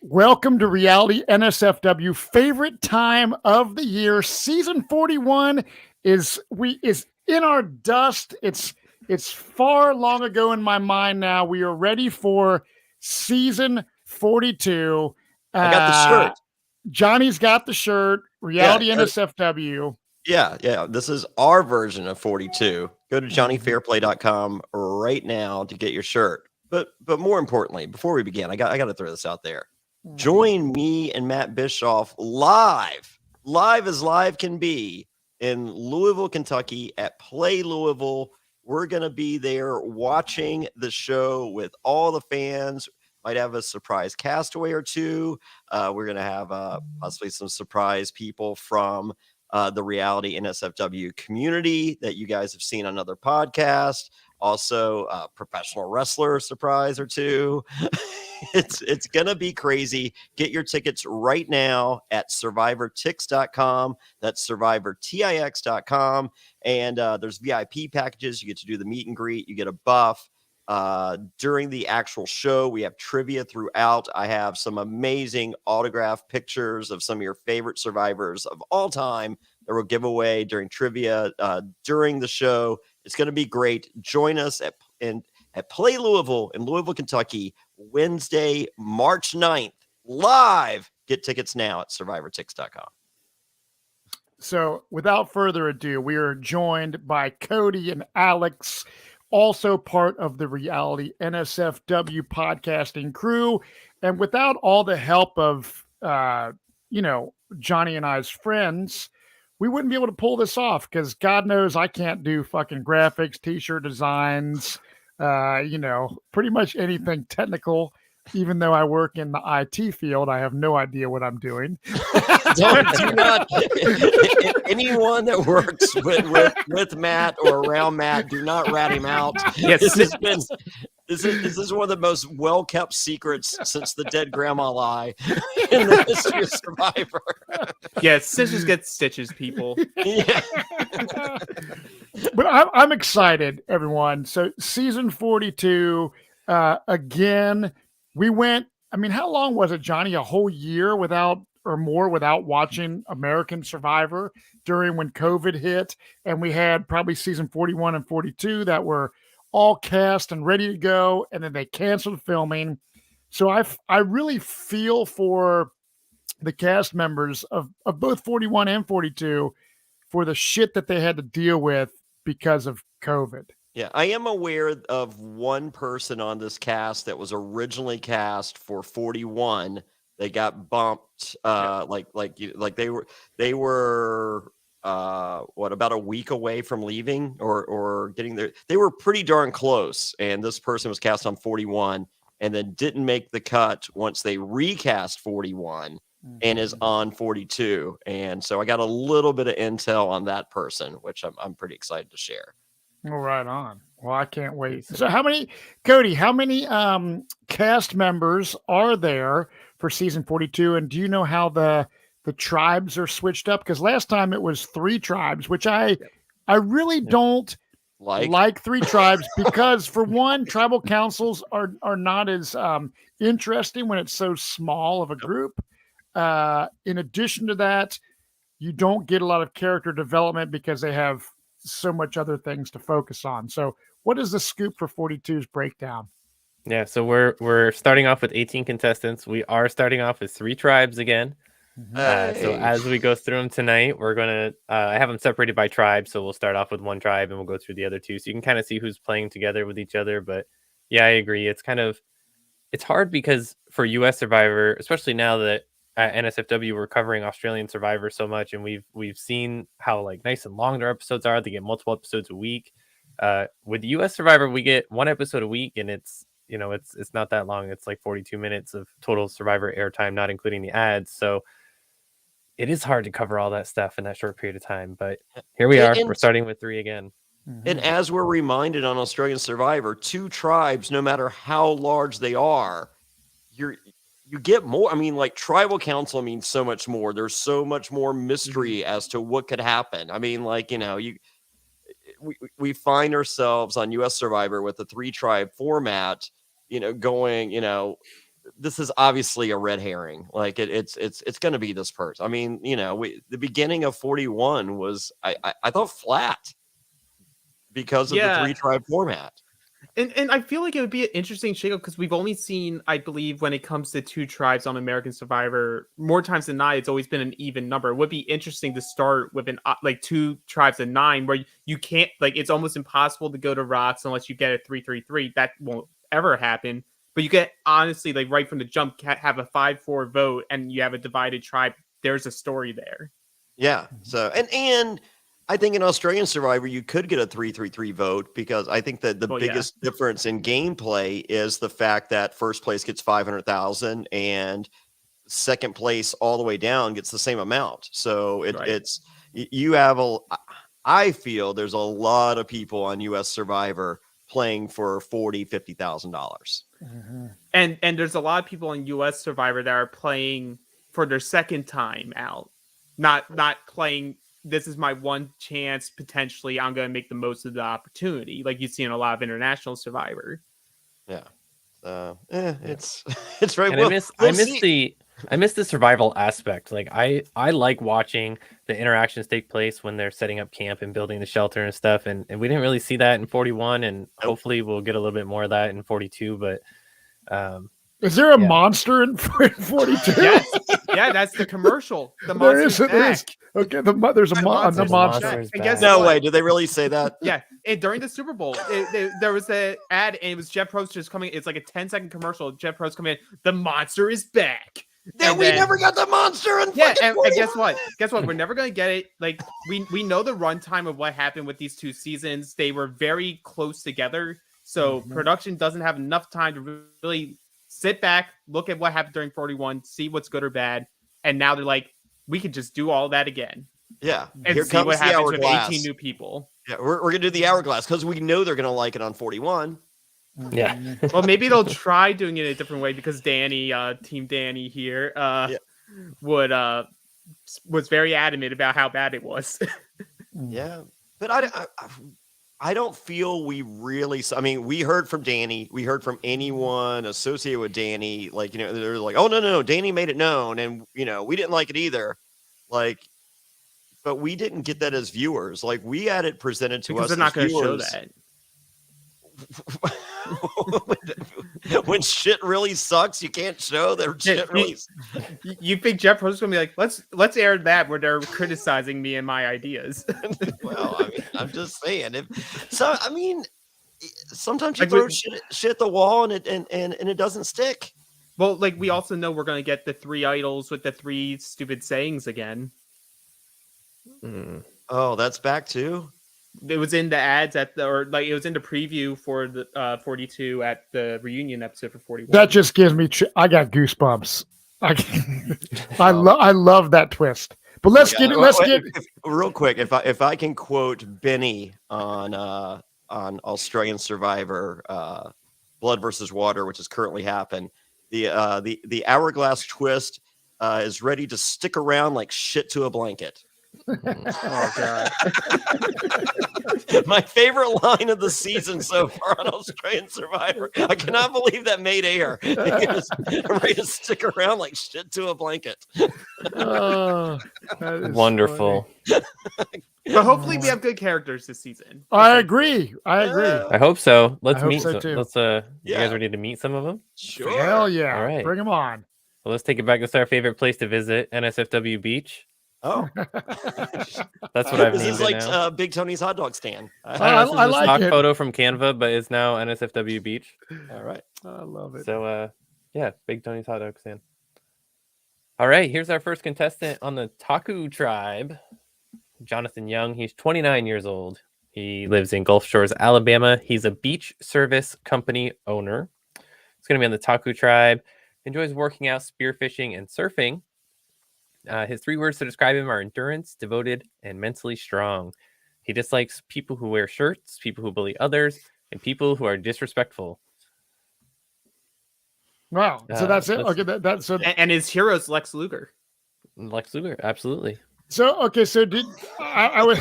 Welcome to Reality NSFW. Favorite time of the year. Season 41 is in our dust. It's far long ago in my mind now. We are ready for season 42. I got the shirt. Johnny's got the shirt. Reality NSFW. Yeah. This is our version of 42. Go to JonnyFairplay.com right now to get your shirt. But more importantly, before we begin, I got to throw this out there. Join me and Matt Bischoff live as live can be in Louisville, Kentucky at Play Louisville. We're going to be there watching the show with all the fans. Might have a surprise castaway or two. We're going to have possibly some surprise people from the Reality NSFW community that you guys have seen on other podcasts. Also, professional wrestler surprise or two. It's gonna be crazy. Get your tickets right now at survivortix.com. That's survivortix.com. And there's VIP packages. You get to do the meet and greet. You get a buff. During the actual show, we have trivia throughout. I have some amazing autographed pictures of some of your favorite survivors of all time that we'll give away during trivia during the show. It's going to be great. Join us at Play Louisville in Louisville, Kentucky, Wednesday, March 9th, live. Get tickets now at survivortix.com. So without further ado, we are joined by Cody and Alex, also part of the Reality NSFW podcasting crew. And without all the help of, Johnny and I's friends, we wouldn't be able to pull this off because God knows I can't do fucking graphics, t-shirt designs, pretty much anything technical. Even though I work in the IT field, I have no idea what I'm doing. Do not. Anyone that works with Matt or around Matt, do not rat him out. Yes. This is one of the most well-kept secrets since the dead grandma lie in the history of Survivor. Yeah, stitches get stitches, people. Yeah. But I'm excited, everyone. So season 42, again, we went, how long was it, Johnny? A whole year without watching American Survivor during when COVID hit. And we had probably season 41 and 42 that were all cast and ready to go. And then they canceled filming. So I really feel for the cast members of both 41 and 42 for the shit that they had to deal with because of COVID. Yeah, I am aware of one person on this cast that was originally cast for 41. They got bumped, they were about a week away from leaving or getting there. They were pretty darn close, and this person was cast on 41 and then didn't make the cut once they recast 41 and is on 42. And so I got a little bit of intel on that person, which I'm pretty excited to share. Well, right on. Well, I can't wait. So how many cast members are there for season 42? And do you know how the tribes are switched up? Because last time it was 3 tribes, which I really don't like 3 tribes because, for one, tribal councils are not as interesting when it's so small of a group. In addition to that, you don't get a lot of character development because they have so much other things to focus on. So what is the scoop for 42's breakdown? Yeah, so we're starting off with 18 contestants. We are starting off with 3 tribes again. So as we go through them tonight, we're going to I have them separated by tribe. So we'll start off with one tribe and we'll go through the other 2. So you can kind of see who's playing together with each other. But yeah, I agree. It's hard because for US Survivor, especially now that at NSFW we're covering Australian Survivor so much, and we've seen how nice and long their episodes are. They get multiple episodes a week. With US Survivor, we get 1 episode a week, and it's not that long. It's 42 minutes of total Survivor airtime, not including the ads. So it is hard to cover all that stuff in that short period of time. But here we are. We're starting with 3 again. And as we're reminded on Australian Survivor, 2 tribes, no matter how large they are, you get more. Tribal council means so much more. There's so much more mystery as to what could happen. We find ourselves on US Survivor with the 3 tribe format, going, this is obviously a red herring. Like it's going to be this person. I mean, the beginning of 41 was I thought flat because of the 3-tribe format. And I feel like it would be an interesting shakeup because we've only seen, I believe, when it comes to 2 tribes on American Survivor, more times than not, it's always been an even number. It would be interesting to start with 2 tribes of 9, where you can't, it's almost impossible to go to rocks unless you get a 3-3-3. That won't ever happen. But you get, honestly, right from the jump, have a 5-4 vote, and you have a divided tribe. There's a story there. Yeah. So and I think in Australian Survivor, you could get a 3-3-3 vote because I think that the biggest difference in gameplay is the fact that first place gets 500,000 and second place all the way down gets the same amount. So you have I feel there's a lot of people on US Survivor playing for $40,000-$50,000. Mm-hmm. And there's a lot of people on US Survivor that are playing for their second time out, not playing. This is my one chance. Potentially, I'm going to make the most of the opportunity, like you see in a lot of international Survivor. Yeah, it's right. And I miss the survival aspect. Like I like watching the interactions take place when they're setting up camp and building the shelter and stuff. And we didn't really see that in 41, and hopefully we'll get a little bit more of that in 42. But is there a monster in 42? Yes. Yeah, that's the commercial. The monster's back. Okay, there's a monster. No way. Did they really say that? Yeah. And during the Super Bowl, there was an ad, and it was Jeff Probst just coming. It's like a 10-second commercial. Jeff Probst coming in. The monster is back. We never got the monster in and guess what? We're never gonna get it. Like we know the runtime of what happened with these 2 seasons. They were very close together, so production doesn't have enough time to really sit back, look at what happened during 41, see what's good or bad, and now they're like, we could just do all that again. Yeah, and here see comes what the happens hourglass. with 18 new people. Yeah, we're gonna do the hourglass because we know they're gonna like it on 41. Yeah. Well, maybe they'll try doing it a different way because Danny, Team Danny here, was very adamant about how bad it was. Yeah, but I don't feel we really. I mean, we heard from Danny. We heard from anyone associated with Danny. Like, they're like, "Oh no, Danny made it known," and we didn't like it either. Like, but we didn't get that as viewers. Like, we had it presented to us. They're not going to show that. When shit really sucks, you can't show that shit really. You think Jeff Probst is gonna be like, let's air that where they're criticizing me and my ideas? Well, I mean, I'm just saying. Sometimes you throw shit at the wall and it doesn't stick. Well, we also know we're gonna get the 3 idols with the 3 stupid sayings again. Oh, that's back too. It was in the ads it was in the preview for the 42 at the reunion episode for 41. That just gives me I got goosebumps. I love that twist. But let's get real quick. If I can quote Benny on Australian Survivor, Blood versus Water, which has currently happened. The hourglass twist is ready to stick around like shit to a blanket. Oh god. My favorite line of the season so far on Australian Survivor. I cannot believe that made air. Ready to stick around like shit to a blanket. Wonderful. But hopefully we have good characters this season. I agree. I hope so. Let's meet. So too. You guys ready to meet some of them? Sure. Hell yeah. All right. Bring them on. Well, let's take it back. Let's our favorite place to visit, NSFW Beach. Oh, that's what I've named This is it like now. Big Tony's hot dog stand. I This is a like stock it. photo from Canva, but it's now NSFW Beach. All right. I love it. So, Big Tony's hot dog stand. All right, here's our first contestant on the Taku tribe, Jonathan Young. He's 29 years old. He lives in Gulf Shores, Alabama. He's a beach service company owner. He's going to be on the Taku tribe. Enjoys working out, spearfishing, and surfing. His 3 words to describe him are endurance, devoted, and mentally strong. He dislikes people who wear shirts, people who bully others, and people who are disrespectful. Wow. So that's it. Okay. That's so. And his hero's Lex Luger. Lex Luger, absolutely. So okay, so did I was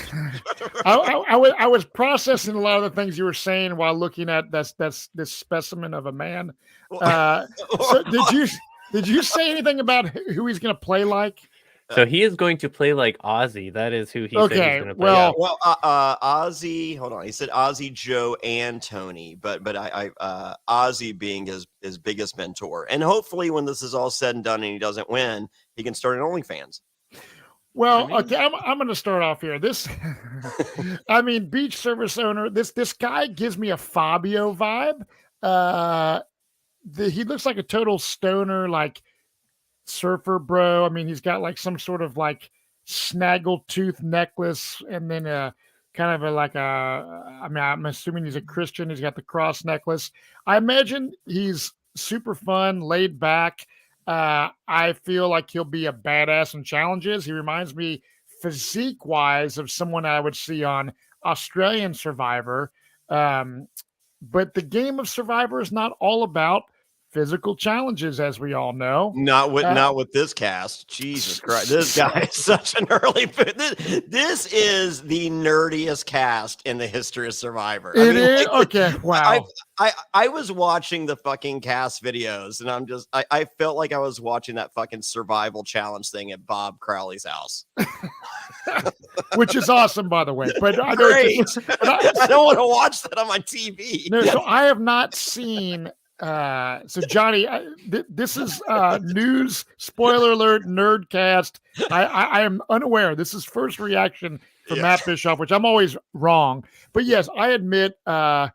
I was processing a lot of the things you were saying while looking at this specimen of a man. So did you say anything about who he's going to play like? So he is going to play like Ozzy. That is who he said he's Okay, going to play. well, Well, Ozzy. Hold on. He said Ozzy, Joe, and Tony. But Ozzy being his biggest mentor, and hopefully when this is all said and done and he doesn't win, he can start an OnlyFans. well, I mean- okay. I'm going to start off here. This, I mean, beach service owner. This guy gives me a Fabio vibe. He looks like a total stoner, like surfer bro. I mean, he's got like some sort of like snaggle tooth necklace, and then a kind of a like a. I mean, I'm assuming he's a Christian. He's got the cross necklace. I imagine he's super fun, laid back. I feel like he'll be a badass in challenges. He reminds me physique wise of someone I would see on Australian Survivor. Um, but the game of Survivor is not all about physical challenges, as we all know. Not with this cast. Jesus Christ, this guy is such an early. This is the nerdiest cast in the history of Survivor. It is okay. Wow. I was watching the fucking cast videos, and I felt like I was watching that fucking survival challenge thing at Bob Crowley's house. Which is awesome, by the way. But I know Great. I don't want to watch that on my TV. No, so I have not seen. So Johnny, this is news. Spoiler alert! Nerdcast. I am unaware. This is first reaction from Matt Bischoff, which I'm always wrong. But yes, I admit. Well,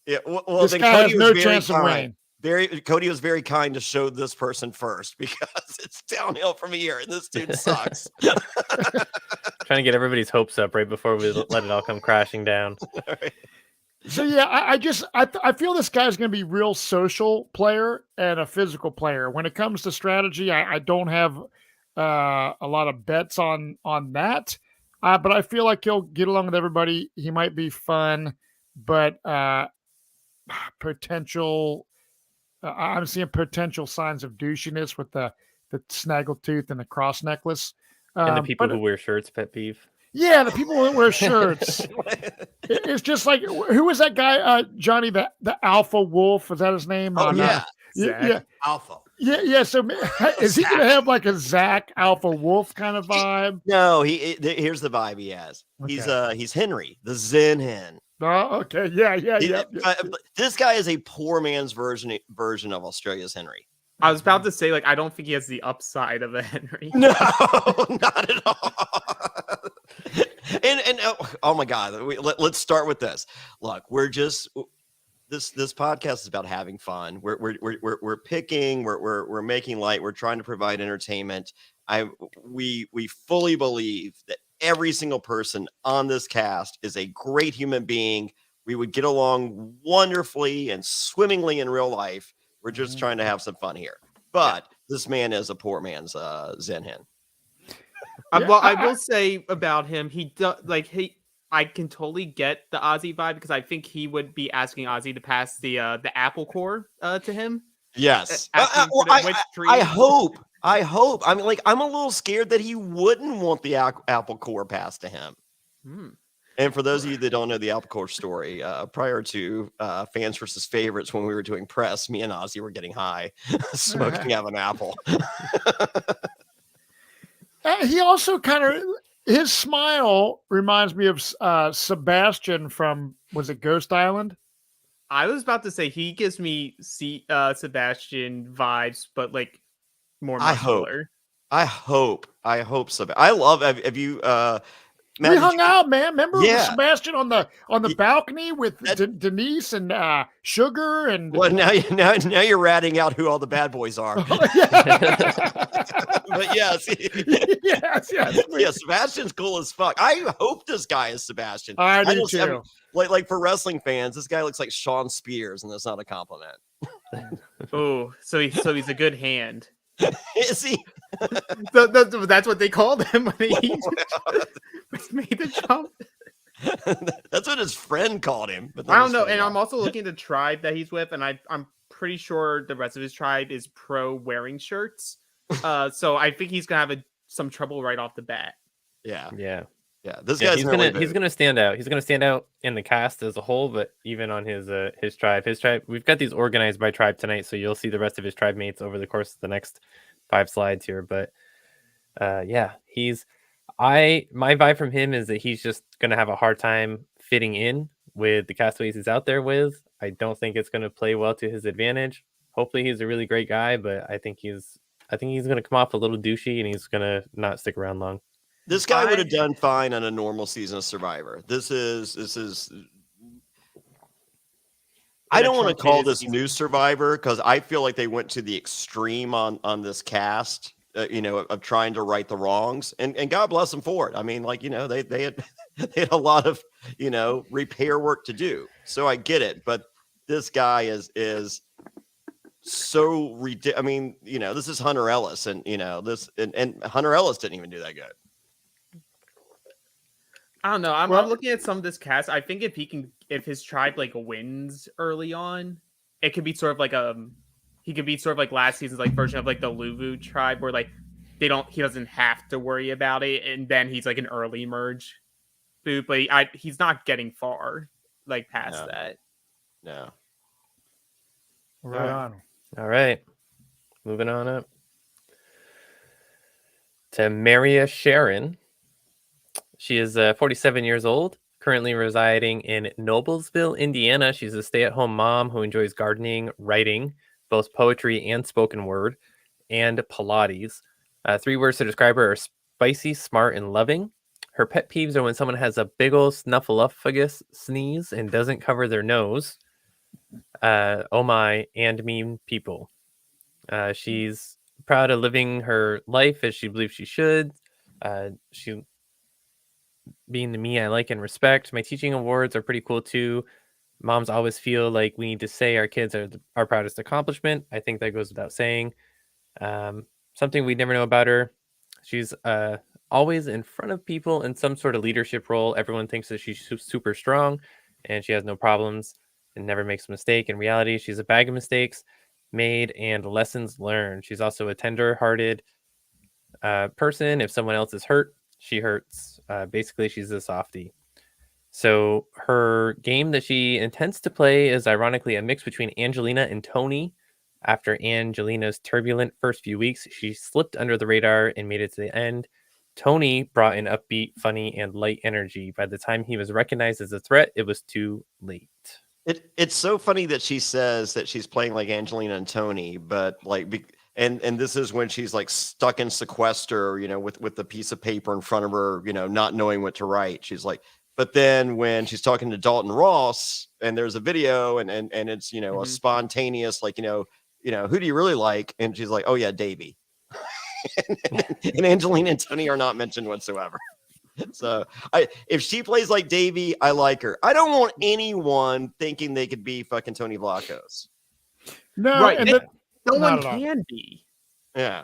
this then guy Cody has was no very chance of kind. winning. Cody was very kind to show this person first because it's downhill from here, and this dude sucks. Trying to get everybody's hopes up right before we let it all come crashing down. So yeah, I feel this guy's going to be real social player and a physical player. When it comes to strategy, I don't have a lot of bets on that, but I feel like he'll get along with everybody. He might be fun, but potential. I'm seeing potential signs of douchiness with the snaggle tooth and the cross necklace. And the people who wear shirts, pet peeve. Yeah, the people that wear shirts. It's just like, who was that guy, Johnny, the Alpha Wolf? Was that his name? Oh, yeah. Yeah. Alpha. Yeah. So is he going to have like a Zach Alpha Wolf kind of vibe? No, here's the vibe he has. Okay. He's Henry, the Zen hen. Oh, okay. Yeah. This guy is a poor man's version of Australia's Henry. I was about to say, like, I don't think he has the upside of a Henry. No, not at all. And oh my God, let's start with this. Look, we're just this podcast is about having fun. We're picking, we're making light. We're trying to provide entertainment. We fully believe that every single person on this cast is a great human being. We would get along wonderfully and swimmingly in real life. We're just trying to have some fun here. But this man is a poor man's Zen hen. Well, I will say about him, I can totally get the Ozzy vibe because I think he would be asking Ozzy to pass the apple core to him. Yes. I hope. I mean, like, I'm a little scared that he wouldn't want the apple core passed to him. And for those of you that don't know the apple core story, prior to Fans versus Favorites, when we were doing press, me and Ozzy were getting high, smoking out of an apple. He also his smile reminds me of Sebastian from, was it Ghost Island? I was about to say he gives me Sebastian vibes, but like more muscular. I hope so. I love. Have you? Matt, we hung out, man. Remember Sebastian on the balcony with Denise and Sugar and. Well, now you're ratting out who all the bad boys are. But yes. Yeah, Sebastian's cool as fuck. I hope this guy is Sebastian. I do too. Like for wrestling fans, this guy looks like Sean Spears, and that's not a compliment. Oh, so he's a good hand. Is he? That's what they called him when he made the jump. That's what his friend called him. But I don't know. And I'm also looking at the tribe that he's with, and I'm pretty sure the rest of his tribe is pro wearing shirts. So I think he's gonna have some trouble right off the bat. Yeah. Yeah. Yeah. This Yeah, guy's he's an early gonna boot. stand out. He's gonna stand out in the cast as a whole, but even on his tribe. His tribe, we've got these organized by tribe tonight, so you'll see the rest of his tribe mates over the course of the next 5 slides here. But yeah, my vibe from him is that he's just gonna have a hard time fitting in with the castaways he's out there with. I don't think it's gonna play well to his advantage. Hopefully he's a really great guy, but I think he's gonna come off a little douchey and he's gonna not stick around long. This guy would have done fine on a normal season of Survivor. This is. I don't want to call this new Survivor because I feel like they went to the extreme on this cast, of trying to right the wrongs, and God bless them for it. I mean, like, they had they had a lot of repair work to do, so I get it. But this guy is so ridiculous. I mean, this is Hunter Ellis, and and Hunter Ellis didn't even do that good. I don't know. I'm looking at some of this cast. I think if his tribe like wins early on, it could be sort of like he could be sort of like last season's like version of like the Luvu tribe, where like he doesn't have to worry about it, and then he's like an early merge boot, but he's not getting far like past that. No. Right on. All right, moving on up to Maria Sharon. She is 47 years old, currently residing in Noblesville, Indiana. She's a stay-at-home mom who enjoys gardening, writing, both poetry and spoken word, and Pilates. 3 words to describe her are spicy, smart, and loving. Her pet peeves are when someone has a big old snuffleupagus sneeze and doesn't cover their nose. Oh my, and mean people. She's proud of living her life as she believes she should. She being the me I like and respect. My teaching awards are pretty cool too. Moms always feel like we need to say our kids are our proudest accomplishment. I think that goes without saying. Something we never know about her. She's always in front of people in some sort of leadership role. Everyone thinks that she's super strong and she has no problems and never makes a mistake. In reality, she's a bag of mistakes made and lessons learned. She's also a tender-hearted person. If someone else is hurt, she hurts. Basically, she's a softie. So her game that she intends to play is ironically a mix between Angelina and Tony. After Angelina's turbulent first few weeks, she slipped under the radar and made it to the end. Tony brought an upbeat, funny, and light energy. By the time he was recognized as a threat, it was too late. It's so funny that she says that she's playing like Angelina and Tony, but like, and this is when she's like stuck in sequester, with the piece of paper in front of her, not knowing what to write. She's like, but then when she's talking to Dalton Ross and there's a video and it's, a spontaneous, like, who do you really like? And she's like, oh yeah, Davey. And Angelina and Tony are not mentioned whatsoever. So if she plays like Davey, I like her. I don't want anyone thinking they could be fucking Tony Vlachos. No, right. and No one can be. Yeah.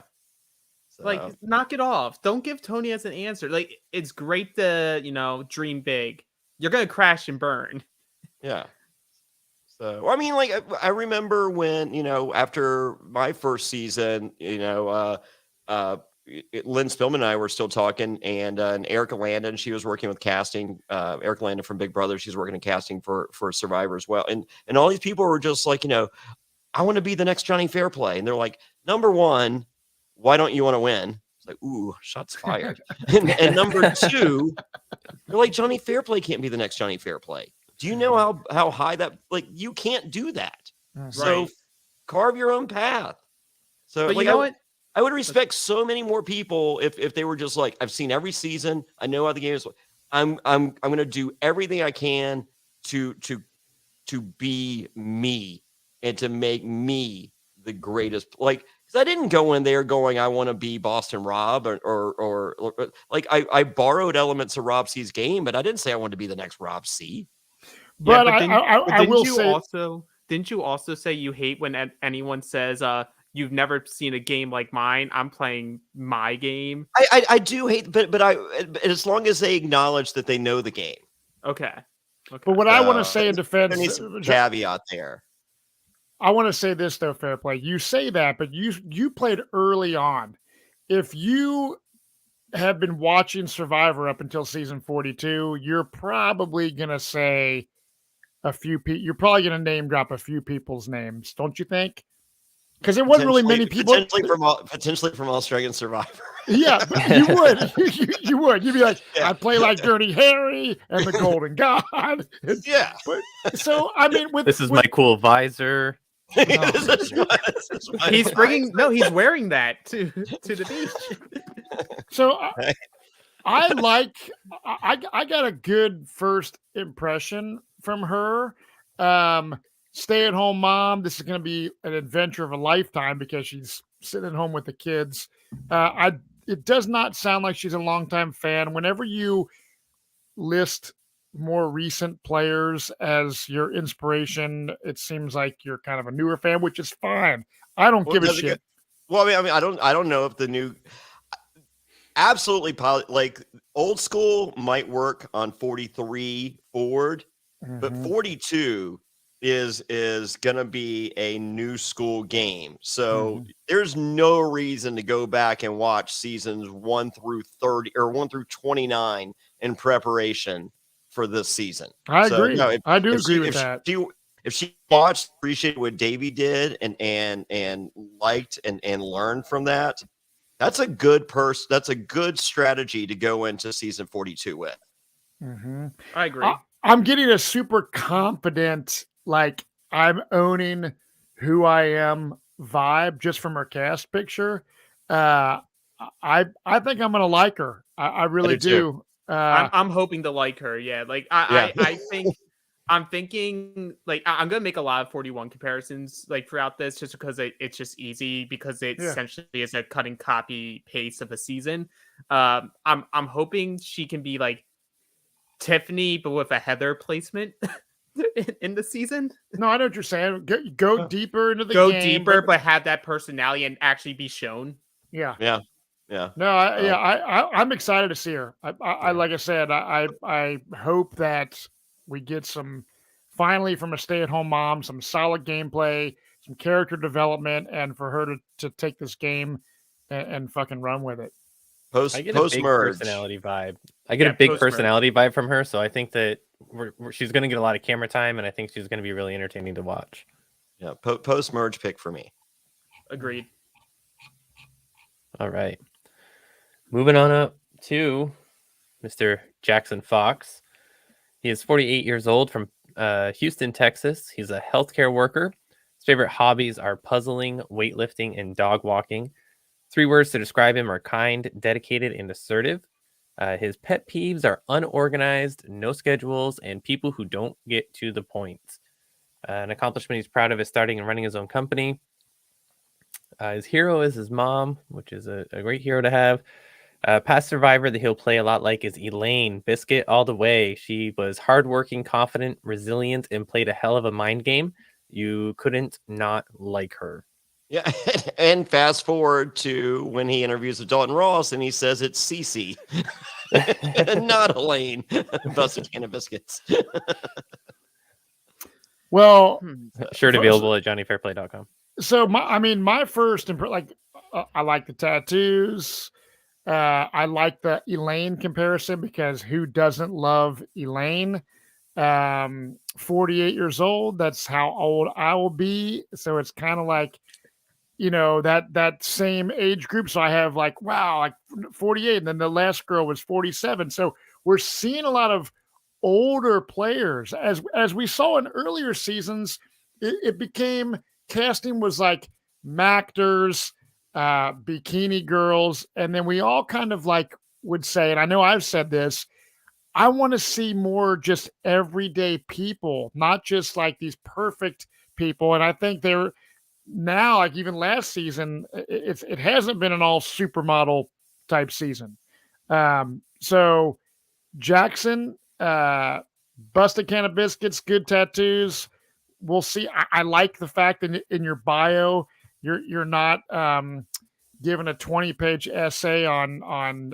So. Like, knock it off. Don't give Tony as an answer. Like, it's great to, dream big. You're going to crash and burn. Yeah. So, I mean, like, I remember when, after my first season, Lynn Spillman and I were still talking, and Erica Landon, she was working with casting. Erica Landon from Big Brother, she's working in casting for Survivor as well. And all these people were just like, I want to be the next Jonny Fairplay. And they're like, number one, why don't you want to win? It's like, ooh, shots fired. and number two, they're like, Jonny Fairplay can't be the next Jonny Fairplay. Do you know how high that, like, you can't do that. So carve your own path. So, but like, you know what? I would respect so many more people if they were just like, I've seen every season. I know how the game is. I'm going to do everything I can to be me and to make me the greatest. Like, because I didn't go in there going, I want to be Boston Rob or like I borrowed elements of Rob C's game, but I didn't say I wanted to be the next Rob C. But I will say, didn't you also say you hate when anyone says, you've never seen a game like mine? I'm playing my game. I do hate, but as long as they acknowledge that they know the game. Okay. But what I want to say in defense, there needs some caveat there. I want to say this though, Fairplay. You say that, but you played early on. If you have been watching Survivor up until season 42, you're probably going to say a few people. You're probably going to name drop a few people's names, don't you think? Because there wasn't really many people. Potentially from Australian Survivor. Yeah, but you would. You would. You'd be like, Yeah. I play like Dirty Harry and the Golden God. Yeah. But so I mean, This is my cool visor. He's bringing. No, he's wearing that to the beach. So I got a good first impression from her. Stay-at-home mom. This is going to be an adventure of a lifetime because she's sitting at home with the kids. It does not sound like she's a longtime fan. Whenever you list more recent players as your inspiration, it seems like you're kind of a newer fan, which is fine. I don't give a shit. Well, I mean, I don't know if the new absolutely like old school might work on 43 forward, but 42 is gonna be a new school game. So there's no reason to go back and watch seasons 1 through 30 or 1 through 29 in preparation for this season. I agree. No, I do agree with that. If she watched, appreciated what Davey did and liked and learned from that, that's a good that's a good strategy to go into season 42 with. I agree. I'm getting a super confident, like I'm owning who I am vibe just from her cast picture. I think I'm gonna like her. I really do. I'm hoping to like her. Yeah, like I think I'm thinking like I'm gonna make a lot of 41 comparisons like throughout this, just because it's just easy because it essentially is a cut and copy paste of a season. I'm hoping she can be like Tiffany, but with a Heather placement in the season. No, I know what you're saying. Go deeper into the game. Go deeper, but have that personality and actually be shown. Yeah. No, I'm excited to see her. I like I said, I hope that we get some finally from a stay-at-home mom, some solid gameplay, some character development, and for her to take this game and fucking run with it. I get a big personality vibe. I get a big personality vibe from her, so I think that she's going to get a lot of camera time, and I think she's going to be really entertaining to watch. Yeah, post-merge pick for me. Agreed. All right. Moving on up to Mr. Jackson Fox. He is 48 years old from Houston, Texas. He's a healthcare worker. His favorite hobbies are puzzling, weightlifting, and dog walking. 3 words to describe him are kind, dedicated, and assertive. His pet peeves are unorganized, no schedules, and people who don't get to the point. An accomplishment he's proud of is starting and running his own company. His hero is his mom, which is a great hero to have. Past survivor that he'll play a lot like is Elaine, Biscuit all the way. She was hardworking, confident, resilient, and played a hell of a mind game. You couldn't not like her. Yeah, and fast forward to when he interviews with Dalton Ross, and he says it's Cece, not Elaine. Busted can of biscuits. Well, shirt available at JonnyFairplay.com. So my first impression, I like the tattoos. I like the Elaine comparison because who doesn't love Elaine? 48 years old. That's how old I will be. So it's kind of like, that same age group. So I have like, wow, like 48. And then the last girl was 47. So we're seeing a lot of older players as we saw in earlier seasons. It became casting was like Mactors, bikini girls. And then we all kind of like would say, and I know I've said this, I want to see more just everyday people, not just like these perfect people. And I think they're now, like even last season, it hasn't been an all supermodel type season. So Jackson, busted can of biscuits, good tattoos. We'll see. I like the fact that in your bio, you're not given a 20-page essay on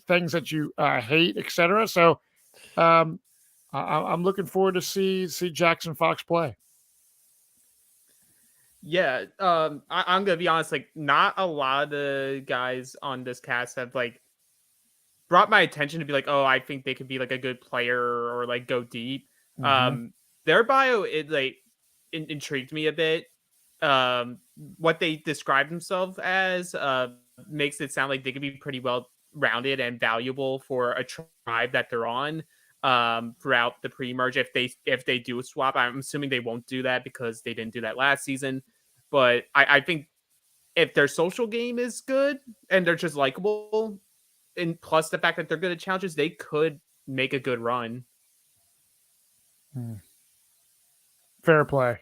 things that you hate, etc. So I'm looking forward to see Jackson Fox play. Yeah, I'm gonna be honest. Like, not a lot of the guys on this cast have like brought my attention to be like, oh, I think they could be like a good player or like go deep. Their bio intrigued me a bit. What they describe themselves as makes it sound like they could be pretty well rounded and valuable for a tribe that they're on throughout the pre-merge. If they do swap, I'm assuming they won't do that because they didn't do that last season. But I think if their social game is good and they're just likable, and plus the fact that they're good at challenges, they could make a good run. Fair play.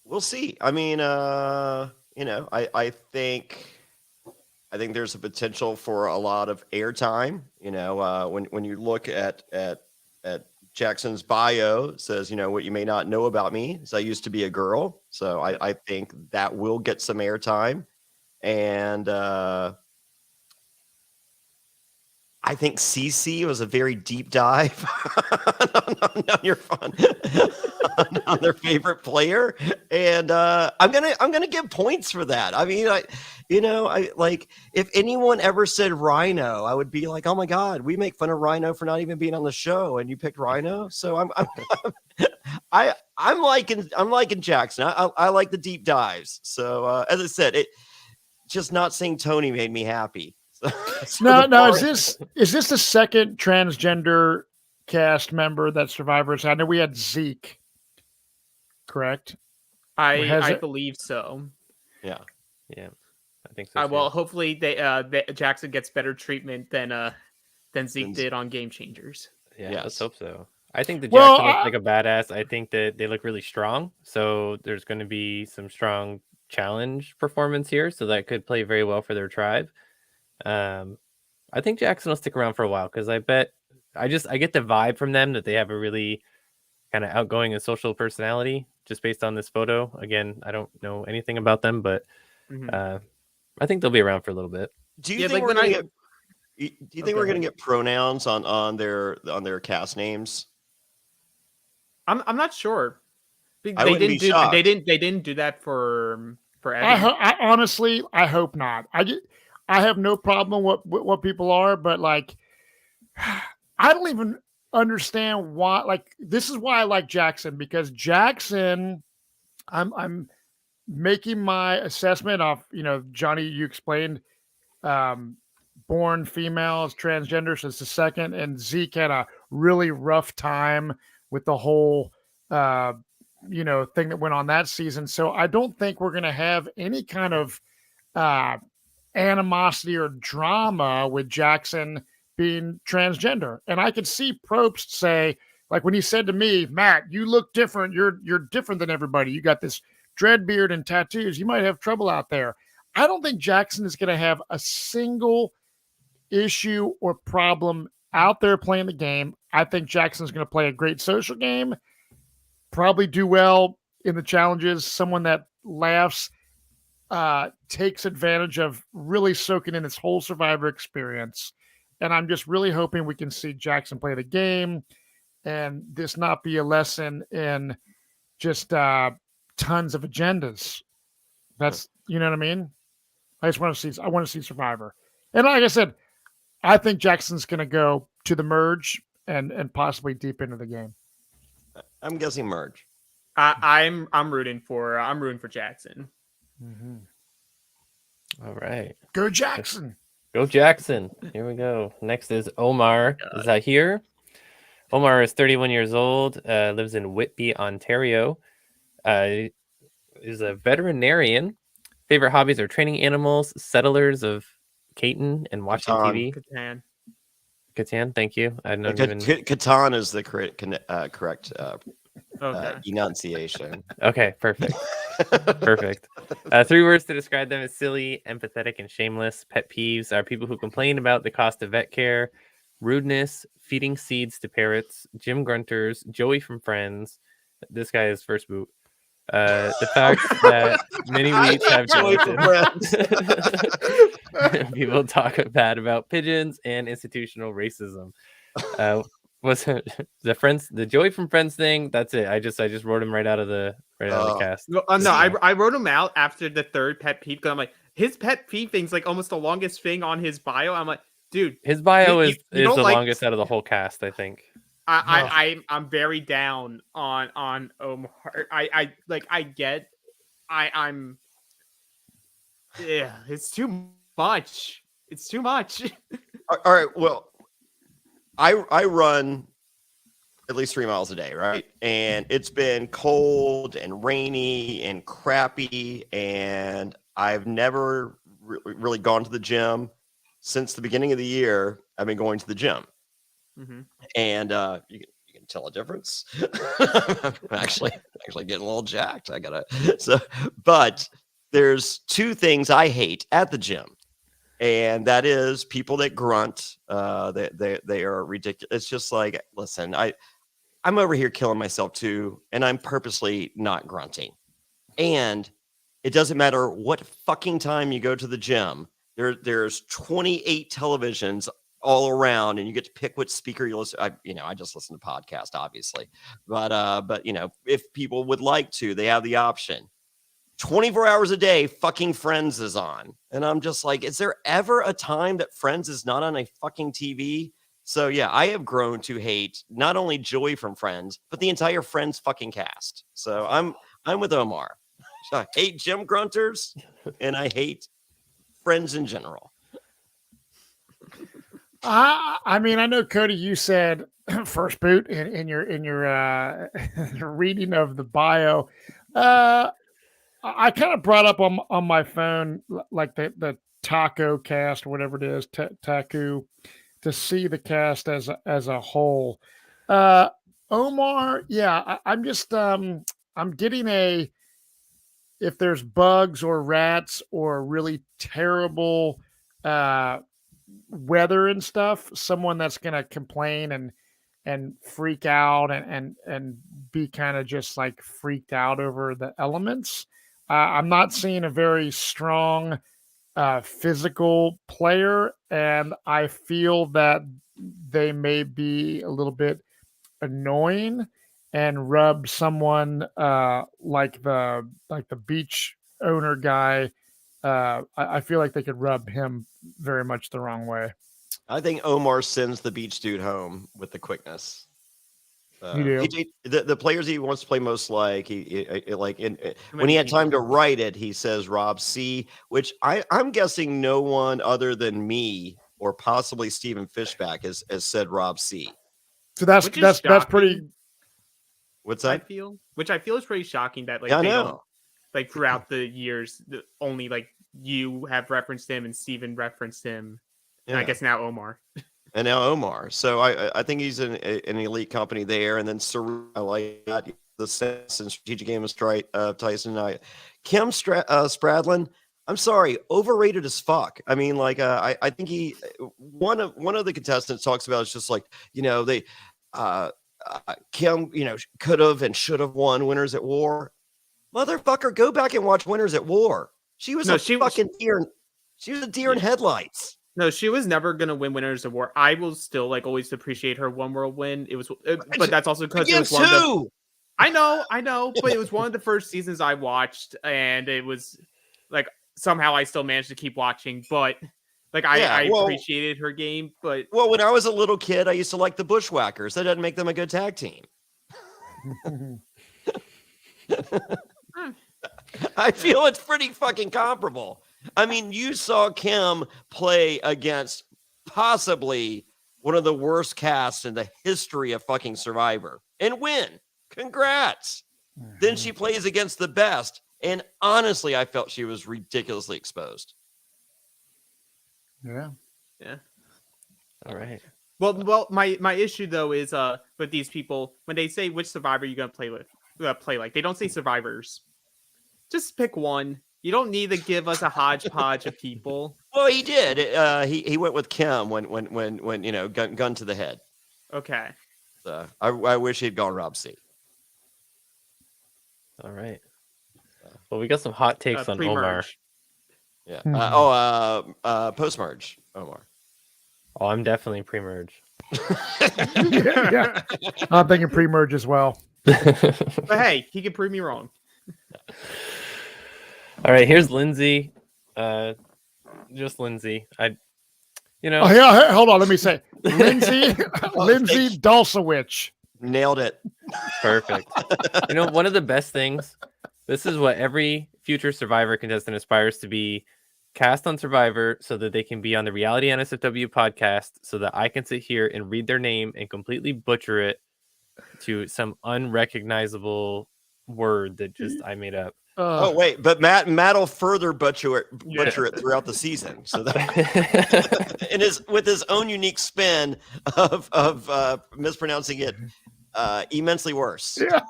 We'll see. I mean, I think there's a potential for a lot of airtime. When you look at Jackson's bio, it says, what you may not know about me is I used to be a girl. So I think that will get some airtime. And I think CC was a very deep dive on your fun on their favorite player, and I'm gonna give points for that. I mean, I like if anyone ever said Rhino, I would be like, oh my god, we make fun of Rhino for not even being on the show, and you picked Rhino, so I'm liking Jackson. I like the deep dives. So as I said, it just not seeing Tony made me happy. No. Is this the second transgender cast member that Survivor's had? I know we had Zeke, correct? I believe so. Yeah, I think so. Well, hopefully Jackson gets better treatment than Zeke did on Game Changers. Yeah, yes. let's hope so. I think the Jackson looks like a badass. I think that they look really strong. So there's going to be some strong challenge performance here. So that could play very well for their tribe. I think Jackson will stick around for a while because I get the vibe from them that they have a really kind of outgoing and social personality just based on this photo. Again, I don't know anything about them, but I think they'll be around for a little bit. Do you think we're going to get pronouns on their cast names? I'm not sure. They didn't do that for Eddie. I honestly hope not. I have no problem with what people are, but like, I don't even understand why. Like, this is why I like Jackson, because Jackson, I'm making my assessment of, Jonny, you explained, born females, transgender since the second, and Zeke had a really rough time with the whole, thing that went on that season. So I don't think we're going to have any kind of, animosity or drama with Jackson being transgender. And I could see Probst say, like when he said to me, Matt, you look different. You're different than everybody. You got this dread beard and tattoos. You might have trouble out there. I don't think Jackson is going to have a single issue or problem out there playing the game. I think Jackson's going to play a great social game, probably do well in the challenges, someone that laughs, takes advantage of really soaking in this whole Survivor experience. And I'm just really hoping we can see Jackson play the game and this not be a lesson in just tons of agendas. That's, you know what I mean? I want to see Survivor. And like I said, I think Jackson's going to go to the merge and possibly deep into the game. I'm guessing merge. I'm rooting for Jackson. Mm-hmm. All right. Go Jackson. Go Jackson. Here we go. Next is Omar Zahir. Omar is 31 years old, lives in Whitby, Ontario. Is a veterinarian. Favorite hobbies are training animals, settlers of Cayton, and watching TV. Catan, thank you. I don't even. Catan is the correct enunciation. Okay, perfect. Perfect. 3 words to describe them is silly, empathetic, and shameless. Pet peeves are people who complain about the cost of vet care, rudeness, feeding seeds to parrots, Jim Grunters, Joey from Friends. This guy is first boot. The fact that many weeks have gelatin. People talk bad about pigeons and institutional racism. Was the Joey from Friends thing? That's it. I just wrote him right out of the cast. No, I wrote him out after the third pet peeve because I'm like, his pet peeve thing's like almost the longest thing on his bio. I'm like, dude. His bio You is don't the like- longest out of the whole cast, I think. I'm very down on Omar. I'm yeah, it's too much. It's too much. All right. Well, I run at least 3 miles a day, right? And it's been cold and rainy and crappy, and I've never really gone to the gym since the beginning of the year. I've been going to the gym, and you can tell a difference. I'm actually getting a little jacked. But there's two things I hate at the gym. And that is people that grunt. They are ridiculous. It's just like, listen, I'm over here killing myself too, and I'm purposely not grunting. And it doesn't matter what fucking time you go to the gym. There's 28 televisions all around, and you get to pick which speaker you listen. I just listen to podcasts, obviously, but if people would like to, they have the option. 24 hours a day, fucking Friends is on. And I'm just like, is there ever a time that Friends is not on a fucking TV? So yeah, I have grown to hate not only Joey from Friends, but the entire Friends fucking cast. So I'm with Omar. So I hate gym grunters and I hate Friends in general. I mean, I know, Cody, you said first boot in your reading of the bio. I kind of brought up on my phone, like the Taco cast, whatever it is, Taku, to see the cast as a whole. Omar, yeah, I'm just I'm getting if there's bugs or rats or really terrible weather and stuff, someone that's gonna complain and freak out and be kind of just like freaked out over the elements. I'm not seeing a very strong physical player, and I feel that they may be a little bit annoying and rub someone like the beach owner guy. I feel like they could rub him very much the wrong way. I think Omar sends the beach dude home with the quickness. You do. The players he wants to play most like when he had time to write it, he says Rob C, which I'm guessing no one other than me or possibly Stephen Fishback has said Rob C. So that's pretty. What's that? I feel is pretty shocking that I they know. don't, like throughout the years, only like you have referenced him and Steven referenced him. And I guess now Omar. And now Omar. So I think he's an elite company there. And then I like that. The sense and strategic game of Tyson and I. Kim Spradlin, I'm sorry, overrated as fuck. I mean, like I think one of the contestants talks about it's just like, they Kim, could have and should have won Winners at War. Motherfucker, go back and watch Winners at War. She was fucking deer. She was a deer in headlights. No, she was never gonna win Winners of War. I will still always appreciate her One World win. It was, but that's also because it was one of the. I know, but it was one of the first seasons I watched, and it was like somehow I still managed to keep watching. But I appreciated her game. But when I was a little kid, I used to like the Bushwhackers. That doesn't make them a good tag team. I feel it's pretty fucking comparable. I mean, you saw Kim play against possibly one of the worst casts in the history of fucking Survivor and win. Congrats. Mm-hmm. Then she plays against the best. And honestly, I felt she was ridiculously exposed. Yeah. All right. Well, my issue though is with these people, when they say which Survivor you're gonna play like, they don't say survivors. Just pick one. You don't need to give us a hodgepodge of people. Well, he did. He went with Kim when gun to the head. Okay. So I wish he'd gone Rob C. All right. Well, we got some hot takes on Omar. Yeah. Post merge Omar. Oh, I'm definitely pre-merge. Yeah. I'm thinking pre-merge as well. But hey, he can prove me wrong. All right, here's Lindsay. Just Lindsay. You know, Oh yeah, hold on. Let me say, Lindsay thank you. Dulcewicz. Nailed it. perfect. You know, one of the best things. This is what every future Survivor contestant aspires to be: cast on Survivor so that they can be on the Reality NSFW podcast, so that I can sit here and read their name and completely butcher it to some unrecognizable word that just I made up. Oh wait, but Matt'll further butcher it throughout the season. So that with his own unique spin of mispronouncing it immensely worse. Yeah.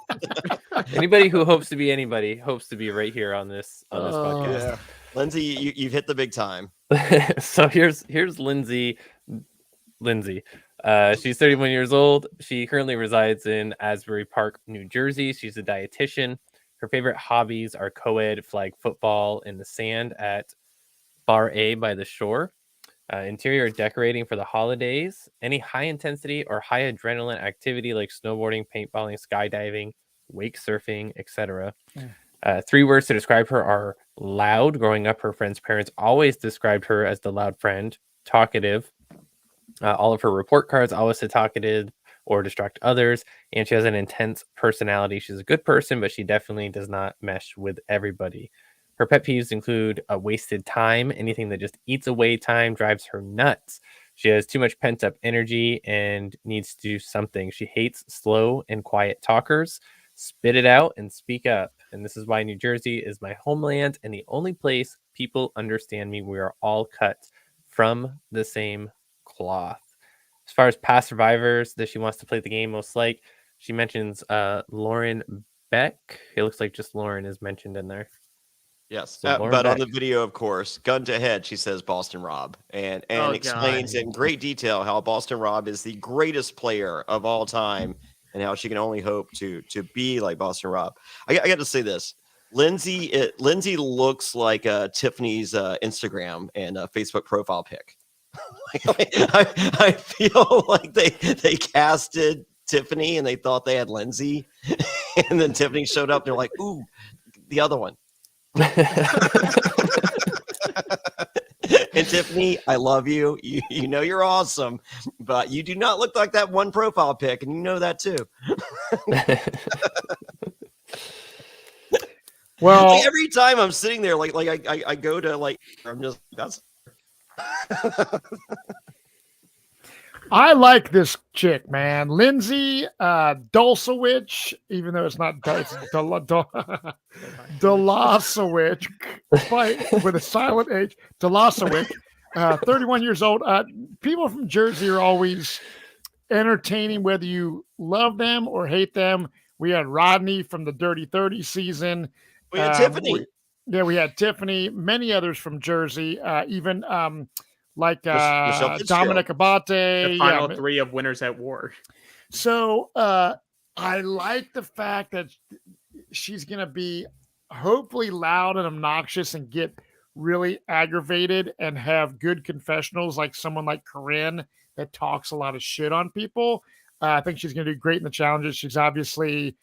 Anybody who hopes to be anybody hopes to be right here on this podcast. Yeah. Lindsay, you've hit the big time. So here's Lindsay. She's 31 years old. She currently resides in Asbury Park, New Jersey. She's a dietitian. Her favorite hobbies are co-ed flag football in the sand at Bar A by the shore, interior decorating for the holidays, any high intensity or high adrenaline activity like snowboarding, paintballing, skydiving, wake surfing, etc. 3 words to describe her are loud. Growing up, her friend's parents always described her as the loud friend. Talkative. All of her report cards always say talkative or distract others, and she has an intense personality. She's a good person, but she definitely does not mesh with everybody. Her pet peeves include wasted time. Anything that just eats away time drives her nuts. She has too much pent up energy and needs to do something. She hates slow and quiet talkers. Spit it out and speak up. And this is why New Jersey is my homeland and the only place people understand me. We are all cut from the same cloth. As far as past survivors that she wants to play the game most like, she mentions Lauren Beck. It looks like just Lauren is mentioned in there. Yes, So but Beck. on the video, of course, gun to head, she says Boston Rob, and explains in great detail how Boston Rob is the greatest player of all time, and how she can only hope to be like Boston Rob. I got to say this. Lindsay looks like Tiffany's Instagram and Facebook profile pic. I feel like they casted Tiffany and they thought they had Lindsay, and then Tiffany showed up and they're like, ooh, the other one. And Tiffany, I love you. You know you're awesome, but you do not look like that one profile pic, and you know that too. Well, like every time I'm sitting there, like I go to like, I'm just that's. I like this chick, man. Lindsay Dulcewicz, even though it's not Dulcewicz, with a silent H, Dulcewicz, 31 years old. People from Jersey are always entertaining, whether you love them or hate them. We had Rodney from the Dirty 30 season. We had Tiffany. We had Tiffany, many others from Jersey, even like Dominic Abate. The final 3 of Winners at War. So I like the fact that she's going to be hopefully loud and obnoxious and get really aggravated and have good confessionals like someone like Corinne that talks a lot of shit on people. I think she's going to do great in the challenges. She's obviously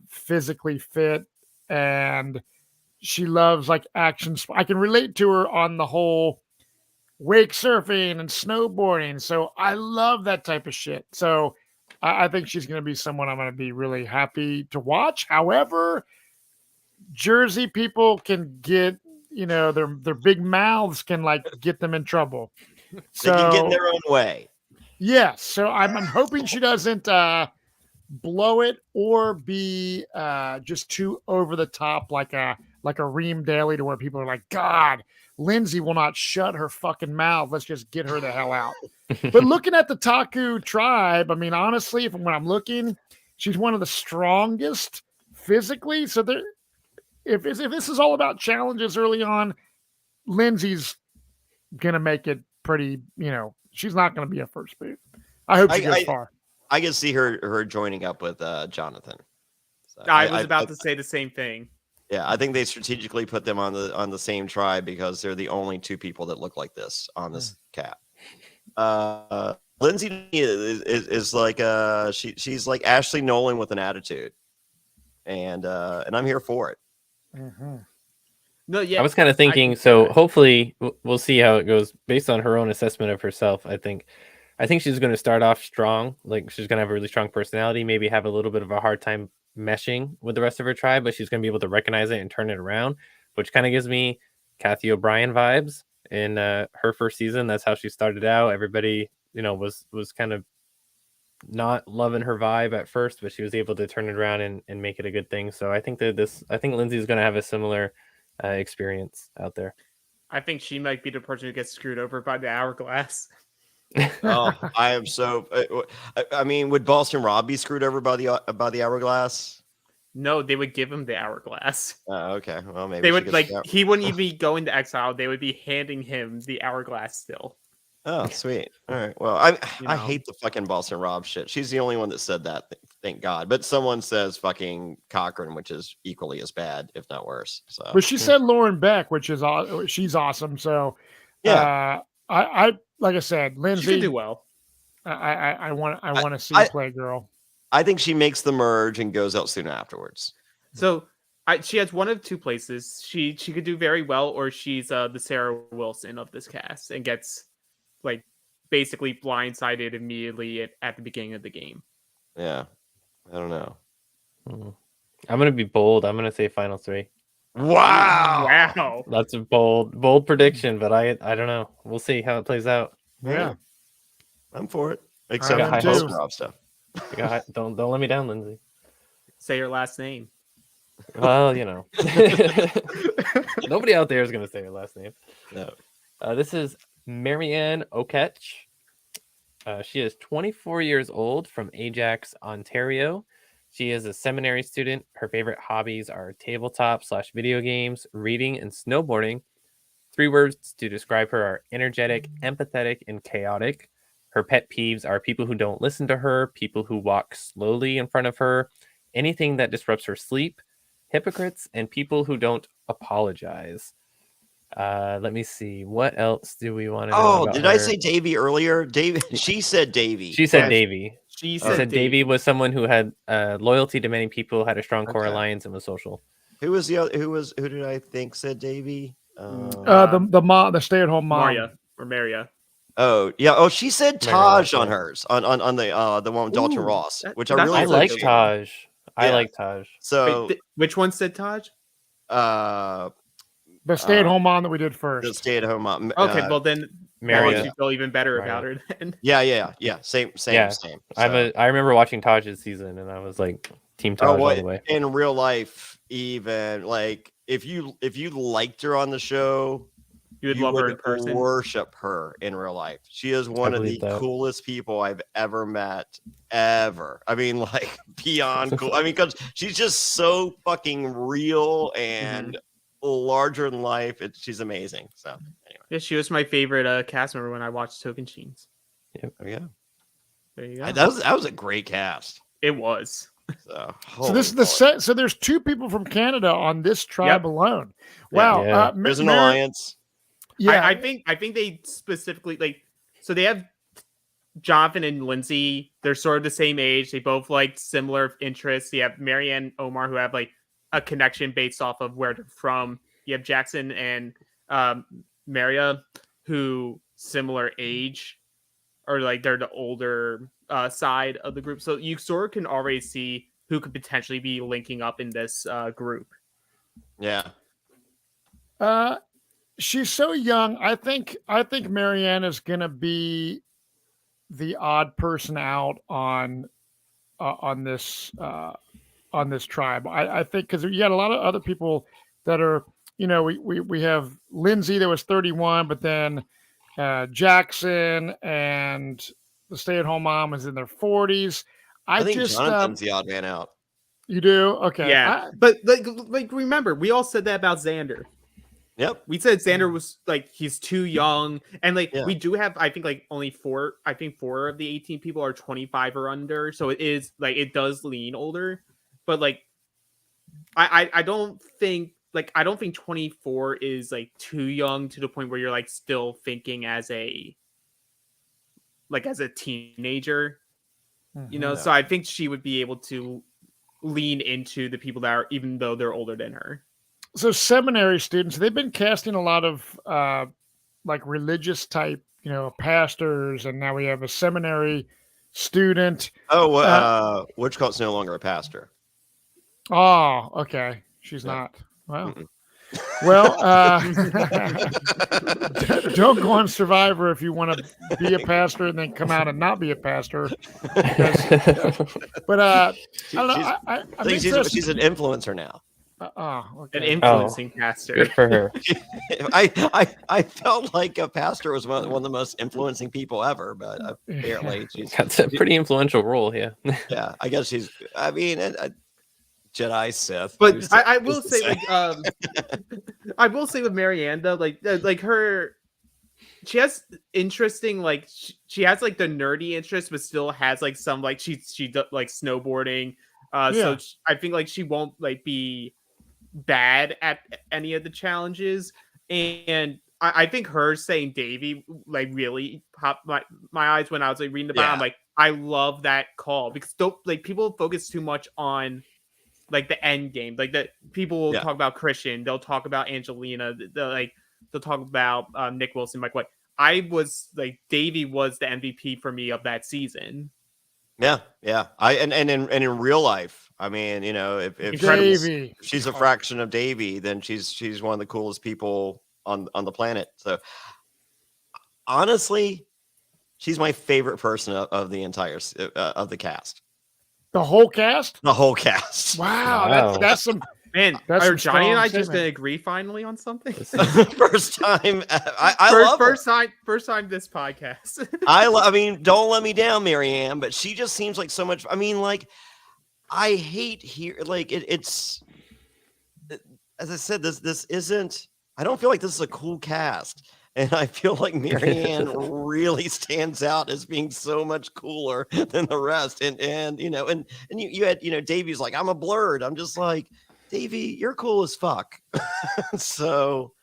physically fit and she loves like action. I can relate to her on the whole wake surfing and snowboarding. So I love that type of shit. So I think she's going to be someone I'm going to be really happy to watch. However, Jersey people can get, their big mouths can like get them in trouble. So, they can get in their own way. Yes. So I'm hoping she doesn't blow it or be just too over the top like a Reem Daly to where people are like, God, Lindsay will not shut her fucking mouth. Let's just get her the hell out. But looking at the Taku tribe, I mean, honestly, when I'm looking, she's one of the strongest physically. So if this is all about challenges early on, Lindsay's going to make it pretty, she's not going to be a first boot. I hope she goes far. I can see her joining up with Jonathan. So I was about to say the same thing. Yeah, I think they strategically put them on the same tribe because they're the only 2 people that look like this on this cat. Lindsay is like she's like Ashley Nolan with an attitude, and I'm here for it. Mm-hmm. No, yeah. I was kind of thinking. So hopefully we'll see how it goes based on her own assessment of herself. I think she's going to start off strong. Like she's going to have a really strong personality. Maybe have a little bit of a hard time meshing with the rest of her tribe, but she's going to be able to recognize it and turn it around, which kind of gives me Kathy O'Brien vibes in her first season. That's how she started out. Everybody, was kind of not loving her vibe at first, but she was able to turn it around and make it a good thing. So I think Lindsay's going to have a similar experience out there. I think she might be the person who gets screwed over by the hourglass. Oh, I am so. I mean, would Boston Rob be screwed over by the hourglass? No, they would give him the hourglass. Oh, okay. Well, maybe they would he wouldn't even be going to exile. They would be handing him the hourglass still. Oh, sweet. All right. Well, I hate the fucking Boston Rob shit. She's the only one that said that. Thank God. But someone says fucking Cochran, which is equally as bad, if not worse. So, but she said Lauren Beck, which is she's awesome. So yeah, I like I said, Lindsay, she can do well. I want to see you play, girl. I think she makes the merge and goes out soon afterwards. So she has one of two places. She could do very well, or she's the Sarah Wilson of this cast and gets like basically blindsided immediately at the beginning of the game. Yeah, I don't know. I'm gonna be bold. I'm gonna say final 3. Wow, that's a bold prediction, but I don't know. We'll see how it plays out. Yeah, I'm for it. Except for Rob stuff. Don't let me down, Lindsay. Say your last name. Well, nobody out there is gonna say her last name. No. This is Marianne Oketch. She is 24 years old from Ajax, Ontario. She is a seminary student. Her favorite hobbies are tabletop/video games, reading, and snowboarding. 3 words to describe her are energetic, empathetic, and chaotic. Her pet peeves are people who don't listen to her, people who walk slowly in front of her, anything that disrupts her sleep, hypocrites, and people who don't apologize. Let me see. What else do we want to know? Oh, did I say Davy earlier? Davy. She said Davy. She said Davy. She said Davy was someone who had loyalty to many people, had a strong core alliance, and was social. Who was the other? Who did I think said Davy? The mom, the stay-at-home mom, Maria. Oh yeah. Oh, she said Taj on hers on the one with Dalton Ross, which I really like Taj. I like Taj. So which one said Taj? The stay-at-home mom that we did first. The stay-at-home mom. Okay, well then Maria. You feel even better about her then. Yeah. Same. So. I remember watching Taj's season and I was like Team Taj all the way. In real life, even like if you liked her on the show, you would love her in person. Worship her in real life. She is one of the coolest people I've ever met. Ever. I mean, like beyond cool. I mean, because she's just so fucking real and larger than life. She's amazing. So anyway. Yeah, she was my favorite cast member when I watched Tokensheens. Yep. Oh, yeah. There you go. That was a great cast. It was. So this is the set. So there's 2 people from Canada on this tribe alone. Wow. Yeah. There's an alliance. Yeah, I think they specifically so they have Jonathan and Lindsay. They're sort of the same age. They both like similar interests. You have Marianne Omar who have like a connection based off of where they're from. You have Jackson and Maria who similar age, or like they're the older side of the group. So you sort of can already see who could potentially be linking up in this group. Yeah. She's so young. I think Marianne is gonna be the odd person out on this tribe. I think because you got a lot of other people that are, we have Lindsay that was 31, but then Jackson and the stay-at-home mom is in their 40s. I think Jonathan's the odd man out. You do? Okay. Yeah. But like remember, we all said that about Xander. Yep. We said Xander was like he's too young, and we do have I think like only 4 of the 18 people are 25 or under, so it is like it does lean older, but like I don't think 24 is like too young to the point where you're like still thinking as a teenager, so I think she would be able to lean into the people that are, even though they're older than her. So seminary students, they've been casting a lot of like religious type, pastors, and now we have a seminary student. Which cult's no longer a pastor? Oh, okay. She's Yeah. not. Well, Mm-mm. well, don't go on Survivor if you want to be a pastor and then come out and not be a pastor. But I don't know. I'm she's interested. an influencer now. An Okay. influencing pastor. Good for her. I felt like a pastor was one of the most influencing people ever, but apparently she's That's a pretty influential role. Yeah. yeah. I guess she's. I mean, Jedi Sith. But I will say, like, I will say with Marianne though, like her, she has interesting, like, she has like the nerdy interest, but still has like some like she does like snowboarding. So I think like she won't like be bad at any of the challenges, and I think her saying Davey like really popped my eyes when I was like reading about it. I'm like, I love that call, because people focus too much on like the end game. Like that people will talk about Christian, they'll talk about Angelina, they'll talk about Nick Wilson, Mike White. I was like, Davey was the MVP for me of that season. Yeah. And in real life, I mean, if she's a fraction of Davey, then she's one of the coolest people on the planet. So honestly, she's my favorite person of the entire of the cast. The whole cast? The whole cast. Wow. That's some. Man, that's are some Johnny and I strong just gonna agree finally on something? First time. I love her. First time this podcast. I mean, don't let me down, Marianne, but she just seems like so much. I mean, like, I hate here. Like, it's as I said, this isn't. I don't feel like this is a cool cast. And I feel like Marianne really stands out as being so much cooler than the rest. And you had, Davey's like, I'm a blurred. I'm just like, Davey, you're cool as fuck. So,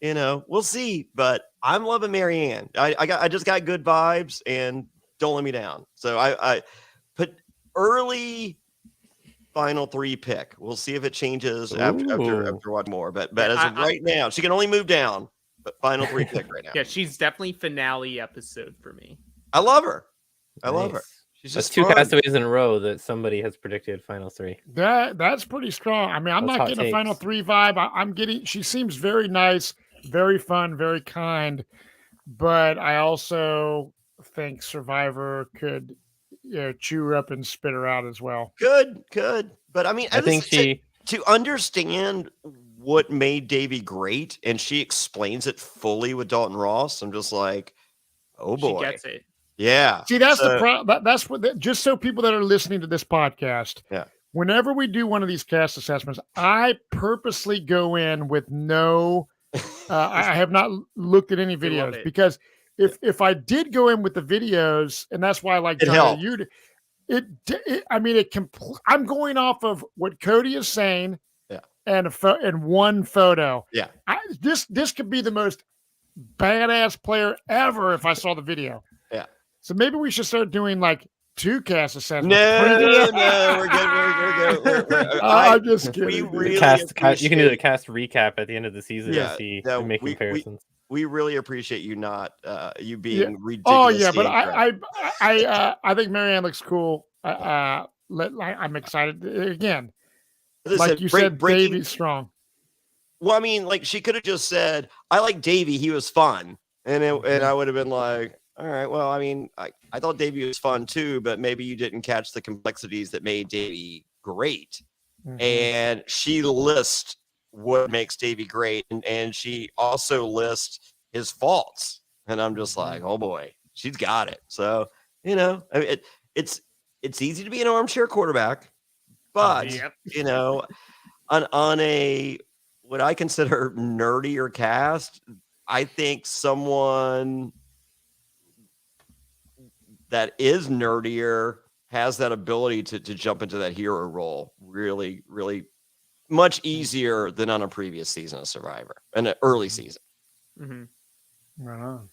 we'll see. But I'm loving Marianne. I just got good vibes, and don't let me down. So I put early final 3 pick. We'll see if it changes after watching more. But as of right now, she can only move down. But final 3 pick right now. Yeah, she's definitely finale episode for me. I love her. I love her. She's just 2 fun. castaways in a row that somebody has predicted final 3. That's pretty strong. I mean, I'm not getting a final 3 vibe. I'm getting. She seems very nice, very fun, very kind. But I also think Survivor could, chew her up and spit her out as well. Good. But I mean, I think to understand what made Davey great, and she explains it fully with Dalton Ross. I'm just like, oh boy, she gets it. Yeah. See, that's the problem. That's what. Just so people that are listening to this podcast, whenever we do one of these cast assessments, I purposely go in with no. I have not looked at any videos, because if I did go in with the videos, and that's why I like Johnny, I'm going off of what Cody is saying. And one photo. Yeah. This could be the most badass player ever if I saw the video. Yeah. So maybe we should start doing like 2 cast assessments. No, we're good. I'm just kidding. You can do the cast recap at the end of the season to see and make comparisons. We really appreciate you not you being ridiculous. Oh yeah, but I think Marianne looks cool. I'm excited again. Listen, like you said, Davey's strong. Well, I mean, like, she could have just said, I like Davey, he was fun. And I would have been like, all right, well, I mean, I thought Davey was fun too, but maybe you didn't catch the complexities that made Davey great. Mm-hmm. And she lists what makes Davey great, and she also lists his faults. And I'm just like, oh boy, she's got it. So, I mean, it's easy to be an armchair quarterback. But, on a what I consider nerdier cast, I think someone that is nerdier has that ability to jump into that hero role really, really much easier than on a previous season of Survivor, an early season. Mm-hmm. Right on.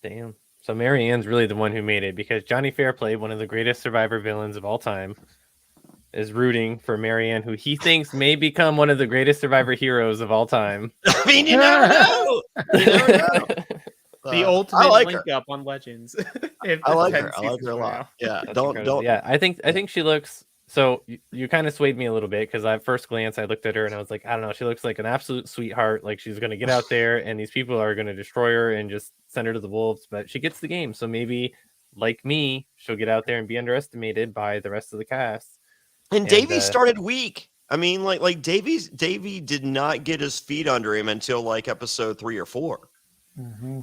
Damn. So Marianne's really the one who made it, because Jonny Fairplay, one of the greatest Survivor villains of all time, is rooting for Marianne, who he thinks may become one of the greatest Survivor heroes of all time. I mean, you never know. You never know. The ultimate I like link her. up on Legends. If I like 10 her. I like seasons her a from lot. now. Yeah, That's don't. Yeah, I think she looks. So you kind of swayed me a little bit because at first glance I looked at her and I was like, I don't know, she looks like an absolute sweetheart. Like she's gonna get out there and these people are gonna destroy her and just send her to the wolves. But she gets the game, so maybe like me, she'll get out there and be underestimated by the rest of the cast. And Davey started weak. I mean, like Davey did not get his feet under him until like episode 3 or 4. Mm-hmm.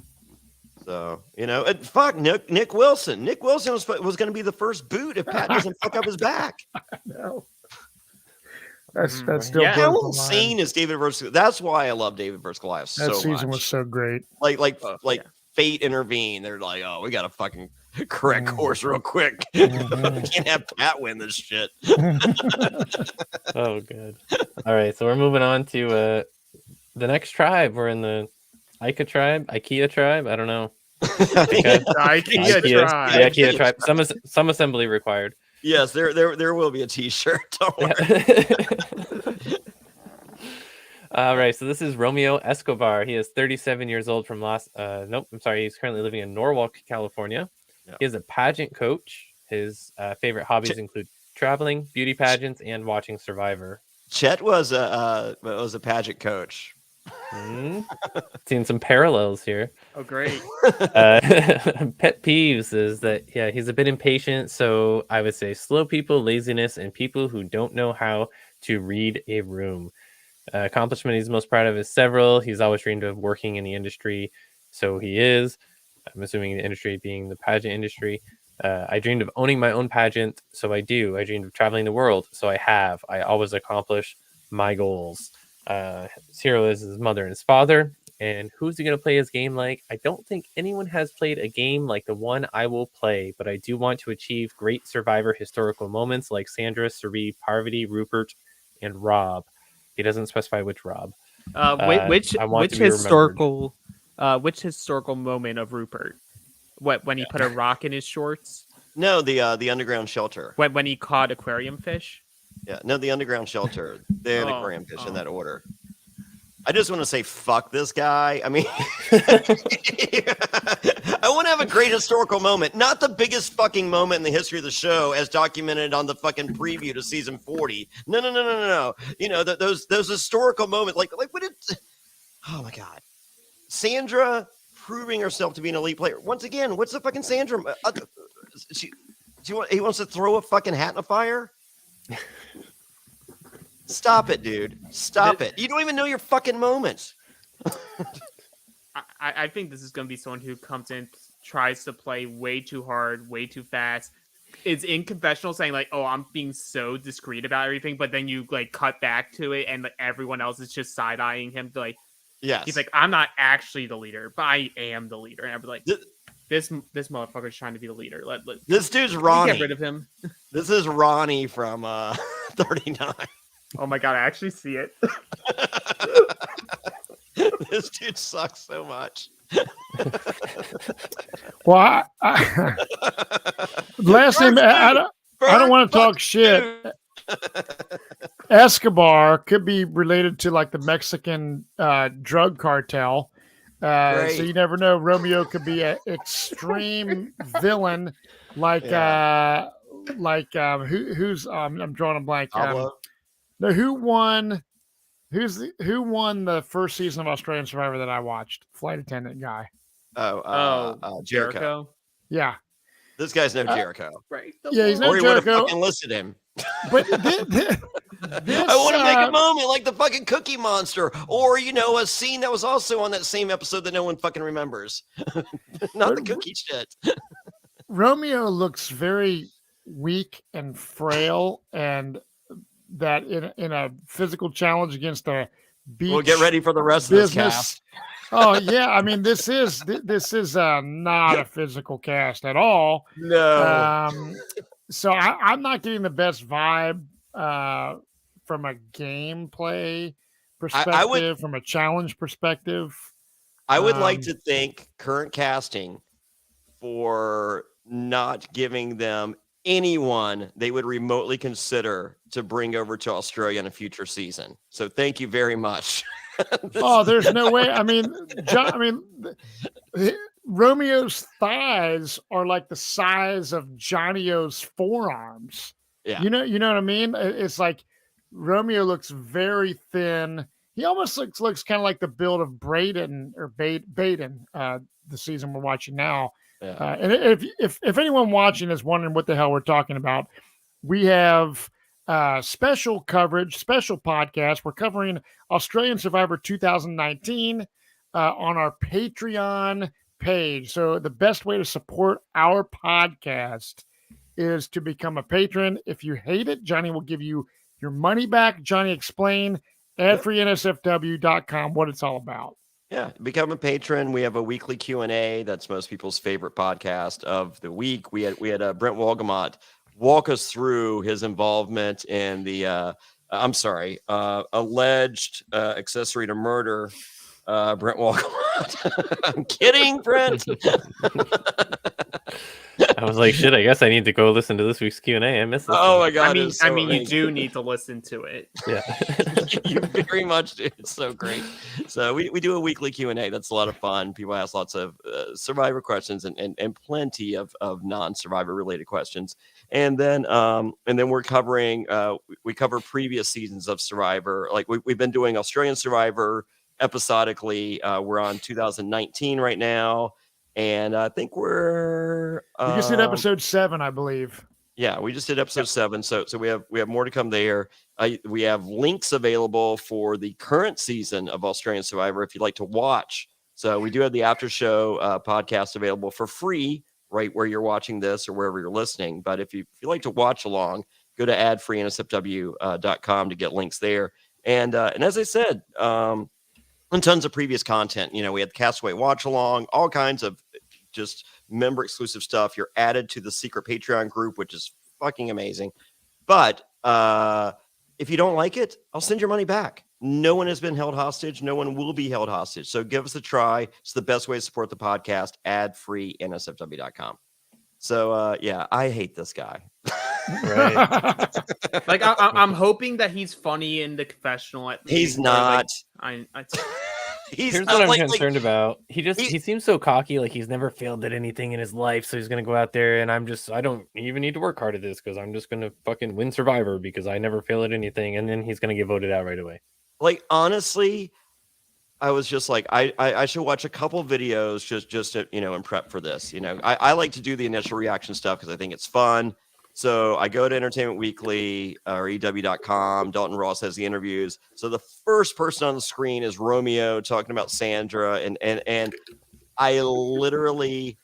So, and fuck Nick Wilson. Nick Wilson was going to be the first boot if Pat doesn't fuck up his back. No. That's still How insane is David versus? That's why I love David versus Goliath so much. That season was so great. Like fate intervened. They're like, oh, we got to fucking correct course real quick. We can't have Pat win this shit. Oh, good. All right, so we're moving on to the next tribe. We're in the IKEA tribe. I don't know. IKEA tribe. The IKEA tribe. Some assembly required. Yes, there will be a T-shirt. Don't worry. All right, so this is Romeo Escobar. He is 37 years old from he's currently living in Norwalk, California. Yeah. He is a pageant coach. His favorite hobbies include traveling, beauty pageants, and watching Survivor. Chet was a pageant coach. Seen some parallels here. Oh, great. Pet peeves is that he's a bit impatient, so I would say slow people, laziness, and people who don't know how to read a room. Accomplishment he's most proud of is several. He's always dreamed of working in the industry, so he is. I'm assuming the industry being the pageant industry. I dreamed of owning my own pageant, so I do. I dreamed of traveling the world, so I have. I always accomplish my goals. His hero is his mother and his father. And who's he going to play his game like? I don't think anyone has played a game like the one I will play, but I do want to achieve great Survivor historical moments like Sandra, Sari, Parvati, Rupert, and Rob. He doesn't specify which Rob. Which historical moment of Rupert? When he put a rock in his shorts? No, the underground shelter. When he caught aquarium fish? Yeah, no, the underground shelter. The aquarium fish in that order. I just want to say, fuck this guy. I mean, I want to have a great historical moment. Not the biggest fucking moment in the history of the show as documented on the fucking preview to season 40. No. Those historical moments. Like what did... Oh, my God. Sandra proving herself to be an elite player. Once again, what's the fucking Sandra? He wants to throw a fucking hat in a fire? Stop it, dude. Stop it. You don't even know your fucking moments. I think this is going to be someone who comes in, tries to play way too hard, way too fast. Is in confessional saying like, oh, I'm being so discreet about everything. But then you like cut back to it and like, everyone else is just side-eyeing him to like, yes. He's like, I'm not actually the leader, but I am the leader. And I'd be like, this motherfucker's trying to be the leader. This dude's Ronnie. Get rid of him. This is Ronnie from 39. Oh my God, I actually see it. This dude sucks so much. Well, last name, I don't want to talk shit. Escobar could be related to like the Mexican drug cartel. So you never know. Romeo could be an extreme villain, like who's I'm drawing a blank. No, who won the first season of Australian Survivor that I watched? Flight attendant guy. Jericho. Yeah. This guy's no Jericho. Right. Yeah, he's no or he Jericho. would have fucking listed him. But I want to make a moment like the fucking Cookie Monster, or a scene that was also on that same episode that no one fucking remembers. Not the cookie shit. Romeo looks very weak and frail, and that in a physical challenge against a beach. We'll get ready for the rest of this cast. Oh yeah, I mean this is not a physical cast at all. No. So I'm not getting the best vibe from a gameplay perspective, from a challenge perspective. I would like to thank current casting for not giving them anyone they would remotely consider to bring over to Australia in a future season. So thank you very much. Oh, there's no way. I mean, Romeo's thighs are like the size of Johnny-O's forearms. Yeah. You know what I mean? It's like Romeo looks very thin. He almost looks kind of like the build of Braden or Baden, the season we're watching now. Yeah. And if anyone watching is wondering what the hell we're talking about, we have special coverage, special podcast. We're covering Australian Survivor 2019 on our Patreon page. So the best way to support our podcast is to become a patron. If you hate it, Johnny will give you your money back. Johnny, explain adfreeNSFW.com what it's all about. Yeah, become a patron. We have a weekly Q&A. That's most people's favorite podcast of the week. We had Brent Wolgamott walk us through his involvement in the alleged accessory to murder. Brent Wolgamott. I'm kidding, Brent. I was like, shit, I guess I need to go listen to this week's Q&A. I missed this. Oh my god! I mean, you do need to listen to it. Yeah. You very much do. It's so great. So we do a weekly Q&A. That's a lot of fun. People ask lots of Survivor questions and plenty of non-Survivor related questions. And then we're covering we cover previous seasons of Survivor. Like we've been doing Australian Survivor episodically. We're on 2019 right now. And I think we just did episode 7, I believe. Yeah, we just did episode 7. So we have more to come there. We have links available for the current season of Australian Survivor if you'd like to watch. So we do have the after show podcast available for free right where you're watching this or wherever you're listening. But if you like to watch along, go to adfreeNSFW.com to get links there. And as I said, and tons of previous content. You know, we had the Castaway Watch Along, all kinds of just member exclusive stuff. You're added to the secret Patreon group, which is fucking amazing. But if you don't like it, I'll send your money back. No one has been held hostage. No one will be held hostage. So give us a try. It's the best way to support the podcast. AdfreeNSFW.com. So yeah, I hate this guy. Right. Like I'm hoping that he's funny in the confessional. At least. He's not. Like, Here's what I'm concerned about. He seems so cocky, like he's never failed at anything in his life, so he's gonna go out there and I don't even need to work hard at this because I'm just gonna fucking win Survivor because I never fail at anything, and then he's gonna get voted out right away. Like honestly, I was just like, I should watch a couple videos just to, you know, and prep for this. You know, I like to do the initial reaction stuff because I think it's fun. So I go to Entertainment Weekly or EW.com. Dalton Ross has the interviews. So the first person on the screen is Romeo talking about Sandra. And I literally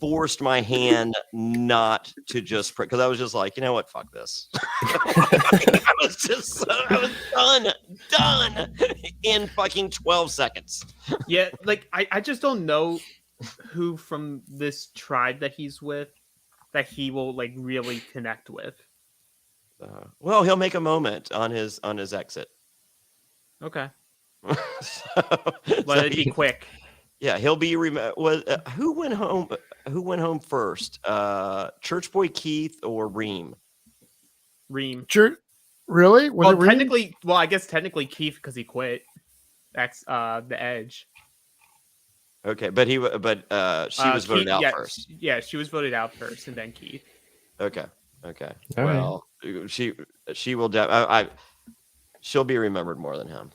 forced my hand not to just because I was just like, you know what? Fuck this. I was done in fucking 12 seconds. Yeah, like I just don't know who from this tribe that he's with that he will like really connect with. Well, he'll make a moment on his exit. Okay. Let it be quick. Yeah, he'll be who went home? Who went home first? Church Boy Keith or Reem? Reem. Really? Well, technically, I guess technically Keith because he quit. That's the Edge. Okay, but she was voted out first. Yeah, she was voted out first, and then Keith. Okay. All well, right. she will. She'll be remembered more than him.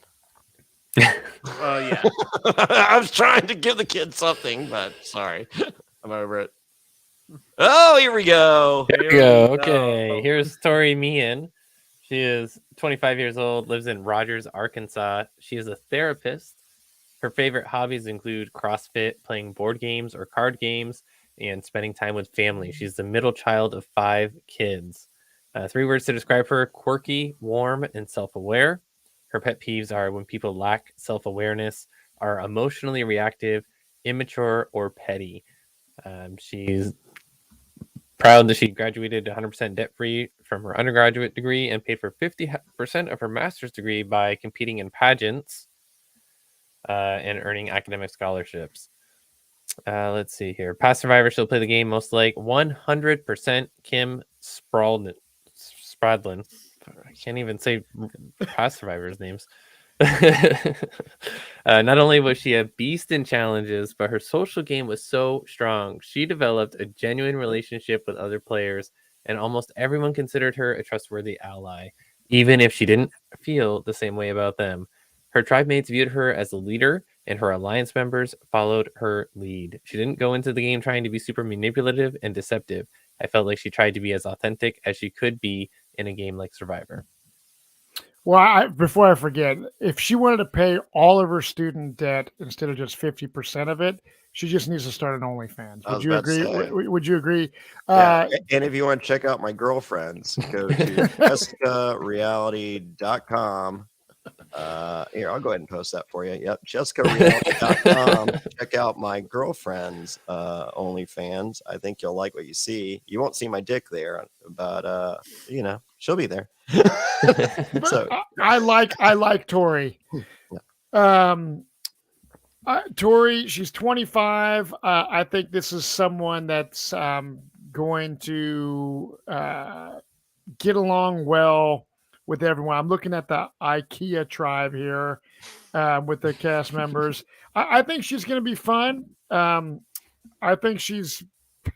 Yeah. I was trying to give the kid something, but sorry, I'm over it. Oh, here we go. Here we go. Okay, here's Tori Meehan. She is 25 years old, lives in Rogers, Arkansas. She is a therapist. Her favorite hobbies include CrossFit, playing board games or card games, and spending time with family. She's the middle child of 5 kids. 3 words to describe her: quirky, warm, and self-aware. Her pet peeves are when people lack self-awareness, are emotionally reactive, immature, or petty. She's proud that she graduated 100% debt-free from her undergraduate degree and paid for 50% of her master's degree by competing in pageants and earning academic scholarships. Let's see here. Past survivor, she'll play the game most like 100% Kim Spradlin. I can't even say past survivors' names. Not only was she a beast in challenges, but her social game was so strong. She developed a genuine relationship with other players, and almost everyone considered her a trustworthy ally, even if she didn't feel the same way about them. Her tribe mates viewed her as a leader, and her alliance members followed her lead. She didn't go into the game trying to be super manipulative and deceptive. I felt like she tried to be as authentic as she could be in a game like Survivor. Well, before I forget, if she wanted to pay all of her student debt instead of just 50% of it, she just needs to start an OnlyFans. Would you agree? Would you agree? Yeah. And if you want to check out my girlfriends, go to jessicareality.com. Here, I'll go ahead and post that for you. Yep, jessicareality.com. Check out my girlfriend's OnlyFans. I think you'll like what you see. You won't see my dick there, but she'll be there. So I like Tori. Tori, she's 25. I think this is someone that's going to get along well with everyone. I'm looking at the IKEA tribe here with the cast members. I think she's going to be fun. I think she's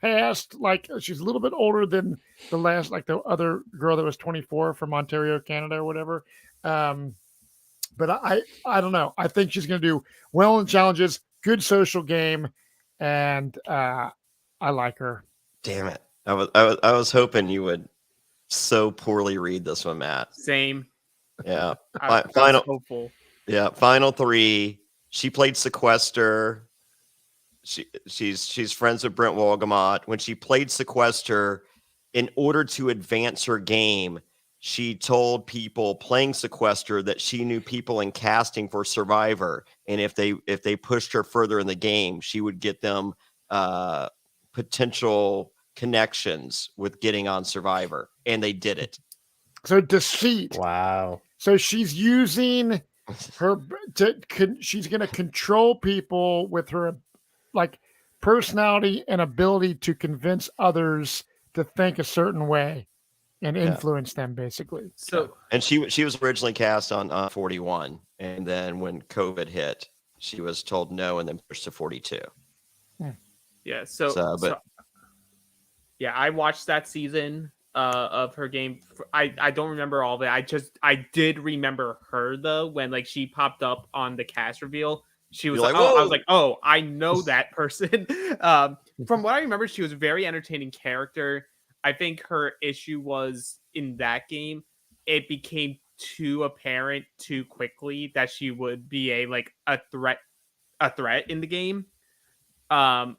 past, like, she's a little bit older than the last, like the other girl that was 24 from Ontario, Canada, or whatever. But I don't know. I think she's going to do well in challenges, good social game, and I like her. Damn it! I was hoping you would so poorly read this one, Matt. Same. Yeah. Final. Hopeful. Yeah. Final three. She played Sequester. She's friends with Brent Wolgamott. When she played Sequester, in order to advance her game, she told people playing Sequester that she knew people in casting for Survivor, and if they pushed her further in the game, she would get them potential connections with getting on Survivor, and they did it. So deceit. Wow. So she's using her she's going to control people with her like personality and ability to convince others to think a certain way and influence them, basically. So, and she was originally cast on 41, and then when COVID hit, she was told no, and then pushed to 42. Yeah. Yeah, I watched that season of her game. I don't remember all of it. I did remember her though when like she popped up on the cast reveal. She was like, I was like, oh, I know that person. From what I remember, she was a very entertaining character. I think her issue was in that game, it became too apparent too quickly that she would be a threat in the game. I'm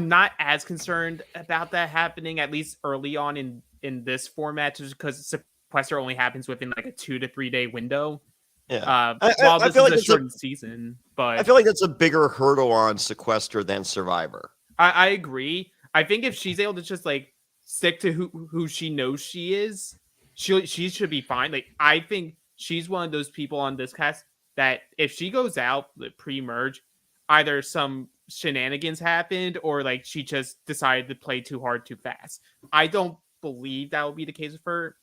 not as concerned about that happening, at least early on in this format, just because sequester only happens within like a 2 to 3 day window. Yeah. While this is a shortened season, but I feel like that's a bigger hurdle on Sequester than Survivor. I agree. I think if she's able to just like stick to who she knows she is, she should be fine. Like I think she's one of those people on this cast that if she goes out pre-merge, either some shenanigans happened or like she just decided to play too hard too fast. I don't believe that will be the case with her.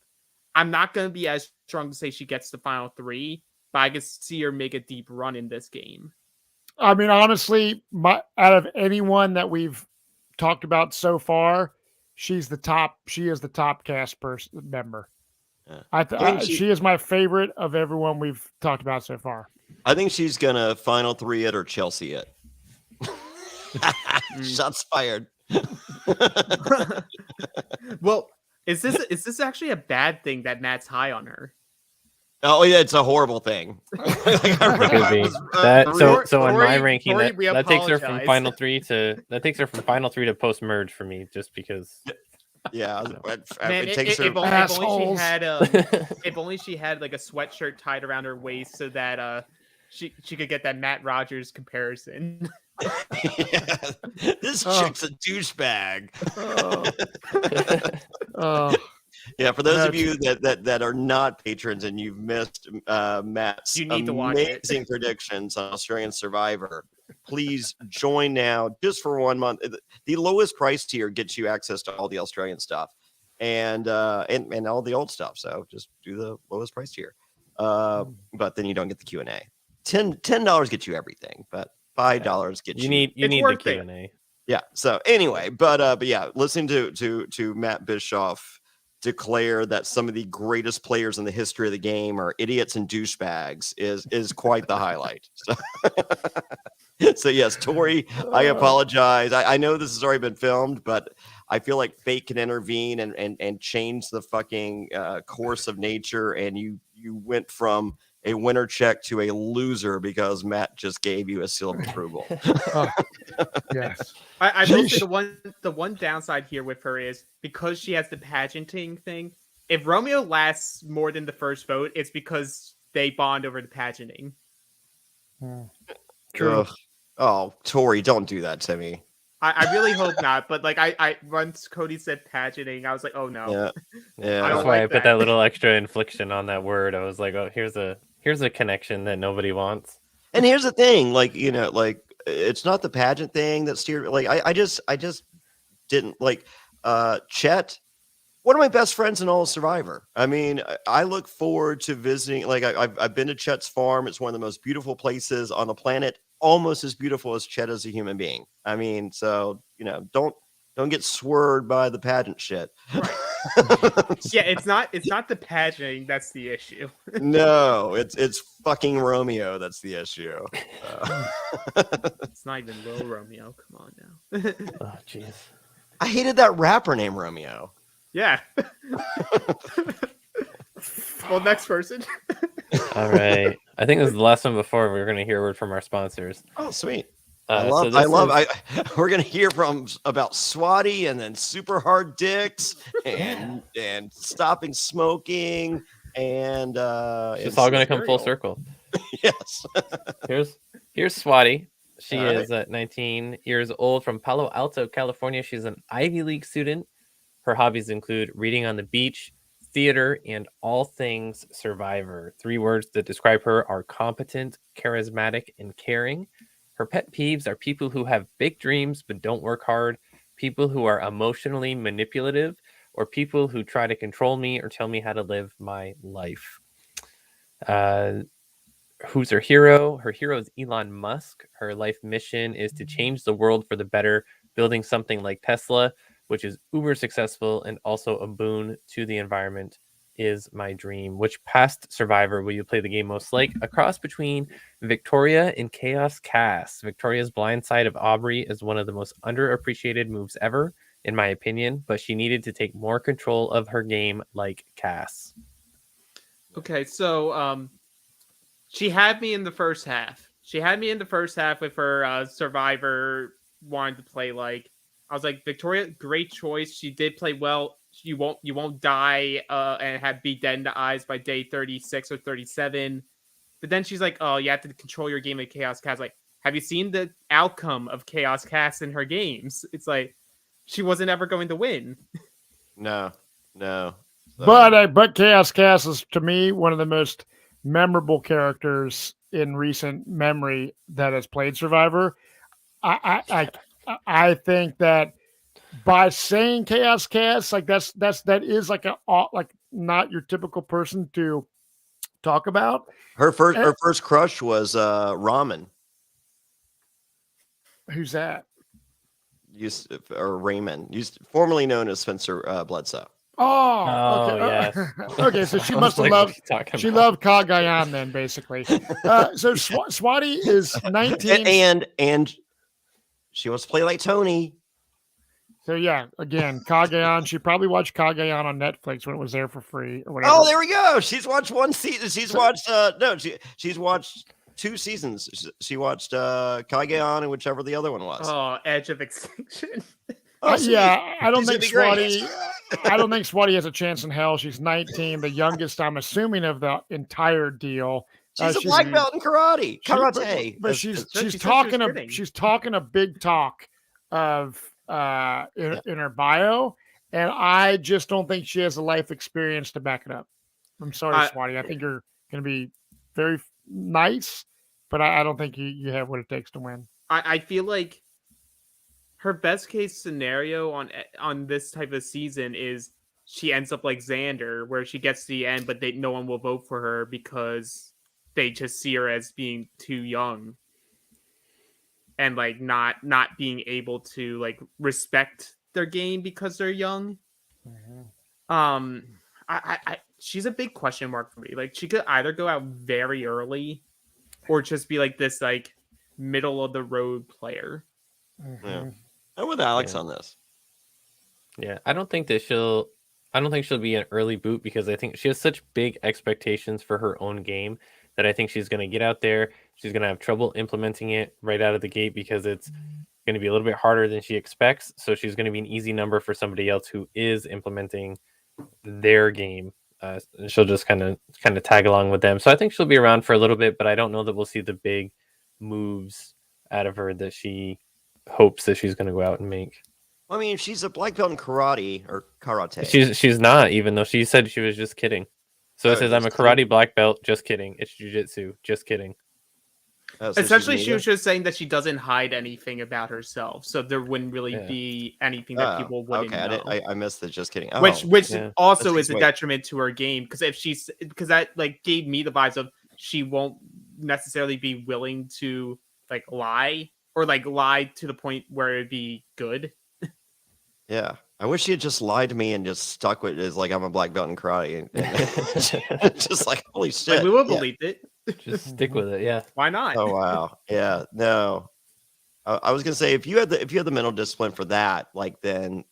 I'm not going to be as strong to say she gets the final three, but I can see her make a deep run in this game. I mean, honestly, out of anyone that we've talked about so far, she is the top cast member. Yeah. She is my favorite of everyone we've talked about so far. I think she's going to final three it or Chelsea it. Shots fired. Well, is this actually a bad thing that Matt's high on her? Oh yeah, it's a horrible thing. So on my ranking, that takes her from final three to post merge for me, just because. Yeah, man, it takes her. If only she had like a sweatshirt tied around her waist so that she could get that Matt Rogers comparison. Yeah. This chick's a douchebag. Yeah, for those of you that are not patrons and you've missed Matt's amazing predictions on Australian Survivor, please join now just for 1 month. The lowest price tier gets you access to all the Australian stuff and all the old stuff. So just do the lowest price tier. But then you don't get the Q&A. $10 gets you everything, but $5 gets you. You need the Q&A. Yeah. So anyway, but yeah, listening to Matt Bischoff declare that some of the greatest players in the history of the game are idiots and douchebags is quite the highlight. So, so yes, Tori, I apologize. I know this has already been filmed, but I feel like fate can intervene and change the fucking course of nature. And you went from a winner check to a loser because Matt just gave you a seal of approval. Yes. I will say the one downside here with her is because she has the pageanting thing. If Romeo lasts more than the first vote, it's because they bond over the pageanting. True. Ugh. Oh, Tori, don't do that to me. I really hope not, but like I once Cody said pageanting, I was like, oh no. Yeah. I That's don't why like I put that little extra inflection on that word. I was like, oh, here's a connection that nobody wants. And here's the thing, like, like it's not the pageant thing that steered. Like, I just didn't like Chet. One of my best friends in all of Survivor. I mean, I look forward to visiting. Like, I've been to Chet's farm. It's one of the most beautiful places on the planet. Almost as beautiful as Chet as a human being. I mean, so don't get swerved by the pageant shit. Right. Yeah, it's not the pageanting that's the issue. No, it's fucking Romeo that's the issue. It's not even Lil Romeo. Come on now. Oh, jeez. I hated that rapper named Romeo. Yeah. Well, next person. All right. I think this is the last one before we're going to hear a word from our sponsors. Oh, sweet. We're going to hear about Swati and then super hard dicks and stopping smoking and it's all going to come full circle. Yes. Here's Swati. She All is 19 years old from Palo Alto, California. She's an Ivy League student. Her hobbies include reading on the beach, theater, and all things Survivor. 3 words that describe her are competent, charismatic, and caring. Her pet peeves are people who have big dreams but don't work hard, people who are emotionally manipulative, or people who try to control me or tell me how to live my life. Who's her hero? Her hero is Elon Musk. Her life mission is to change the world for the better, building something like Tesla, which is uber successful and also a boon to the environment, is my dream. Which past Survivor will you play the game most like? A cross between Victoria and Chaos Cass. Victoria's blindside of Aubrey is one of the most underappreciated moves ever, in my opinion, but she needed to take more control of her game like Cass. Okay, so she had me in the first half. She had me in the first half with her Survivor wanting to play like. I was like, Victoria, great choice. She did play well. You won't die and be dead in the eyes by day 36 or 37. But then she's like, oh, you have to control your game of Chaos Cass. Like, have you seen the outcome of Chaos Cass in her games? It's like she wasn't ever going to win. No. But Chaos Cass is, to me, one of the most memorable characters in recent memory that has played Survivor. I think that by saying Chaos Cass, like that is like like not your typical person to talk about. Her first crush was Ramen. Who's that? Raymond, formerly known as Spencer Bledsoe. Oh, okay. Yes. Okay, so she must have loved. She loved Cagayan then, basically. So Swati is 19, and she wants to play like Tony. So yeah, again, Cagayan. She probably watched Cagayan on Netflix when it was there for free or whatever. Oh, there we go. She's watched one season. She's watched she's watched 2 seasons. She watched Cagayan and whichever the other one was. Oh, Edge of Extinction. Yeah, I don't think Swati. I don't think Swati has a chance in hell. She's 19, the youngest, I'm assuming, of the entire deal. She's a black belt in karate. But she's talking a big talk of in her bio, and I just don't think she has the life experience to back it up. I'm sorry, Swati. I think you're going to be very nice, but I don't think you have what it takes to win. I feel like her best case scenario on this type of season is she ends up like Xander, where she gets to the end, but no one will vote for her because they just see her as being too young and like not being able to like respect their game because they're young. Mm-hmm. She's a big question mark for me. Like she could either go out very early or just be like this like middle of the road player. Mm-hmm. Yeah. I'm with Alex on this. Yeah, I don't think she'll be an early boot because I think she has such big expectations for her own game that I think she's going to get out there. She's going to have trouble implementing it right out of the gate because it's going to be a little bit harder than she expects. So she's going to be an easy number for somebody else who is implementing their game. She'll just kind of tag along with them. So I think she'll be around for a little bit, but I don't know that we'll see the big moves out of her that she hopes that she's going to go out and make. I mean, she's a black belt in karate. She's not, even though she said she was just kidding. So it says, I'm a karate black belt. Just kidding. It's jiu-jitsu. Just kidding. Oh, so essentially, she was just saying that she doesn't hide anything about herself. So there wouldn't really be anything that people wouldn't know. I missed the just kidding. Oh, which also is a detriment to her game. Because that like gave me the vibes of she won't necessarily be willing to like lie or like lie to the point where it'd be good. Yeah, I wish she had just lied to me and just stuck with it as like I'm a black belt in karate, and just like holy shit, like, we would believe it. Just stick with it, yeah. Why not? Oh wow, yeah, no. I was gonna say if you had the mental discipline for that, like then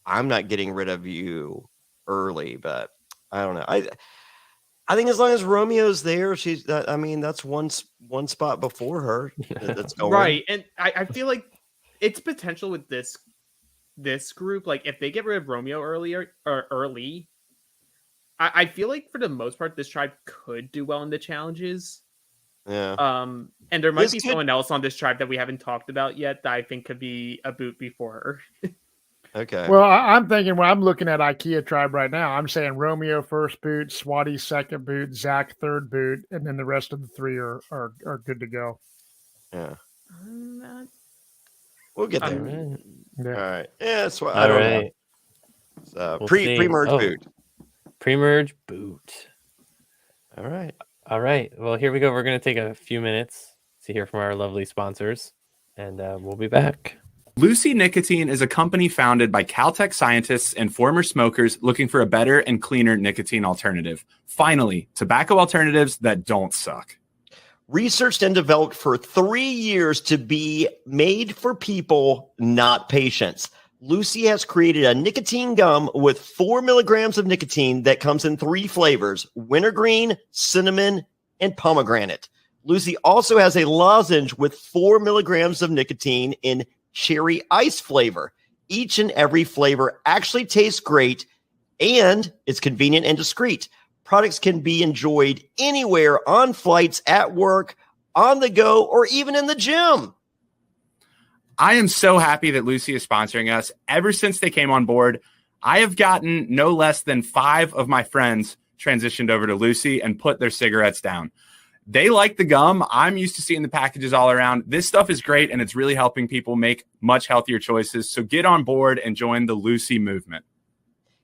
I'm not getting rid of you early, but I don't know. I think as long as Romeo's there, that's one spot before her that's going right, and I feel like it's potential with this group, like if they get rid of Romeo early, I feel like for the most part this tribe could do well in the challenges. Yeah. And there might be someone else on this tribe that we haven't talked about yet that I think could be a boot before her. Okay. Well, I'm thinking when I'm looking at IKEA tribe right now, I'm saying Romeo first boot, Swati second boot, Zach third boot, and then the rest of the three are good to go. Yeah. We'll get there. Right. Yeah. All right. Yeah, that's what I don't know. So, pre-merge boot. Pre-merge boot. All right. Well, here we go. We're going to take a few minutes to hear from our lovely sponsors, and we'll be back. Lucy Nicotine is a company founded by Caltech scientists and former smokers looking for a better and cleaner nicotine alternative. Finally, tobacco alternatives that don't suck. Researched and developed for 3 years to be made for people, not patients. Lucy has created a nicotine gum with 4 milligrams of nicotine that comes in 3 flavors: wintergreen, cinnamon, and pomegranate. Lucy also has a lozenge with 4 milligrams of nicotine in cherry ice flavor. Each and every flavor actually tastes great, and it's convenient and discreet. Products can be enjoyed anywhere, on flights, at work, on the go, or even in the gym. I am so happy that Lucy is sponsoring us. Ever since they came on board, I have gotten no less than 5 of my friends transitioned over to Lucy and put their cigarettes down. They like the gum. I'm used to seeing the packages all around. This stuff is great, and it's really helping people make much healthier choices. So get on board and join the Lucy movement.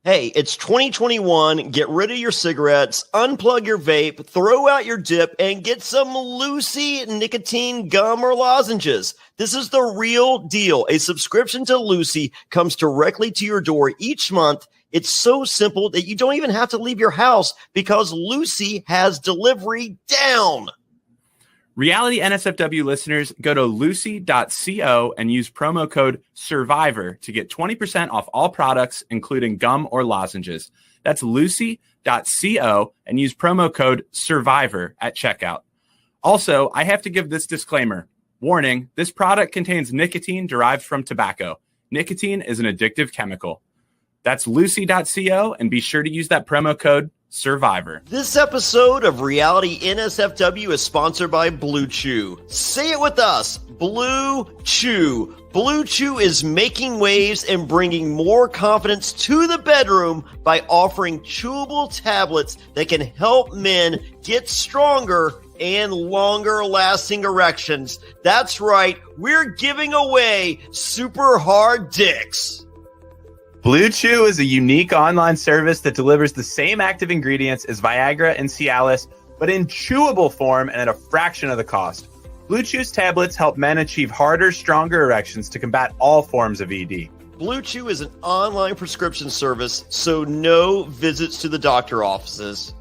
Hey, it's 2021. Get rid of your cigarettes, unplug your vape, throw out your dip, and get some Lucy nicotine gum or lozenges. This is the real deal. A subscription to Lucy comes directly to your door each month. It's so simple that you don't even have to leave your house because Lucy has delivery down. Reality NSFW listeners, go to lucy.co and use promo code SURVIVOR to get 20% off all products, including gum or lozenges. That's lucy.co and use promo code SURVIVOR at checkout. Also, I have to give this disclaimer. Warning, this product contains nicotine derived from tobacco. Nicotine is an addictive chemical. That's lucy.co, and be sure to use that promo code SURVIVOR. This episode of Reality NSFW is sponsored by Blue Chew. Say it with us, Blue Chew. Blue Chew is making waves and bringing more confidence to the bedroom by offering chewable tablets that can help men get stronger and longer lasting erections. That's right, we're giving away super hard dicks. Blue Chew is a unique online service that delivers the same active ingredients as Viagra and Cialis, but in chewable form and at a fraction of the cost. Blue Chew's tablets help men achieve harder, stronger erections to combat all forms of ED. Blue Chew is an online prescription service, so no visits to the doctor offices,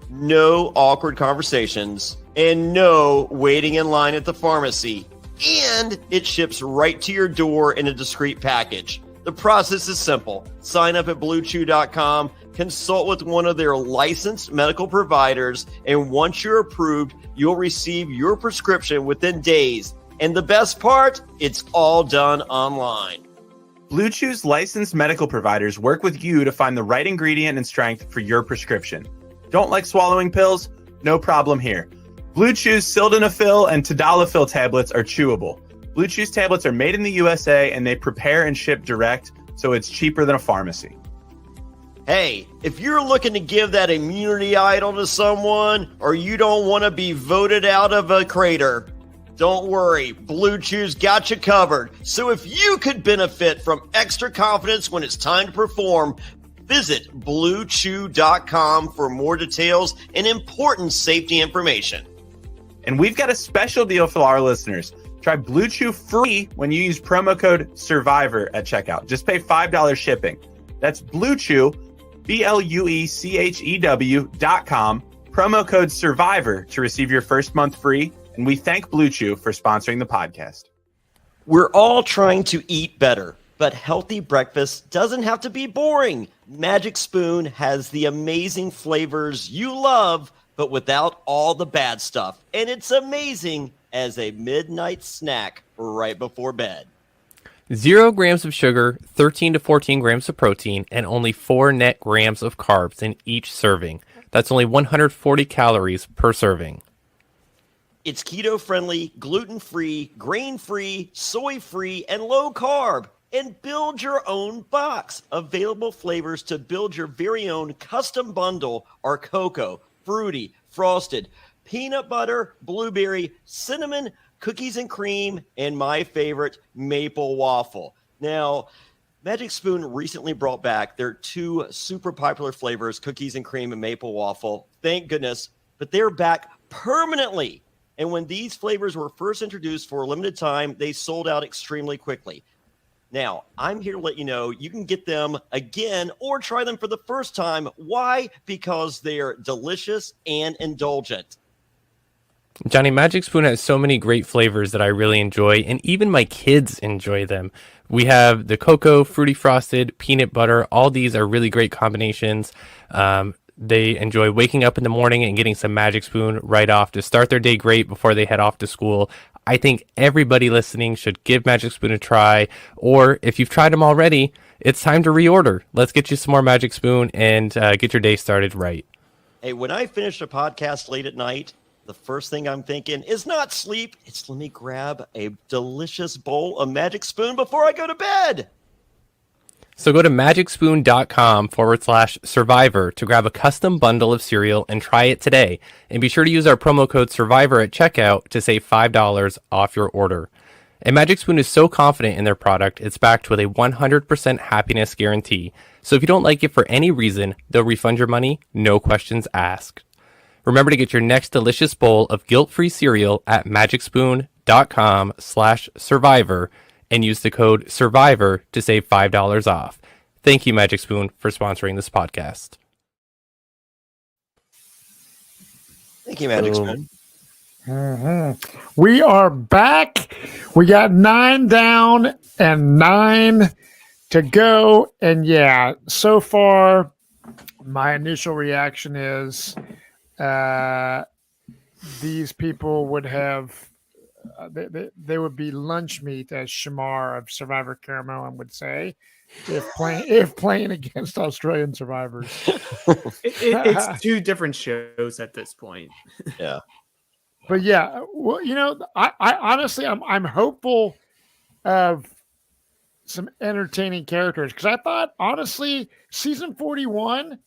no awkward conversations, and no waiting in line at the pharmacy. And it ships right to your door in a discreet package. The process is simple. Sign up at BlueChew.com, consult with one of their licensed medical providers, and once you're approved, you'll receive your prescription within days. And the best part, it's all done online. Blue Chew's licensed medical providers work with you to find the right ingredient and strength for your prescription. Don't like swallowing pills? No problem here. Blue Chew's sildenafil and tadalafil tablets are chewable. Blue Chew's tablets are made in the USA and they prepare and ship direct, so it's cheaper than a pharmacy. Hey, if you're looking to give that immunity idol to someone, or you don't want to be voted out of a crater, don't worry, Blue Chew's got you covered. So if you could benefit from extra confidence when it's time to perform, visit BlueChew.com for more details and important safety information. And we've got a special deal for our listeners. Try Blue Chew free when you use promo code SURVIVOR at checkout. Just pay $5 shipping. That's Blue Chew, BlueChew.com, promo code SURVIVOR to receive your first month free. And we thank Blue Chew for sponsoring the podcast. We're all trying to eat better, but healthy breakfast doesn't have to be boring. Magic Spoon has the amazing flavors you love, but without all the bad stuff. And it's amazing as a midnight snack right before bed. 0 grams of sugar, 13 to 14 grams of protein, and only 4 net grams of carbs in each serving. That's only 140 calories per serving. It's keto-friendly, gluten-free, grain-free, soy-free, and low-carb. And build your own box. Available flavors to build your very own custom bundle are cocoa, fruity, frosted, peanut butter, blueberry, cinnamon, cookies and cream, and my favorite, maple waffle. Now, Magic Spoon recently brought back their 2 super popular flavors, cookies and cream and maple waffle. Thank goodness, but they're back permanently. And when these flavors were first introduced for a limited time, they sold out extremely quickly. Now, I'm here to let you know you can get them again or try them for the first time. Why? Because they're delicious and indulgent. Johnny, Magic Spoon has so many great flavors that I really enjoy, and even my kids enjoy them. We have the cocoa, fruity frosted, peanut butter. All these are really great combinations. They enjoy waking up in the morning and getting some Magic Spoon right off to start their day great before they head off to school. I think everybody listening should give Magic Spoon a try, or if you've tried them already, it's time to reorder. Let's get you some more Magic Spoon and get your day started right. Hey, when I finish a podcast late at night, the first thing I'm thinking is not sleep. It's let me grab a delicious bowl of Magic Spoon before I go to bed. So go to magicspoon.com/survivor to grab a custom bundle of cereal and try it today. And be sure to use our promo code SURVIVOR at checkout to save $5 off your order. And Magic Spoon is so confident in their product, it's backed with a 100% happiness guarantee. So if you don't like it for any reason, they'll refund your money, no questions asked. Remember to get your next delicious bowl of guilt-free cereal at magicspoon.com/survivor and use the code SURVIVOR to save $5 off. Thank you, Magic Spoon, for sponsoring this podcast. Thank you, Magic Spoon. We are back. We got 9 down and 9 to go. And yeah, so far, my initial reaction is these people would have they would be lunch meat, as Shamar of Survivor Caramel would say, if playing against Australian survivors. It's 2 different shows at this point. Yeah. But yeah, well, you know, I honestly, I'm hopeful of some entertaining characters, because I thought, honestly, season 41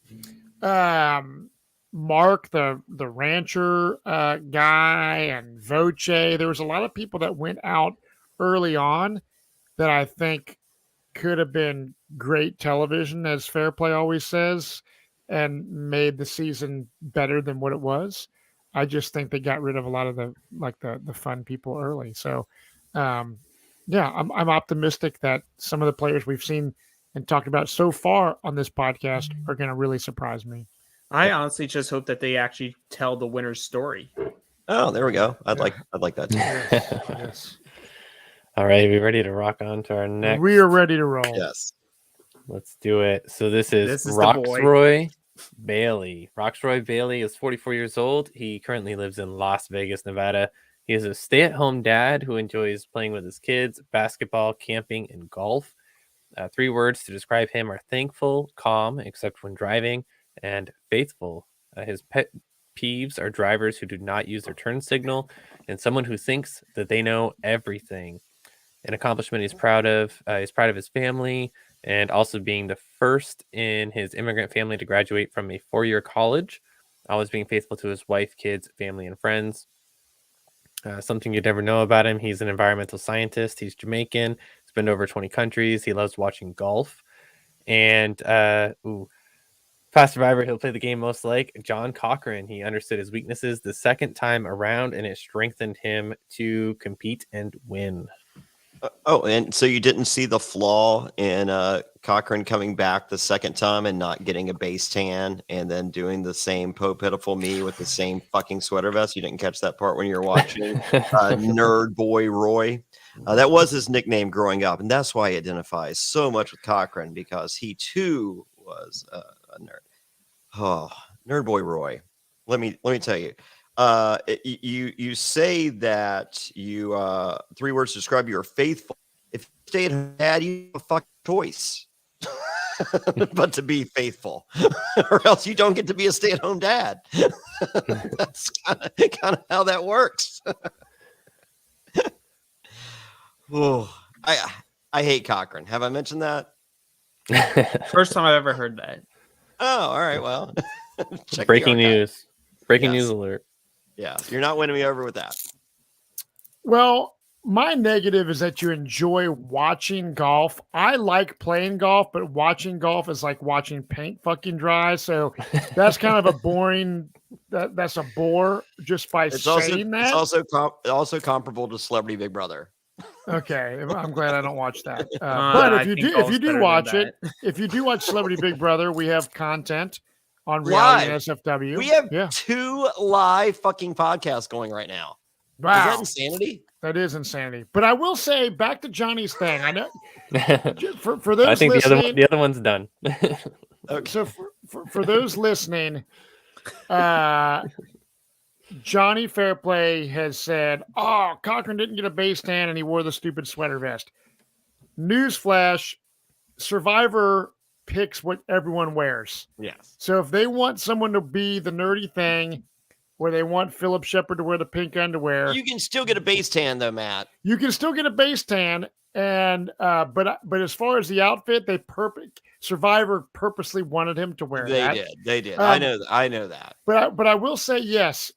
Mark, the rancher guy, and Voce. There was a lot of people that went out early on that I think could have been great television, as Fairplay always says, and made the season better than what it was. I just think they got rid of a lot of the fun people early. So, yeah, I'm optimistic that some of the players we've seen and talked about so far on this podcast are going to really surprise me. I honestly just hope that they actually tell the winner's story. Oh, there we go. I'd like that too. Yes. All right, we ready to rock on to our next? We are ready to roll. Yes. Let's do it. So this is the boy. Roxroy Bailey. Roxroy Bailey is 44 years old. He currently lives in Las Vegas, Nevada. He is a stay-at-home dad who enjoys playing with his kids, basketball, camping, and golf. 3 words to describe him are thankful, calm, except when driving, and faithful. His pet peeves are drivers who do not use their turn signal and someone who thinks that they know everything. An accomplishment he's proud of. He's proud of his family and also being the first in his immigrant family to graduate from a 4-year college, always being faithful to his wife, kids, family, and friends. Something you'd never know about him. He's an environmental scientist. He's Jamaican. He's been to over 20 countries. He loves watching golf. And past survivor, he'll play the game most like John Cochran. He understood his weaknesses the second time around, and it strengthened him to compete and win. And so you didn't see the flaw in Cochran coming back the second time and not getting a base tan and then doing the same pitiful me with the same fucking sweater vest? You didn't catch that part when you were watching Nerd Boy Roy. That was his nickname growing up, and that's why he identifies so much with Cochran, because he too was a nerd. Oh, Nerd Boy Roy. Let me tell you. You say that you 3 words to describe you are faithful. If you stay at home dad, you have a fucking choice but to be faithful, or else you don't get to be a stay-at-home dad. That's kind of how that works. Oh, I hate Cochran. Have I mentioned that? First time I've ever heard that. Oh, all right. Well, Breaking news. Breaking news alert. Yeah, you're not winning me over with that. Well, my negative is that you enjoy watching golf. I like playing golf, but watching golf is like watching paint fucking dry. So that's kind of a boring. That's a bore just by saying that. It's also comparable to Celebrity Big Brother. Okay, I'm glad I don't watch that. But if you do watch Celebrity Big Brother, we have content on Reality and SFW. We have 2 live fucking podcasts going right now. Wow. Is that insanity? That is insanity. But I will say, back to Johnny's thing. I know for those I think listening, the other one's done. Okay. So for those listening, Jonny Fairplay has said, "Oh, Cochran didn't get a base tan and he wore the stupid sweater vest." Newsflash: Survivor picks what everyone wears. Yes. So if they want someone to be the nerdy thing, where they want Philip Shepard to wear the pink underwear, You can still get a base tan though, Matt. you can still get a base tan. And but as far as the outfit, Survivor purposely wanted him to wear that. They did. I know that. But I will say, yes.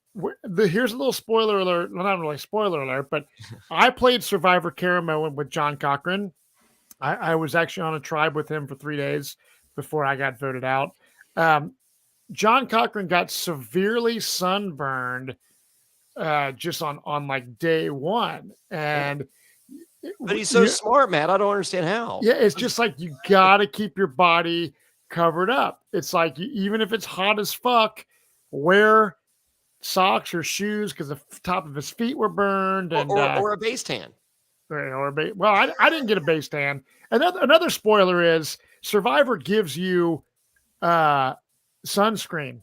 Here's a little spoiler alert. Well, not really spoiler alert, but I played Survivor Caramoan with John Cochran. I was actually on a tribe with him for 3 days before I got voted out. John Cochran got severely sunburned just on like day 1. And but he's so smart, Matt. I don't understand how. Yeah, it's just like you got to keep your body covered up. It's like even if it's hot as fuck, wear socks or shoes because the top of his feet were burned, and or a base tan. Well, I didn't get a base tan. Another spoiler is Survivor gives you sunscreen.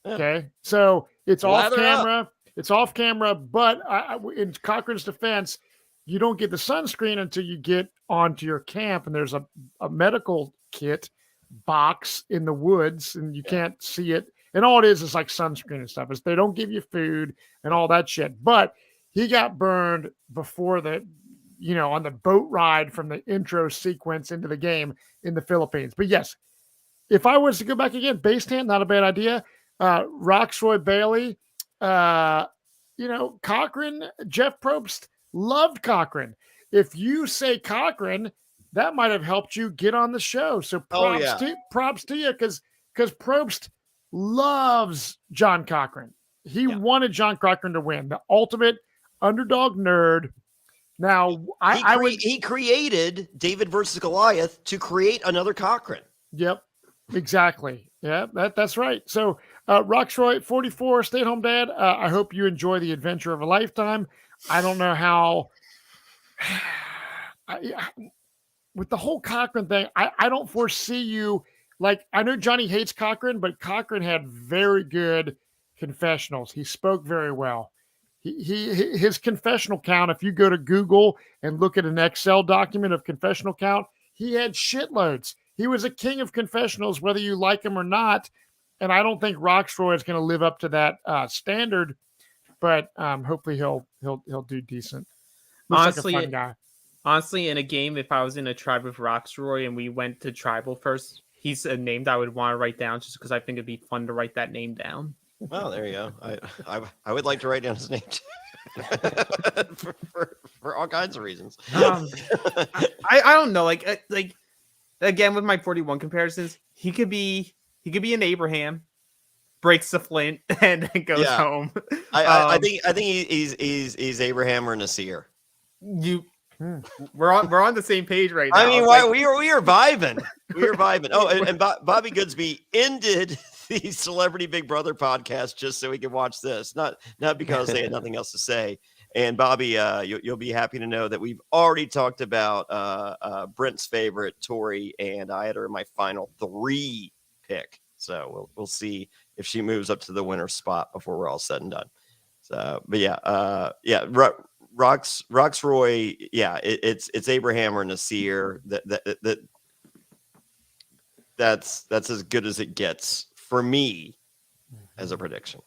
Okay, so it's off camera. It's off camera, but in Cochran's defense, you don't get the sunscreen until you get onto your camp, and there's a medical kit box in the woods, and you can't see it. And all it is like sunscreen and stuff. They don't give you food and all that shit. But he got burned before on the boat ride from the intro sequence into the game in the Philippines. But yes, if I was to go back again, base tan, not a bad idea. Roxroy Bailey, Cochran, Jeff Probst loved Cochran. If you say Cochran, that might have helped you get on the show. So props to you because Probst loves John Cochran. He wanted John Cochran to win, the ultimate underdog nerd. Now, he created David versus Goliath to create another Cochran. Yep, exactly. Yeah, that's right. So, Roxroy, 44, stay-at-home dad. I hope you enjoy the adventure of a lifetime. I don't know how. With the whole Cochran thing, I don't foresee you. Like, I know Johnny hates Cochran, but Cochran had very good confessionals. He spoke very well. His confessional count, if you go to Google and look at an Excel document of confessional count, he had shitloads. He was a king of confessionals, whether you like him or not. And I don't think Roxroy is going to live up to that standard, but hopefully he'll do decent. Looks Honestly, like a fun guy. Honestly, in a game, if I was in a tribe with Roxroy and we went to tribal first, he's a name that I would want to write down just because I think it'd be fun to write that name down. Well, there you go. I would like to write down his name too. for all kinds of reasons. I don't know. Like again with my 41 comparisons, he could be an Abraham, breaks the flint and goes home. I think he's Abraham or Nasir. We're on the same page right now. I mean, we are vibing. We are vibing. Oh, and Bobby Goodsby ended the Celebrity Big Brother podcast just so we could watch this, not because they had nothing else to say. And Bobby, you'll be happy to know that we've already talked about Brent's favorite, Tori, and I had her in my final 3 pick. So we'll see if she moves up to the winner spot before we're all said and done. So, but Roxroy, it's Abraham or Nasir. That's as good as it gets for me as a prediction.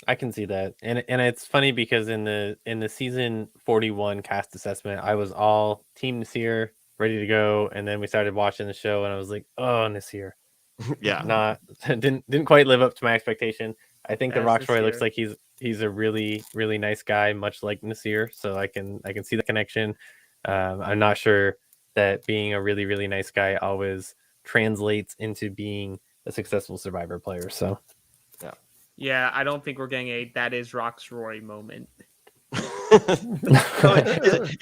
I can see that, and it's funny because in the season 41 cast assessment, I was all Team Nasir, ready to go, and then we started watching the show, and I was like, oh, Nasir, didn't quite live up to my expectation. I think that Roxroy looks like he's a really, really nice guy, much like Nasir. So I can see the connection. I'm not sure that being a really, really nice guy always translates into being a successful Survivor player. So yeah, I don't think we're getting a that is Roxroy moment.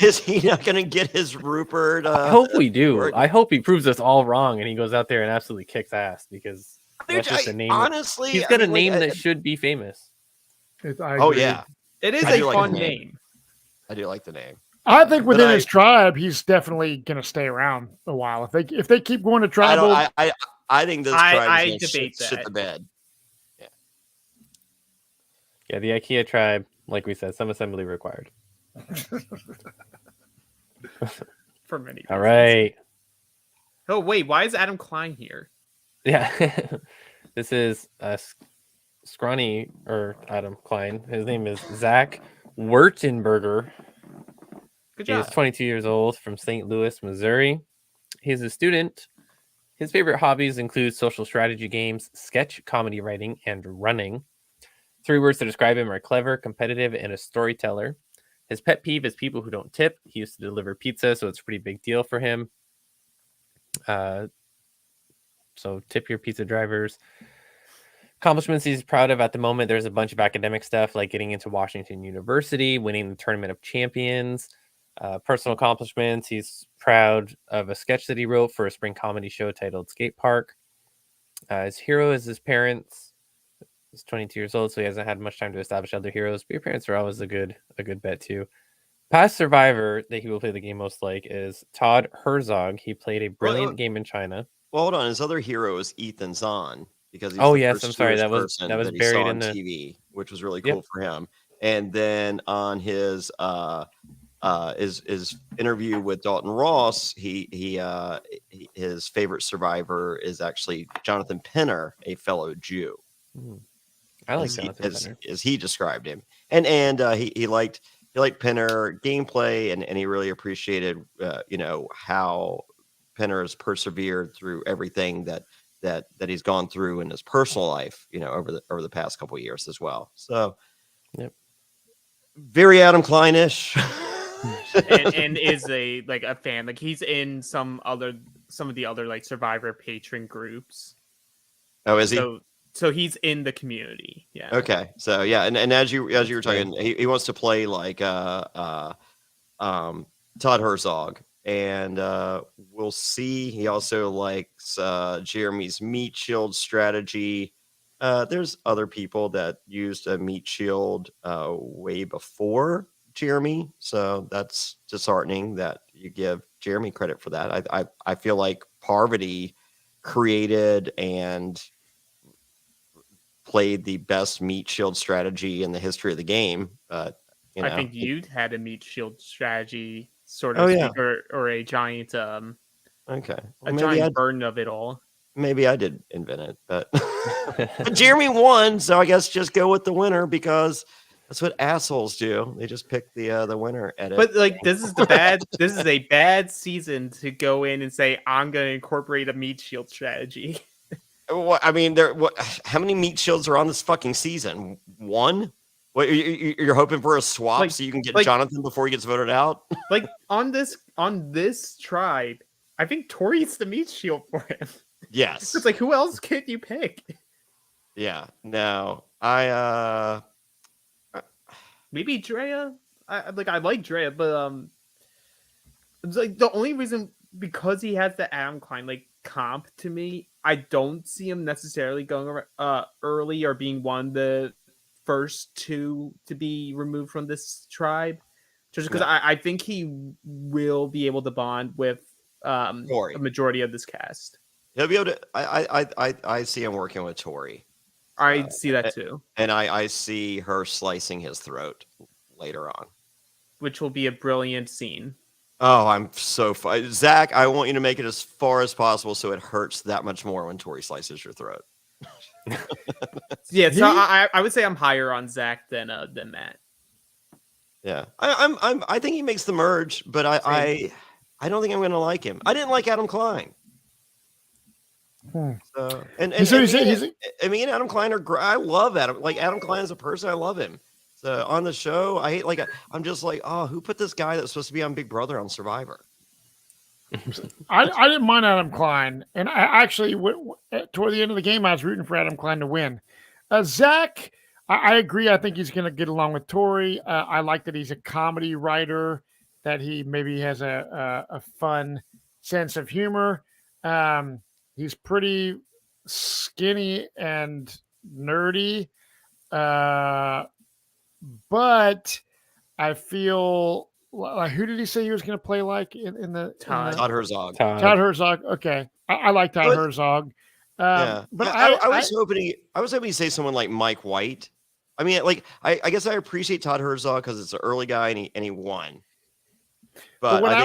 Is he not going to get his Rupert? I hope we do. I hope he proves us all wrong and he goes out there and absolutely kicks ass because that's just a name. Honestly, he's got a name that should be famous. It is a fun name. I do like the name. I think within his tribe, he's definitely going to stay around a while. If they keep going to tribal, I think this tribe is debate shit the bed. Yeah, the IKEA tribe, like we said, some assembly required. For many reasons. All right. Oh wait, why is Adam Klein here? Yeah, this is Scrawny or Adam Klein. His name is Zach Wurtenberger. Good job. He's 22 years old from St. Louis, Missouri. He's a student. His favorite hobbies include social strategy games, sketch comedy writing, and running. 3 words to describe him are clever, competitive, and a storyteller. His pet peeve is people who don't tip. He used to deliver pizza, so it's a pretty big deal for him. So tip your pizza drivers. Accomplishments he's proud of at the moment. There's a bunch of academic stuff like getting into Washington University, winning the Tournament of Champions. Personal accomplishments. He's proud of a sketch that he wrote for a spring comedy show titled Skate Park. His hero is his parents. He's 22 years old, so he hasn't had much time to establish other heroes. But your parents are always a good bet too. Past survivor that he will play the game most like is Todd Herzog. He played a brilliant game in China. Well, hold on. His other hero is Ethan Zahn because he's I'm sorry, that was buried in the TV, which was really cool for him. And then on his interview with Dalton Ross, his favorite survivor is actually Jonathan Penner, a fellow Jew. I like Jonathan Penner. As he described him, and he liked Penner gameplay, and he really appreciated how Penner has persevered through everything that that he's gone through in his personal life, over the past couple of years as well. So, Yep. Very Adam Klein-ish. and is a fan. Like he's in some of the other like Survivor patron groups. Oh, is he? So he's in the community. Yeah. Okay. So yeah, and as you were talking, he wants to play like Todd Herzog, and we'll see. He also likes Jeremy's meat shield strategy. There's other people that used a meat shield way before Jeremy, so that's disheartening that you give Jeremy credit for that. I feel like Parvati created and played the best meat shield strategy in the history of the game. But I think you had a meat shield strategy, sort Oh, of, yeah. or a giant okay, a giant burden of it all. maybe I did invent it, but but Jeremy won, so I guess just go with the winner because that's what assholes do. They just pick the winner edit. But like this is a bad season to go in and say I'm going to incorporate a meat shield strategy. I mean, how many meat shields are on this fucking season? One? What, you're hoping for a swap so you can get Jonathan before he gets voted out? Like on this tribe, I think Tori's the meat shield for him. Yes. It's like, who else can you pick? Yeah. No. I Maybe Drea. I like Drea, but it's like the only reason, because he has the Adam Klein like comp to me, I don't see him necessarily going early or being one of the first two to be removed from this tribe, just because I think he will be able to bond with a majority of this cast. He'll be able to. I see him working with Tori. I see that too, and I see her slicing his throat later on, which will be a brilliant scene. Oh, I'm so Zach, I want you to make it as far as possible so it hurts that much more when Tori slices your throat. Yeah, so I would say I'm higher on Zach than Matt. Yeah, I think he makes the merge, but I don't think I'm going to like him. I didn't like Adam Klein. So and me and Adam Klein are. I love Adam. Like Adam Klein as a person, I love him. So on the show, I hate I'm just like, oh, who put this guy that's supposed to be on Big Brother on Survivor? I didn't mind Adam Klein, and I actually toward the end of the game, I was rooting for Adam Klein to win. Zach, I agree. I think he's going to get along with Tori. I like that he's a comedy writer, that he maybe has a fun sense of humor. He's pretty skinny and nerdy. But I feel like, who did he say he was going to play like in the Todd Herzog? Todd Herzog. Okay, I like Todd Herzog. Yeah, but I was hoping he'd say someone like Mike White. I mean, like I guess I appreciate Todd Herzog because it's an early guy and he won. But I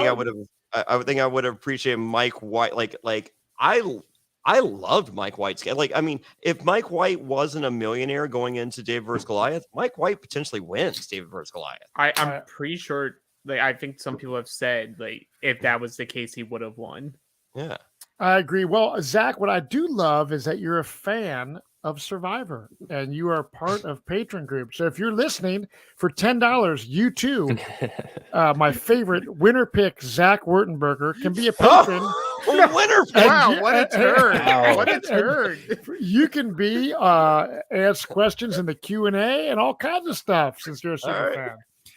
think I would have appreciated Mike White. Like I loved Mike White's game. Like, I mean, if Mike White wasn't a millionaire going into David vs. Goliath, Mike White potentially wins David vs. Goliath. I'm pretty sure. Like, I think some people have said, like, if that was the case, he would have won. Yeah, I agree. Well, Zach, what I do love is that you're a fan of Survivor and you are part of patron group. So if you're listening for $10, you too, my favorite winner pick, Zach Wurtenberger, can be a patron. Winner pick! Wow, what a turn! What a turn! You can be ask questions in the Q&A and all kinds of stuff since you're a super fan.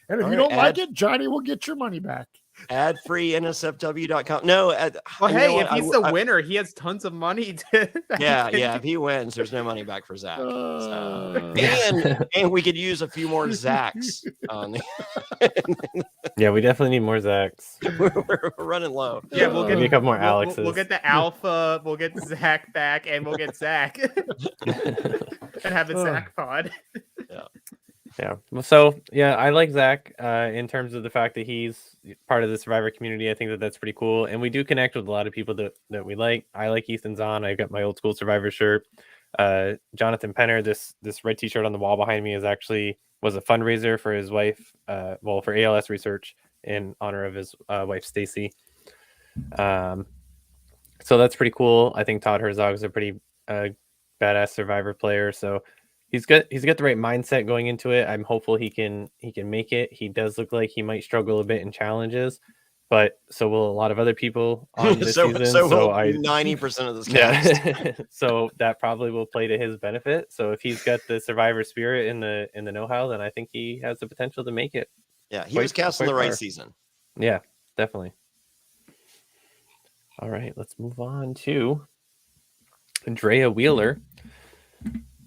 And if you don't like it, Johnny will get your money back. Ad-free NSFW.com. No. Well, hey, if he's the winner, he has tons of money to. Yeah. If he wins, there's no money back for Zach. And we could use a few more Zachs. Yeah, we definitely need more Zachs. We're running low. Yeah, we'll get a couple more Alexes. We'll get the Alpha. We'll get Zach back, and we'll get Zach and have a Zach pod. Yeah. So yeah, I like Zach in terms of the fact that he's part of the Survivor community. I think that's pretty cool, and we do connect with a lot of people that we like. I like Ethan Zahn. I've got my old school Survivor shirt. Jonathan Penner, this red T-shirt on the wall behind me was a fundraiser for his wife. For ALS research in honor of his wife Stacy. So So that's pretty cool. I think Todd Herzog is a pretty badass Survivor player. So he's got the right mindset going into it. I'm hopeful he can make it. He does look like he might struggle a bit in challenges, but so will a lot of other people on this season. So will I 90% of this cast. yeah. So that probably will play to his benefit. So if he's got the Survivor spirit in the know-how, then I think he has the potential to make it. Yeah, he was cast in the right season. Yeah, definitely. All right, let's move on to Andrea Wheeler.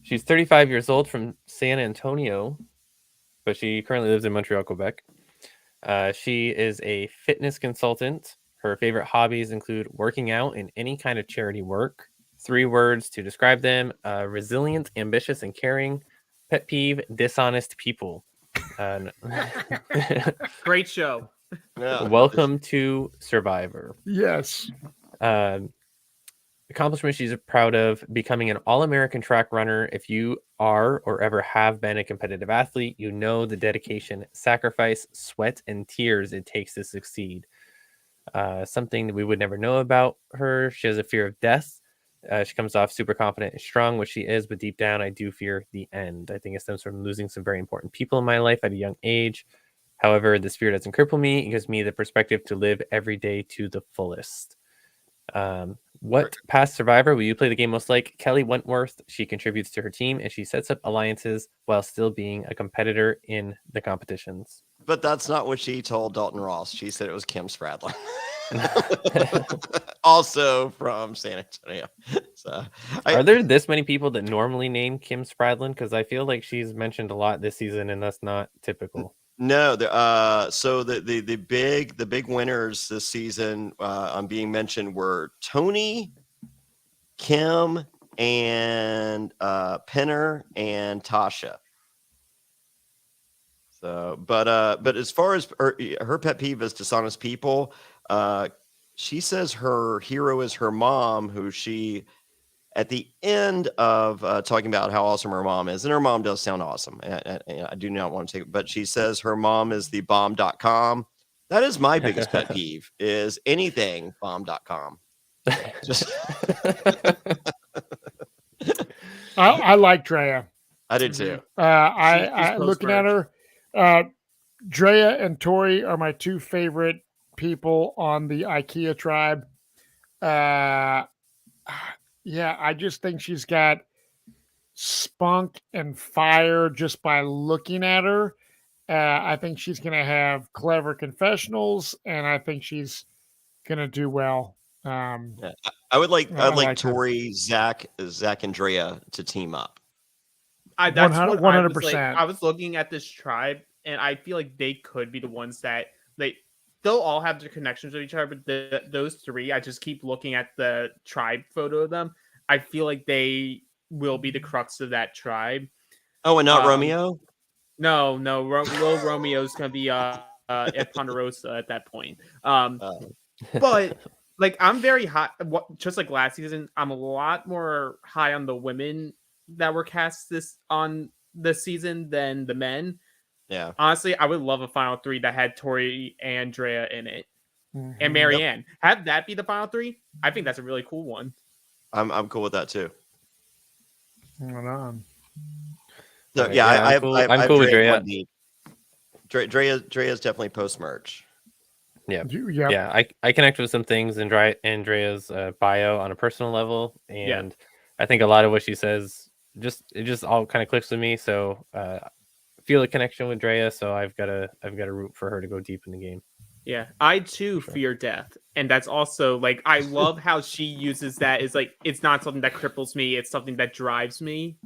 She's 35 years old from San Antonio, but she currently lives in Montreal, Quebec. She is a fitness consultant. Her favorite hobbies include working out and any kind of charity work. 3 words to describe them: resilient, ambitious, and caring. Pet peeve: dishonest people. Great show. Yeah. Welcome to Survivor. Yes. Accomplishment she's proud of: becoming an all-American track runner. If you are or ever have been a competitive athlete, you know the dedication, sacrifice, sweat, and tears it takes to succeed. Something that we would never know about her: she has a fear of death. She comes off super confident and strong, which she is, but deep down I do fear the end. I think it stems from losing some very important people in my life at a young age. However, this fear doesn't cripple me. It gives me the perspective to live every day to the fullest. What past Survivor will you play the game most like? Kelly Wentworth. She contributes to her team and she sets up alliances while still being a competitor in the competitions. But that's not what she told Dalton Ross. She said it was Kim Spradlin. Also from San Antonio. So, are there this many people that normally name Kim Spradlin? Because I feel like she's mentioned a lot this season, and that's not typical. No, so the big winners this season on being mentioned were Tony, Kim, and Penner and Tasha. So, but as far as her pet peeve is dishonest people, she says her hero is her mom, who she, at the end of talking about how awesome her mom is, and her mom does sound awesome, and I do not want to take it, but she says her mom is the bomb.com. That is my biggest pet peeve, is anything bomb.com. Just I like Drea. I did too. I looking at her, Drea and Tori are my 2 favorite people on the IKEA tribe. Yeah, I just think she's got spunk and fire just by looking at her. I think she's going to have clever confessionals, and I think she's going to do well. Yeah. I would like Tori, her. Zach, and Drea to team up. That's 100%. I was looking at this tribe, and I feel like they could be the ones that they'll all have their connections with each other, but those 3, I just keep looking at the tribe photo of them. I feel like they will be the crux of that tribe. Oh, and not Romeo? No, Little Romeo's gonna be at Ponderosa at that point. But like, I'm very high, just like last season. I'm a lot more high on the women that were cast this season than the men. Yeah, honestly, I would love a final 3 that had Tori and Drea in it, and Marianne. Yep. Have that be the final 3. I think that's a really cool one. I'm cool with that too. Right on. So, I'm cool with Drea. Drea's definitely post merge. Yeah. I connect with some things in Drea's bio on a personal level, and I think a lot of what she says it just all kind of clicks with me. So feel a connection with Drea, so I've got to root for her to go deep in the game. Yeah, I too fear death, and that's also like, I love how she uses that as like, it's not something that cripples me, it's something that drives me.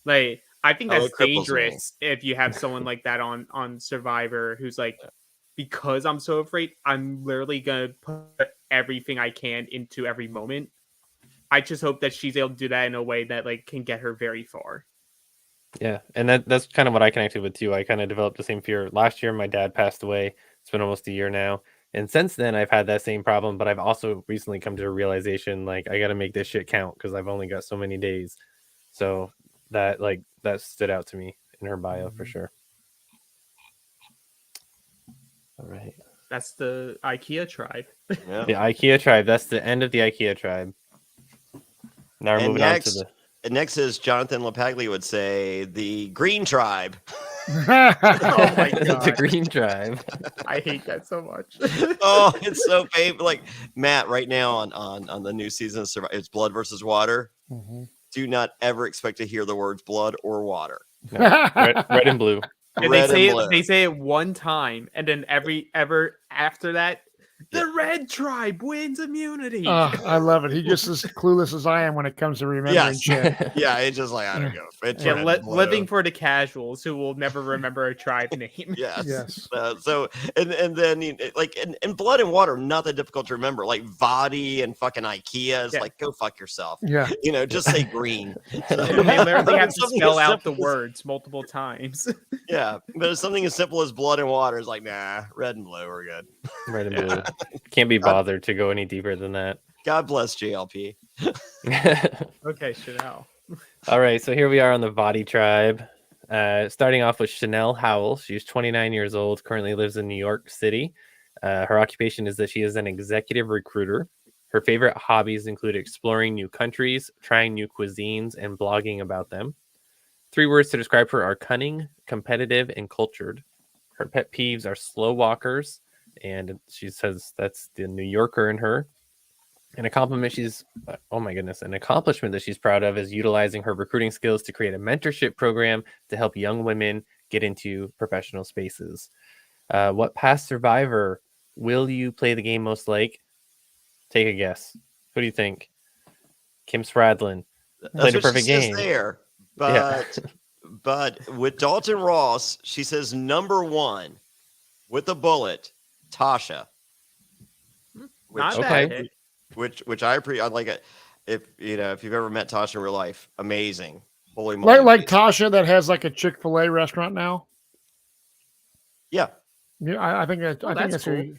Like, I think that's dangerous if you have someone like that on Survivor, who's like, because I'm so afraid, I'm literally gonna put everything I can into every moment. I just hope that she's able to do that in a way that like can get her very far. Yeah, and that's kind of what I connected with too. I kind of developed the same fear. Last year, my dad passed away. It's been almost a year now. And since then, I've had that same problem, but I've also recently come to a realization, like, I got to make this shit count because I've only got so many days. So that stood out to me in her bio for sure. All right. That's the IKEA tribe. Yeah. The IKEA tribe. That's the end of the IKEA tribe. Now we're And moving on to the. And next is Jonathan LaPaglia would say the Green Tribe. Oh my the god, green tribe. I hate that so much. Oh, it's so painful. Like Matt, right now on the new season of Survivor, it's blood versus water. Mhm. Do not ever expect to hear the words blood or water. No, red and blue. And Red they and blue. say it one time, and then ever after that, the red tribe wins immunity. I love it. He just as clueless as I am when it comes to remembering Yes. shit. Yeah, it's just like I don't know. It's Yeah, red and blue. living for the casuals who will never remember a tribe name. Yes. Yes. So and then like and blood and water not that difficult to remember. Like Vati and fucking IKEA is Yeah. like go fuck yourself. Yeah. You know, just say green. They literally have to Something spell as out the simple as- words multiple times. Yeah, but it's something as simple as blood and water is like nah, red and blue, we're good. Red and blue. Can't be bothered to go any deeper than that. God bless JLP. Okay, Chanel. All right, so here we are on the Vati tribe. Starting off with Chanel Howell. She's 29 years old, currently lives in New York City. Her occupation is that she is an executive recruiter. Her favorite hobbies include exploring new countries, trying new cuisines, and blogging about them. 3 words to describe her are cunning, competitive, and cultured. Her pet peeves are slow walkers, and she says that's the New Yorker in her. An accomplishment that she's proud of is utilizing her recruiting skills to create a mentorship program to help young women get into professional spaces. What past survivor will you play the game most like? Take a guess. Who do you think? Kim Spradlin played a That's what perfect she says game. there. But but with Dalton Ross, she says number 1 with a bullet, Tasha. Not Okay. bad. Which I like it. If you've ever met Tasha in real life, amazing. Holy moly. Like Tasha that has like a Chick-fil-A restaurant now. Yeah. Yeah, I think Oh, that's that's who. cool.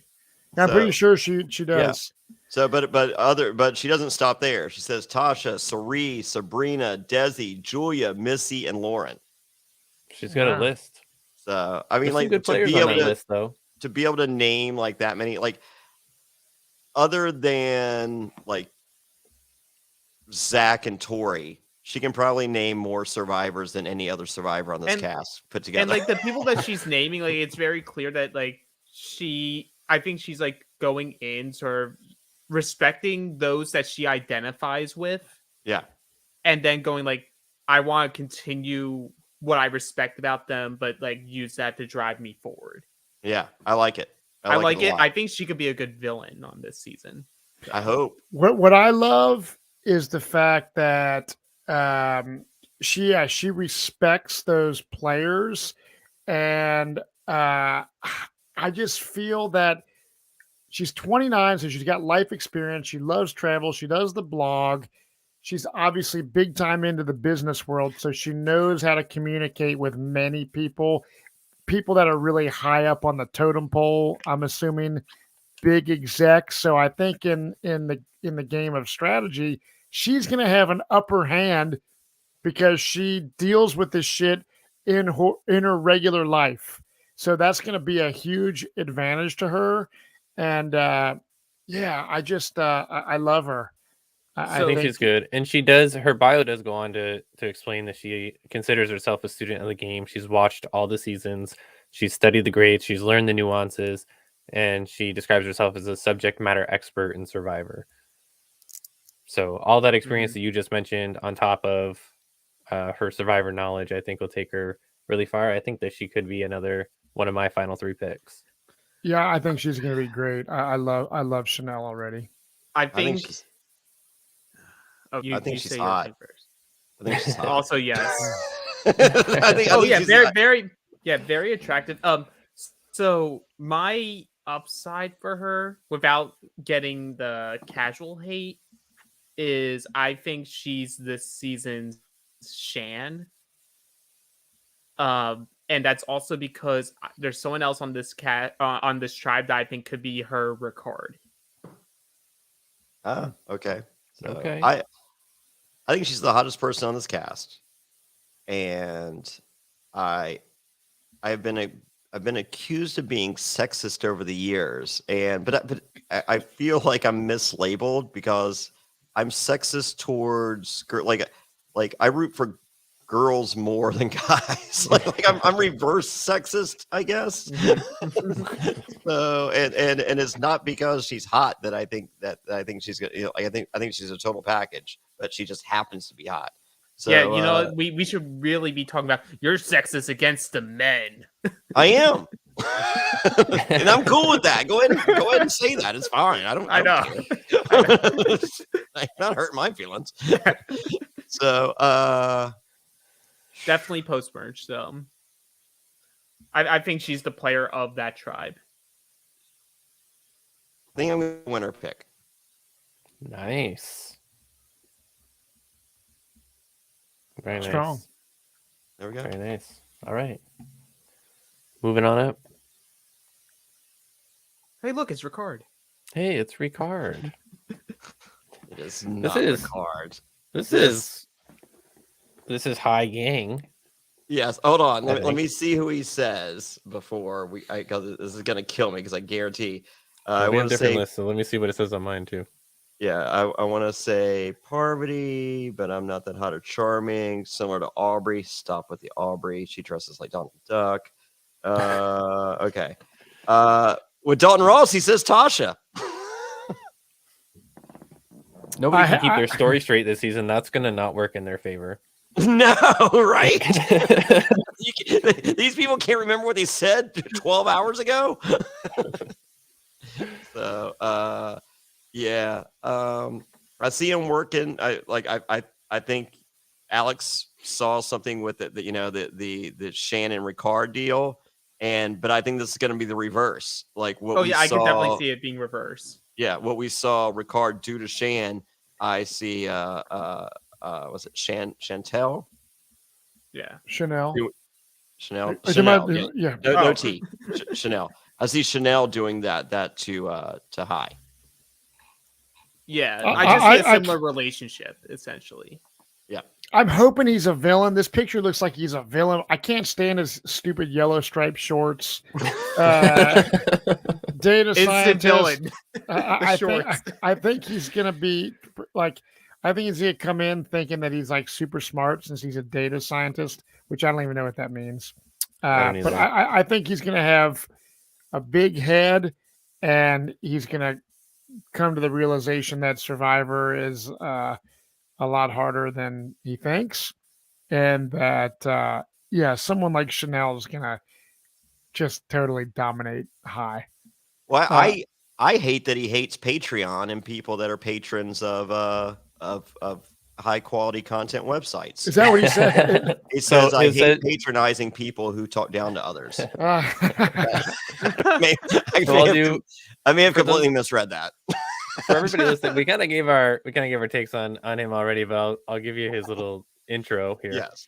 I'm So- pretty sure she does. So but she doesn't stop there. She says Tasha, Sari, Sabrina, Desi, Julia, Missy, and Lauren. She's got a Wow. list. So I mean, There's some like good to players be on able that to list, though. name like that many, like other than like Zach and Tori, she can probably name more survivors than any other survivor on this And- cast put together. And like the people that she's naming, like it's very clear that like I think she's like going in sort of respecting those that she identifies with, yeah, and then going like, I want to continue what I respect about them, but like use that to drive me forward. yeah, I like it. I like a it. lot. I think she could be a good villain on this season. I hope. What I love is the fact that she respects those players, and I just feel that she's 29, so she's got life experience. She loves travel. She does the blog. She's obviously big time into the business world, so she knows how to communicate with many people that are really high up on the totem pole. I'm assuming big execs. So I think in the game of strategy, she's going to have an upper hand because she deals with this shit in her regular life. So that's going to be a huge advantage to her. And yeah, I love her. I think she's good. And her bio does go on to explain that she considers herself a student of the game. She's watched all the seasons. She's studied the grades. She's learned the nuances. And she describes herself as a subject matter expert in Survivor. So all that experience that you just mentioned on top of her Survivor knowledge, I think will take her really far. I think that she could be another one of my final 3 picks. Yeah, I think she's going to be great. I love Chanel already. I think she's oh, I think she's say your hot. thing first. I think she's hot. Also, yes. I think Yeah, she's very, hot. very attractive. So my upside for her, without getting the casual hate, is I think she's this season's Shan. And that's also because there's someone else on this on this tribe that I think could be her Ricard. Oh, okay. So Okay. I think she's the hottest person on this cast, and I've been I've been accused of being sexist over the years, but I feel like I'm mislabeled because I'm sexist towards like I root for girls more than guys. like I'm reverse sexist, I guess. So and it's not because she's hot that I think she's gonna. I think she's a total package, but she just happens to be hot. So yeah, we should really be talking about you're sexist against the men. I am. And I'm cool with that. Go ahead and say that. It's fine. I don't know. care. It's not hurting my feelings. So Definitely post merge. So I think she's the player of that tribe. I think I'm gonna win her pick. Nice. Very Strong. nice. There we go. Very nice. All right. Moving on up. Hey, look, it's Ricard. Hey, it's Ricard. It is not is- Ricard. This is High Gang. Yes. Hold on. Let think. me see who he says before because this is gonna kill me because I guarantee. I We have want to different say lists, so let me see what it says on mine too. yeah. I want to say Parvati, but I'm not that hot or charming. Similar to Aubrey. Stop with the Aubrey. She dresses like Donald Duck. Okay. With Dalton Ross, he says Tasha. Nobody can keep their story straight this season. That's going to not work in their favor. No, right? These people can't remember what they said 12 hours ago. So, yeah. I see him working. I think Alex saw something with it that the Shannon Ricard deal, but I think this is going to be the reverse. Like what? I can definitely see it being reverse. Yeah, what we saw Ricard do to Shan, I see. Was it Chantel? Yeah, Chanel. Chanel. Yeah. No T. Chanel. I see Chanel doing that to High. Yeah, I just see a similar relationship essentially. Yeah. I'm hoping he's a villain. This picture looks like he's a villain. I can't stand his stupid yellow striped shorts. Data scientist. Villain. I think he's gonna be like. I think he's gonna come in thinking that he's like super smart since he's a data scientist, which I don't even know what that means. But I think he's gonna have a big head, and he's gonna come to the realization that Survivor is a lot harder than he thinks, and that someone like Chanel is gonna just totally dominate High. Well, I hate that he hates Patreon and people that are patrons of high quality content websites. Is that what he said? He says I hate patronizing people who talk down to others. I may have completely misread that. For everybody listening, we kind of gave our takes on him already, but I'll give you his little intro here. Yes.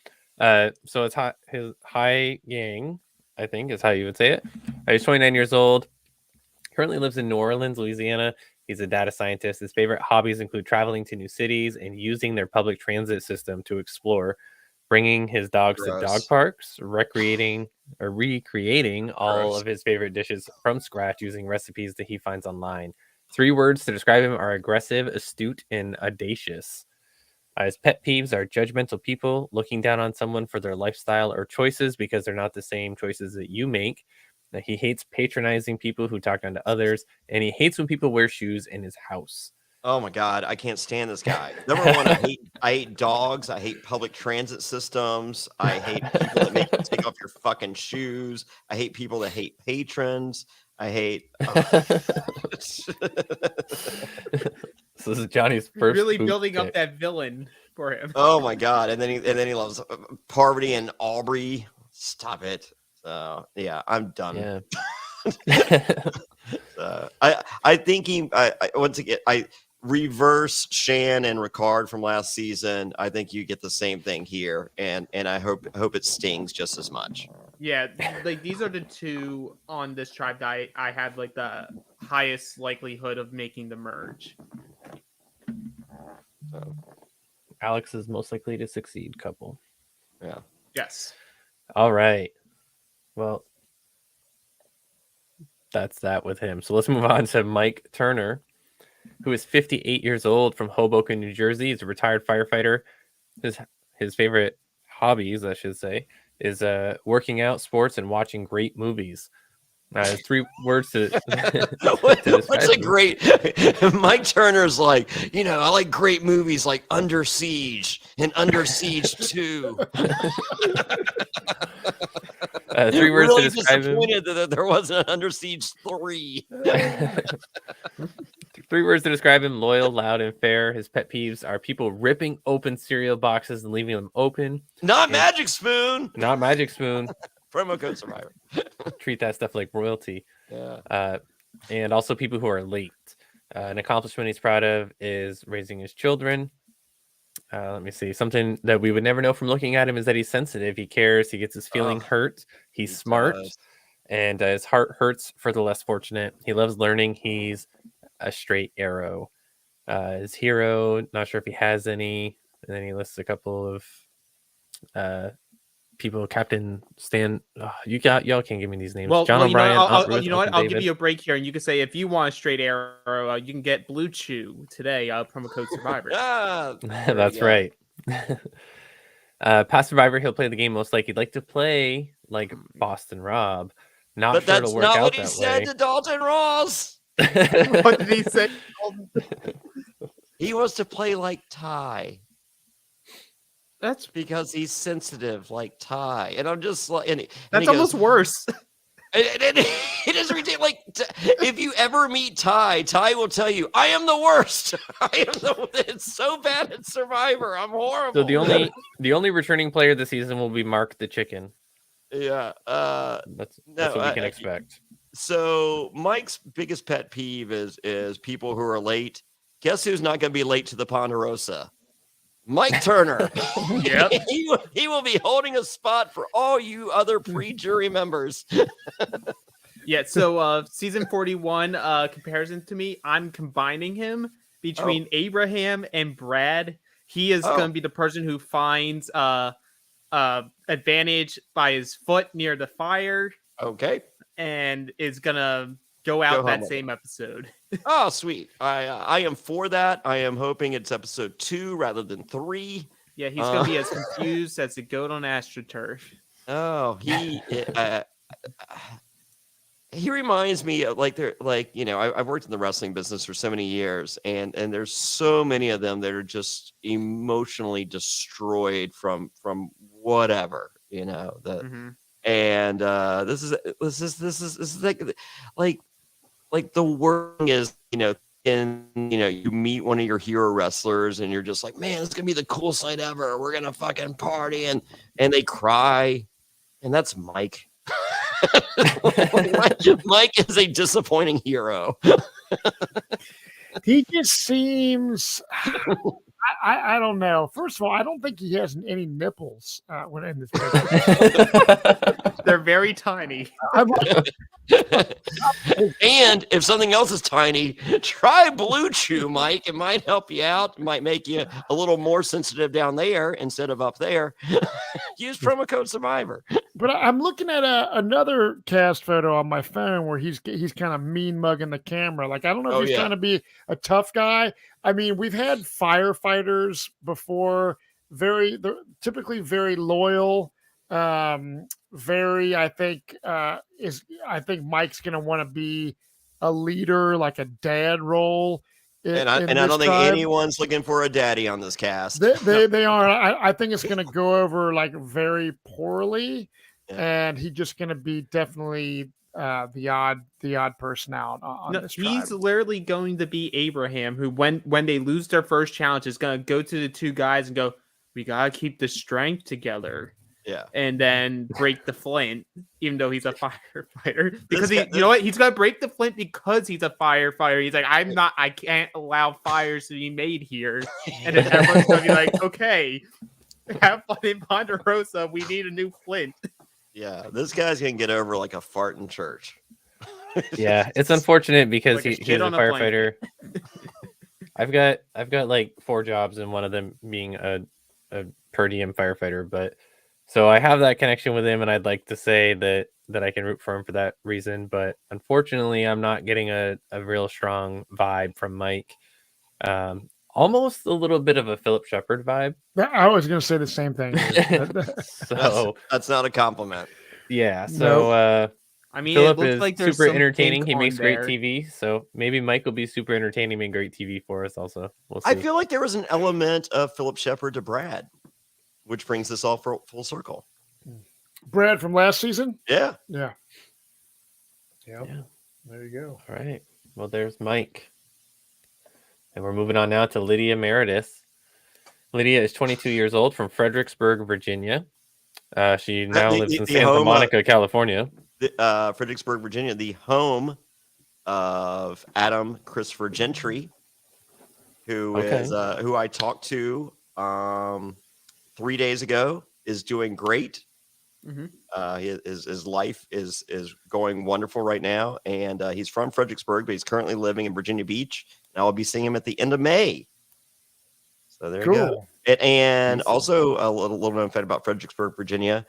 So it's his High Gang, I think is how you would say it. He's 29 years old. Currently lives in New Orleans, Louisiana. He's a data scientist. His favorite hobbies include traveling to new cities and using their public transit system to explore, bringing his dogs to dog parks, recreating all of his favorite dishes from scratch using recipes that he finds online. 3 words to describe him are aggressive, astute, and audacious. His pet peeves are judgmental people looking down on someone for their lifestyle or choices because they're not the same choices that you make. He hates patronizing people who talk down to others, and he hates when people wear shoes in his house. Oh my God, I can't stand this guy. Number one, I hate dogs. I hate public transit systems. I hate people that make you take off your fucking shoes. I hate people that hate patrons. I hate. So this is Johnny's first. Really building up that villain for him. Oh my God, and then he loves Parvati and Aubrey. Stop it. So yeah, I'm done. Yeah. I think once again I reverse Shan and Ricard from last season. I think you get the same thing here, and I hope it stings just as much. Yeah, like these are the 2 on this tribe that I had like the highest likelihood of making the merge. So, Alex is most likely to succeed couple. yeah. Yes. All right. Well, that's that with him. So let's move on to Mike Turner, who is 58 years old from Hoboken, New Jersey. He's a retired firefighter. His favorite hobbies, I should say, is working out, sports, and watching great movies. There's 3 words to, What's describe a him. great Mike Turner's like, I like great movies like Under Siege and Under Siege 2. 3 words Really to describe him. disappointed that there wasn't an Under Siege 3. 3 words to describe him: loyal, loud, and fair. His pet peeves are people ripping open cereal boxes and leaving them open. Not Magic Spoon. Not Magic Spoon. Promo code Survivor. Treat that stuff like royalty. Yeah. And also people who are late. An accomplishment he's proud of is raising his children. Let me see. Something that we would never know from looking at him is that he's sensitive. He cares. He gets his feeling hurt. He's smart. Does. And his heart hurts for the less fortunate. He loves learning. He's a straight arrow. His hero, not sure if he has any. And then he lists a couple of people. Captain Stan. Y'all can't give me these names. Well, John O'Brien. I'll give you a break here, and you can say if you want a straight arrow, you can get Blue Chew today. Promo code Survivor. That's right. Past Survivor, he'll play the game most like he'd like to play, like Boston Rob. Not But sure that's it'll work not out what he that said way. to Dalton Ross. What did he say? He wants to play like Ty That's because he's sensitive like Ty. And I'm just like, that's almost worse. It is ridiculous. Like, if you ever meet Ty, Ty will tell you, "I am the worst. It's so bad at Survivor. I'm horrible." So the only returning player this season will be Mark the Chicken. Yeah. That's what we can expect. So Mike's biggest pet peeve is people who are late. Guess who's not going to be late to the Ponderosa? Mike Turner. Yep. He will be holding a spot for all you other pre-jury members. Yeah, so season 41 comparison to me, I'm combining him between Abraham and Brad. He is going to be the person who finds advantage by his foot near the fire. Okay. And is going to go out that same episode. Oh, sweet. I am for that. I am hoping it's episode 2 rather than 3. Yeah, he's going to be as confused as a goat on AstroTurf. Oh, he reminds me of I've worked in the wrestling business for so many years, and there's so many of them that are just emotionally destroyed from whatever, and this is like the word is, you meet one of your hero wrestlers and you're just like, man, it's gonna be the coolest night ever. We're gonna fucking party, and they cry, and that's Mike. Mike is a disappointing hero. He just seems. I don't know. First of all, I don't think he has any nipples when in this business. They're very tiny. And if something else is tiny, try Blue Chew, Mike. It might help you out. It might make you a little more sensitive down there instead of up there. Use promo code Survivor. But I'm looking at another cast photo on my phone where he's kind of mean mugging the camera. Like, I don't know if he's trying to be a tough guy. I mean, we've had firefighters before, typically very loyal. I think Mike's going to want to be a leader, like a dad role. And I don't think anyone's looking for a daddy on this cast. They are. I think it's going to go over like very poorly, and he's just going to be definitely the odd person out on this tribe. He's literally going to be Abraham, who when they lose their first challenge is going to go to the 2 guys and go, "We got to keep the strength together." Yeah. And then break the flint, even though he's a firefighter. Because you know what? He's gonna break the flint because he's a firefighter. He's like, I can't allow fires to be made here. And then everyone's gonna be like, okay, have fun in Ponderosa. We need a new flint. Yeah, this guy's gonna get over like a fart in church. Yeah, it's unfortunate because like he's a firefighter. I've got like 4 jobs, and one of them being a per diem firefighter, but so I have that connection with him, and I'd like to say that that I can root for him for that reason. But unfortunately, I'm not getting a real strong vibe from Mike. Almost a little bit of a Philip Shepard vibe. I was going to say the same thing. So That's not a compliment. yeah. So I mean, Philip it looks is like there's super some entertaining. pink He on makes great there. TV. So maybe Mike will be super entertaining and great TV for us also. We'll see. I feel like there was an element of Philip Shepard to Brad, which brings this all full circle. Brad from last season? Yeah. Yeah. Yep. Yeah. There you go. All right. Well, there's Mike. And we're moving on now to Lydia Meredith. Lydia is 22 years old from Fredericksburg, Virginia. She now lives in Santa Monica, California. Fredericksburg, Virginia, the home of Adam Christopher Gentry, who is who I talked to 3 days ago, is doing great. His life is going wonderful right now, and he's from Fredericksburg, but he's currently living in Virginia Beach. And I will be seeing him at the end of May. So there you go. And also a little known fact about Fredericksburg, Virginia.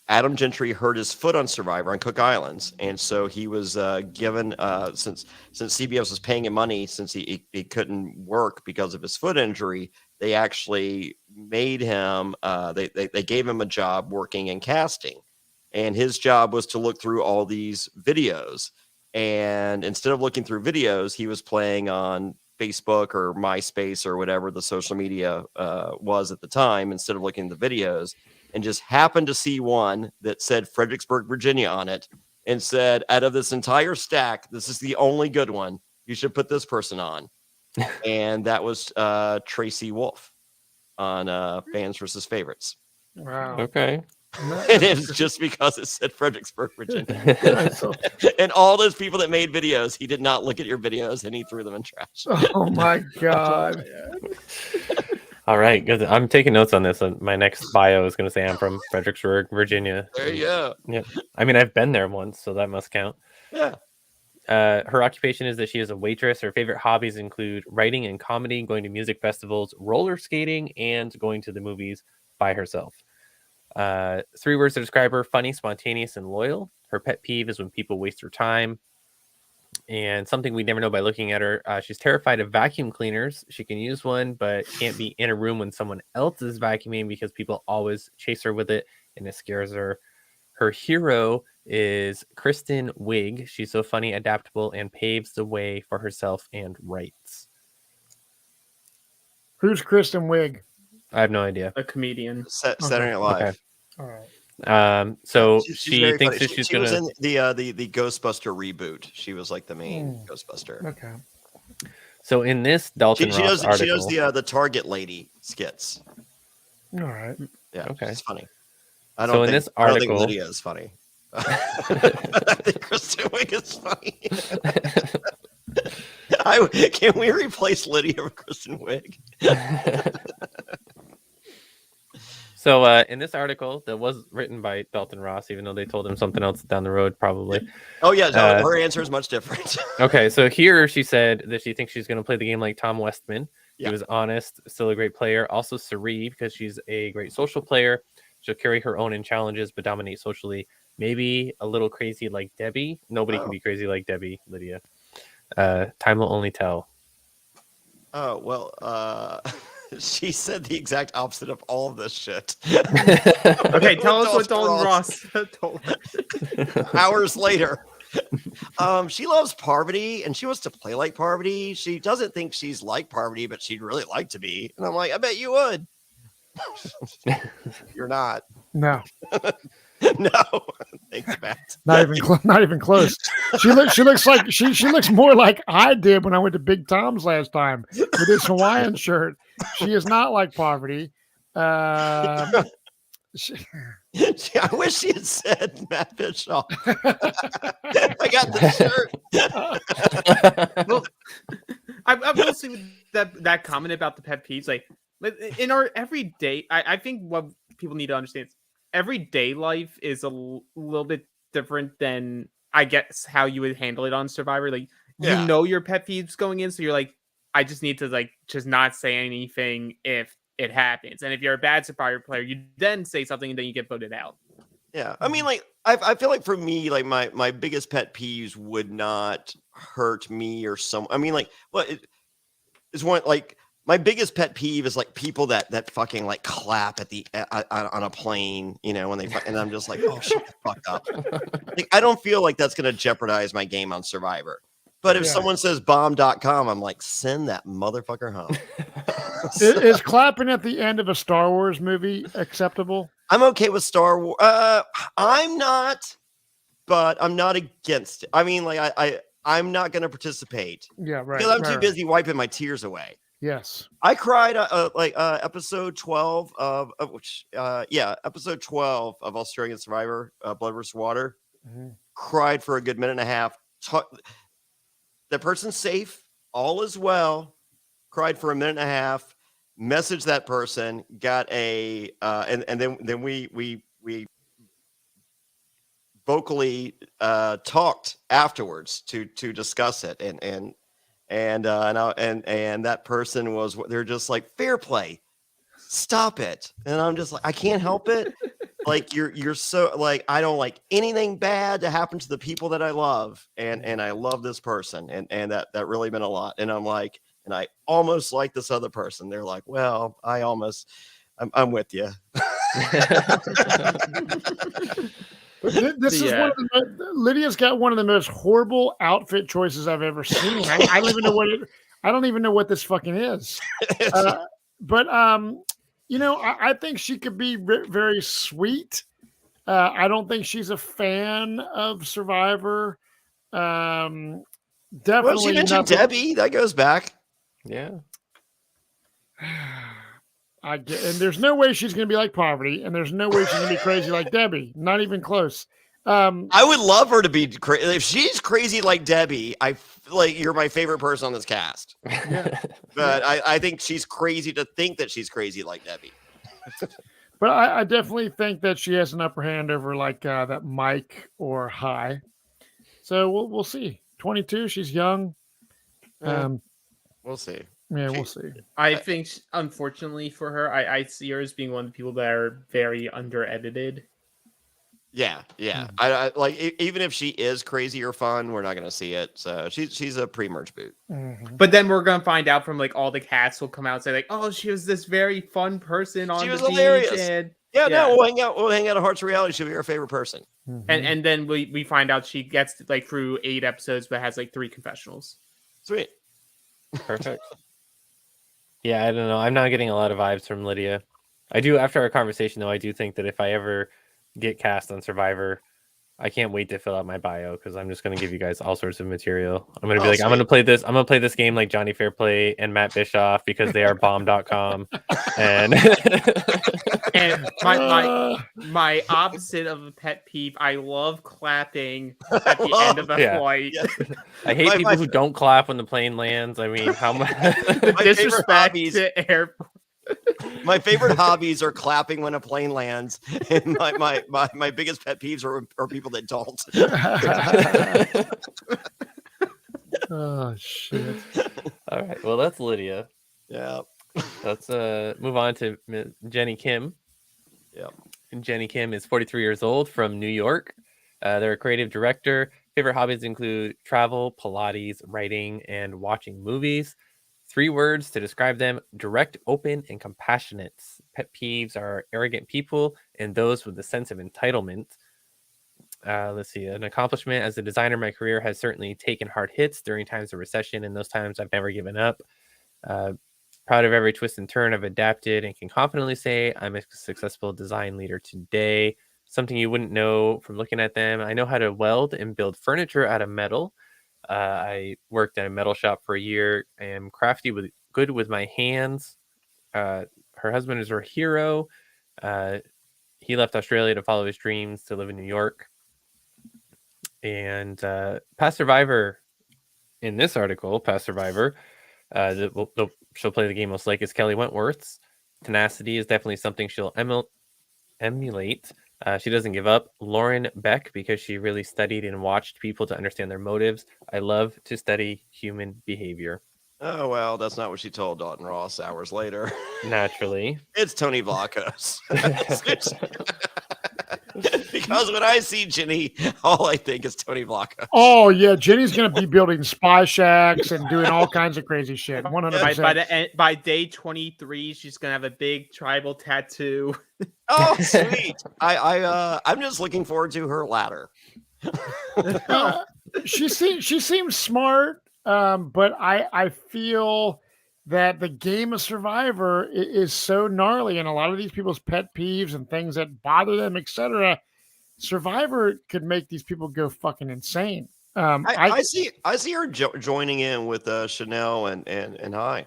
Adam Gentry hurt his foot on Survivor on Cook Islands, and so he was given since CBS was paying him money since he couldn't work because of his foot injury. They actually made him. They gave him a job working in casting, and his job was to look through all these videos. And instead of looking through videos, he was playing on Facebook or MySpace or whatever the social media was at the time, instead of looking at the videos, and just happened to see one that said Fredericksburg, Virginia on it, and said, out of this entire stack, this is the only good one. You should put this person on. And that was Tracy Wolf on Fans versus Favorites. Wow. Okay. And it's just because it said Fredericksburg, Virginia. And all those people that made videos, he did not look at your videos and he threw them in trash. Oh my God. All right, good. I'm taking notes on this. My next bio is going to say I'm from Fredericksburg, Virginia. There you go. Yeah. I mean, I've been there once, so that must count. Yeah. Her occupation is that she is a waitress. Her favorite hobbies include writing and comedy, going to music festivals, roller skating, and going to the movies by herself. 3 words to describe her: funny, spontaneous, and loyal. Her pet peeve is when people waste her time. And something we never know by looking at her, she's terrified of vacuum cleaners. She can use one, but can't be in a room when someone else is vacuuming because people always chase her with it, and it scares her. Her hero is Kristen Wiig. She's so funny, adaptable, and paves the way for herself and writes. Who's Kristen Wiig? I have no idea. A comedian. Saturday Night Live. Okay. All right. So She's she very thinks funny. that she's she gonna. was in the Ghostbuster reboot. She was like the main Ghostbuster. Okay. So in this Dalton She Ross does article, the Target lady skits. All right. Yeah, Okay. it's funny. In this I don't think article- Lydia is funny. I think Kristen Wiig is funny. Can we replace Lydia with Kristen Wiig? So in this article that was written by Dalton Ross, even though they told him something else down the road, probably. Oh yeah, no, her answer is much different. Okay, so here she said that she thinks she's going to play the game like Tom Westman. Yeah. He was honest, still a great player. Also Sari, because she's a great social player. She'll carry her own in challenges, but dominate socially. Maybe a little crazy like Debbie. Nobody can be crazy like Debbie, Lydia. Time will only tell. Oh, well, she said the exact opposite of all of this shit. Okay, tell us what Dalton Dalton Ross told us. Hours later. She loves Parvati and she wants to play like Parvati. She doesn't think she's like Parvati, but she'd really like to be. And I'm like, I bet you would. You're not. No. No. Thanks, Matt. Not even close. She looks more like I did when I went to Big Tom's last time with this Hawaiian shirt. She is not like Parvati. I wish she had said Matt Bischoff. I got the shirt. Well, I will say with that comment about the pet peeves, like in our everyday, I think what people need to understand is everyday life is a little bit different than I guess how you would handle it on Survivor. Like you know your pet peeves going in, so you're like, I just need to like just not say anything if it happens. And if you're a bad Survivor player, you then say something and then you get voted out. Yeah, I mean, like I feel like for me, like my biggest pet peeves would not hurt me or some. I mean, like what is one like my biggest pet peeve is like people that fucking like clap at the on a plane, you know, when they and I'm just like, oh, shut the fuck up. Like I don't feel like that's gonna jeopardize my game on Survivor. But if Yeah. someone says bomb.com, I'm like, send that motherfucker home. Is clapping at the end of a Star Wars movie acceptable? I'm okay with Star Wars. I'm not, but I'm not against it. I mean, like I'm not going to participate Yeah, right. because I'm right, too right. busy wiping my tears away. Yes. I cried episode 12 of episode 12 of Australian Survivor, Blood vs. Water. Mhm. Cried for a good minute and a half. The person's safe. All is well. Cried for a minute and a half. Messaged that person. Got a and then we vocally talked afterwards to discuss it and that person was they're just like fair play, stop it, and I'm just like I can't help it. Like you're so like I don't like anything bad to happen to the people that I love and I love this person and that really meant a lot, and I'm like and I almost like this other person. They're like, well, I'm with you. This is one of the Lydia's got one of the most horrible outfit choices I've ever seen. I don't even know what I don't even know what this fucking is. But you know, I think she could be very sweet. I don't think she's a fan of Survivor. Definitely. Well, she mentioned Debbie. That goes back. Yeah. I get, and there's no way she's going to be like Poverty, and there's no way she's going to be crazy like Debbie. Not even close. I would love her to be crazy. If she's crazy like Debbie, I like you're my favorite person on this cast. Yeah. But I think she's crazy to think that she's crazy like Debbie. But I definitely think that she has an upper hand over like that Mike or High. So we'll see. 22, she's young. We'll see. Yeah, we'll see. I think, unfortunately for her, I see her as being one of the people that are very under-edited. Yeah. I like even if she is crazy or fun, we're not going to see it. So she's a pre-merge boot. Mm-hmm. But then we're gonna find out from like all the cats will come out and say like, oh, she was this very fun person on She the was beach, hilarious. and No, we'll hang out at Hearts of Reality. She'll be our favorite person. Mm-hmm. and then we find out she gets like through 8 episodes, but has like 3 confessionals. Sweet. Perfect. Yeah, I don't know. I'm not getting a lot of vibes from Lydia. I do, after our conversation, though, I do think that if I ever get cast on Survivor, I can't wait to fill out my bio because I'm just going to give you guys all sorts of material. I'm going to be like, sweet. I'm going to play this game like Jonny Fairplay and Matt Bischoff because they are bomb.com. And And my opposite of a pet peeve, I love clapping at the end of a flight. Yeah. I hate people who don't clap when the plane lands. I mean, how much The disrespect to air. My favorite hobbies are clapping when a plane lands, and my biggest pet peeves are people that don't. Oh shit! All right, well that's Lydia. Yeah. Let's move on to Jenny Kim. Yeah. Jenny Kim is 43 years old from New York. They're a creative director. Favorite hobbies include travel, Pilates, writing, and watching movies. 3 words to describe them: direct, open, and compassionate. Pet peeves are arrogant people and those with a sense of entitlement. Let's see. An accomplishment as a designer, my career has certainly taken hard hits during times of recession. In those times, I've never given up. Proud of every twist and turn I've adapted and can confidently say I'm a successful design leader today. Something you wouldn't know from looking at them: I know how to weld and build furniture out of metal. I worked at a metal shop for a year. I am crafty, good with my hands. Her husband is her hero. He left Australia to follow his dreams to live in New York. And past Survivor, in this article, past Survivor, she'll play the game most like is Kelly Wentworth's. Tenacity is definitely something she'll emulate. She doesn't give up. Lauren Beck, because she really studied and watched people to understand their motives. I love to study human behavior. Oh, well, that's not what she told Dalton Ross hours later. Naturally. It's Tony Vlachos. Because when I see Jenny, all I think is Tony Vlachos. Oh yeah, Jenny's gonna be building spy shacks and doing all kinds of crazy shit. 100%. By day 23, she's gonna have a big tribal tattoo. Oh, sweet. I'm just looking forward to her ladder. She seems smart, but I feel that the game of Survivor is so gnarly, and a lot of these people's pet peeves and things that bother them, etc. Survivor could make these people go fucking insane. I see her joining in with Chanel and High.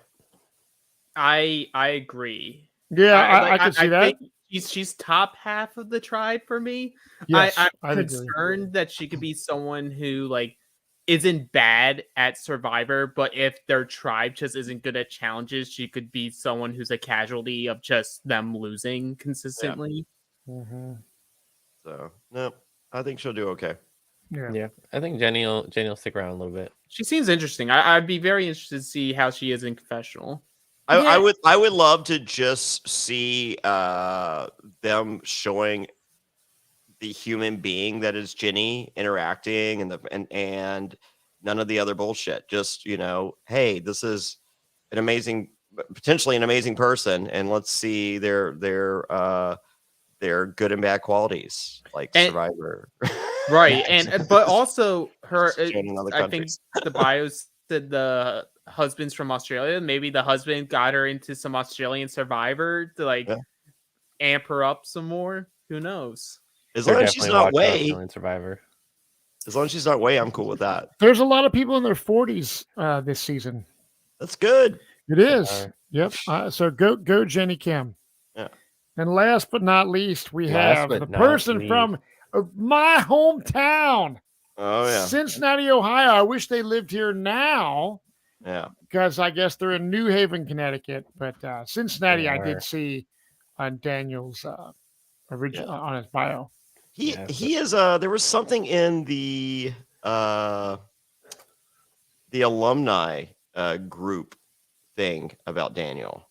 I agree. Yeah, I can see that. She's top half of the tribe for me. Yes, I'm concerned that she could be someone who like isn't bad at Survivor, but if their tribe just isn't good at challenges, she could be someone who's a casualty of just them losing consistently. Yeah. Mm-hmm. So no, I think she'll do okay. Yeah. I think Jenny will stick around a little bit. She seems interesting. I'd be very interested to see how she is in confessional. I would love to just see them showing the human being that is Jenny interacting and none of the other bullshit. Just, hey, this is potentially an amazing person, and let's see their good and bad qualities, like Survivor. Right, but also her. I think the bios said the husband's from Australia. Maybe the husband got her into some Australian Survivor to amp her up some more. Who knows? As long as she's not way Survivor. As long as she's not way, I'm cool with that. There's a lot of people in their 40s this season. That's good. It is. Yep. So go Jenny Kim. Yeah. And last but not least, we have the person from my hometown. Oh yeah, Cincinnati, Ohio. I wish they lived here now. Yeah. Because I guess they're in New Haven, Connecticut. But Cincinnati, I did see on Daniel's original on his bio. He is there was something in the alumni group thing about Daniel.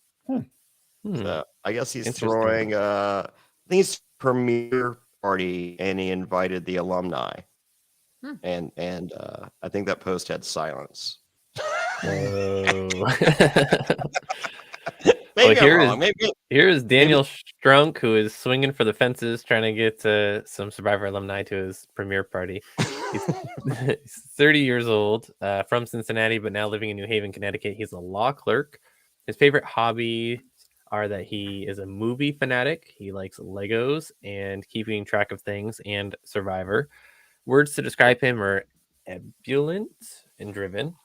So I guess he's throwing I think he's premiere party, and he invited the alumni. And I think that post had silence. Here's Daniel Strunk, who is swinging for the fences, trying to get some Survivor alumni to his premiere party. He's 30 years old, from Cincinnati, but now living in New Haven, Connecticut. He's a law clerk. His favorite hobbies are that he is a movie fanatic. He likes Legos and keeping track of things and Survivor. Words to describe him are ebullient and driven.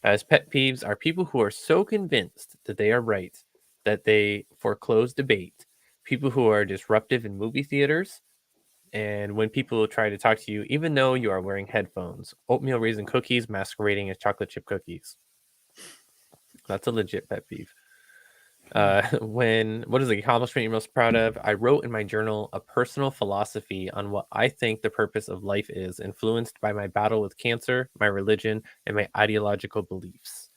His pet peeves are people who are so convinced that they are right that they foreclose debate, people who are disruptive in movie theaters, and when people try to talk to you, even though you are wearing headphones, oatmeal raisin cookies masquerading as chocolate chip cookies. That's a legit pet peeve. What is the accomplishment you're most proud of? I wrote in my journal a personal philosophy on what I think the purpose of life is, influenced by my battle with cancer, my religion, and my ideological beliefs.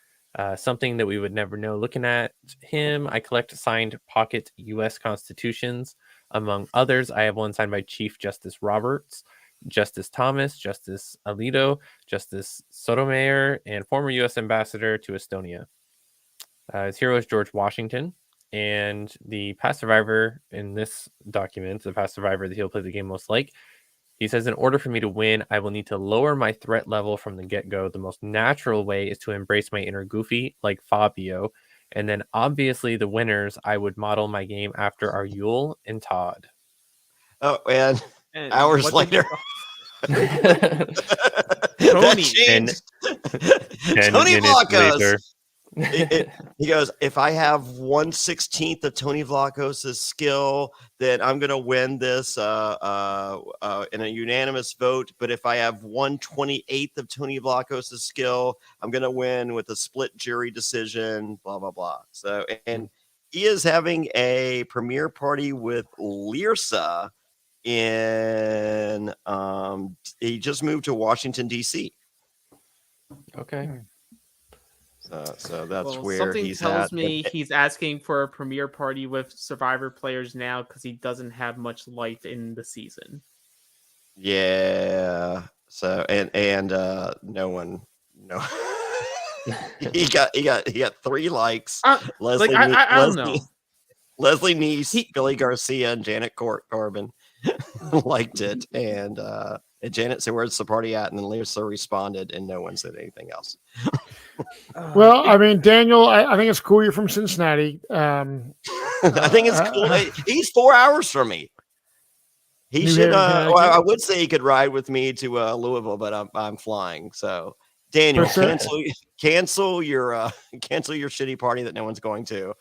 Something that we would never know. Looking at him, I collect signed pocket U.S. constitutions. Among others, I have one signed by Chief Justice Roberts, Justice Thomas, Justice Alito, Justice Sotomayor, and former U.S. Ambassador to Estonia. His hero is George Washington, and the past survivor in this document, the past survivor that he'll play the game most like, he says, in order for me to win, I will need to lower my threat level from the get-go. The most natural way is to embrace my inner goofy, like Fabio, and then obviously the winners, I would model my game after are Yule and Todd. Oh, and hours later... Tony Tony Vlachos. He goes, if I have 1/16 of Tony Vlachos' skill, then I'm gonna win this in a unanimous vote. But if I have 1/28 of Tony Vlachos' skill, I'm gonna win with a split jury decision. Blah blah blah. So, and he is having a premiere party with Lyrsa in he just moved to Washington D.C. Okay. So that's where something he's tells at. me he's asking for a premiere party with Survivor players now because he doesn't have much life in the season. Yeah. So and no one no he got 3 likes. Leslie I don't know. Leslie Neese, Billy Garcia, and Janet Corbin liked it, and Janet said, "Where's the party at?" And then Lisa responded, and no one said anything else. Well, I mean, Daniel, I think it's cool you're from Cincinnati. I think it's cool. He's 4 hours from me. He New should. Haven, Well, Connecticut. I would say he could ride with me to Louisville, but I'm flying. So, Daniel, cancel your shitty party that no one's going to,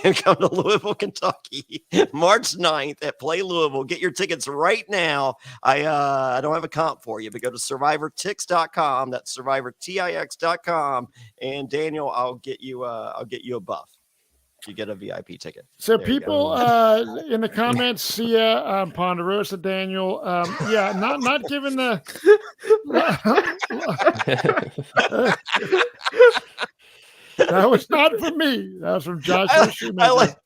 and come to Louisville, Kentucky, March 9th at Play Louisville. Get your tickets right now. I don't have a comp for you, but go to survivortix.com. That's survivortix.com. And Daniel, I'll get you a buff. You get a VIP ticket. So There you people in the comments, see Ponderosa, Daniel. Yeah, not giving the. That was not from me. That was from Joshua Shoemaker.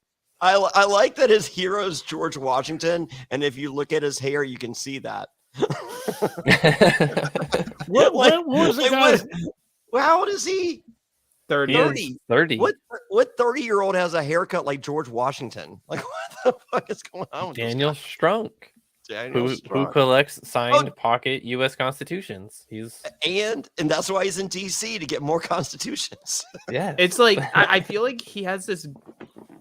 I like that his hero's George Washington, and if you look at his hair, you can see that. What was the guy's? How old is he? 30. 30. What 30-year-old has a haircut like George Washington? Like, what the fuck is going on with Daniel Strunk, Daniel who Strunk? collects signed pocket U.S. constitutions. And that's why he's in D.C. to get more constitutions. Yeah. It's like I feel like he has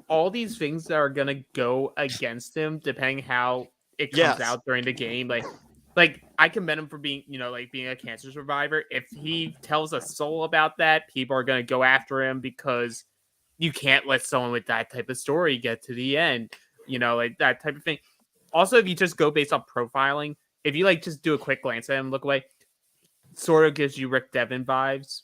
all these things that are gonna go against him depending how it comes out during the game. Like I commend him for being, being a cancer survivor. If he tells a soul about that, people are gonna go after him because you can't let someone with that type of story get to the end. Like that type of thing. Also, if you just go based on profiling, if you just do a quick glance at him, look away, sort of gives you Rick Devon vibes.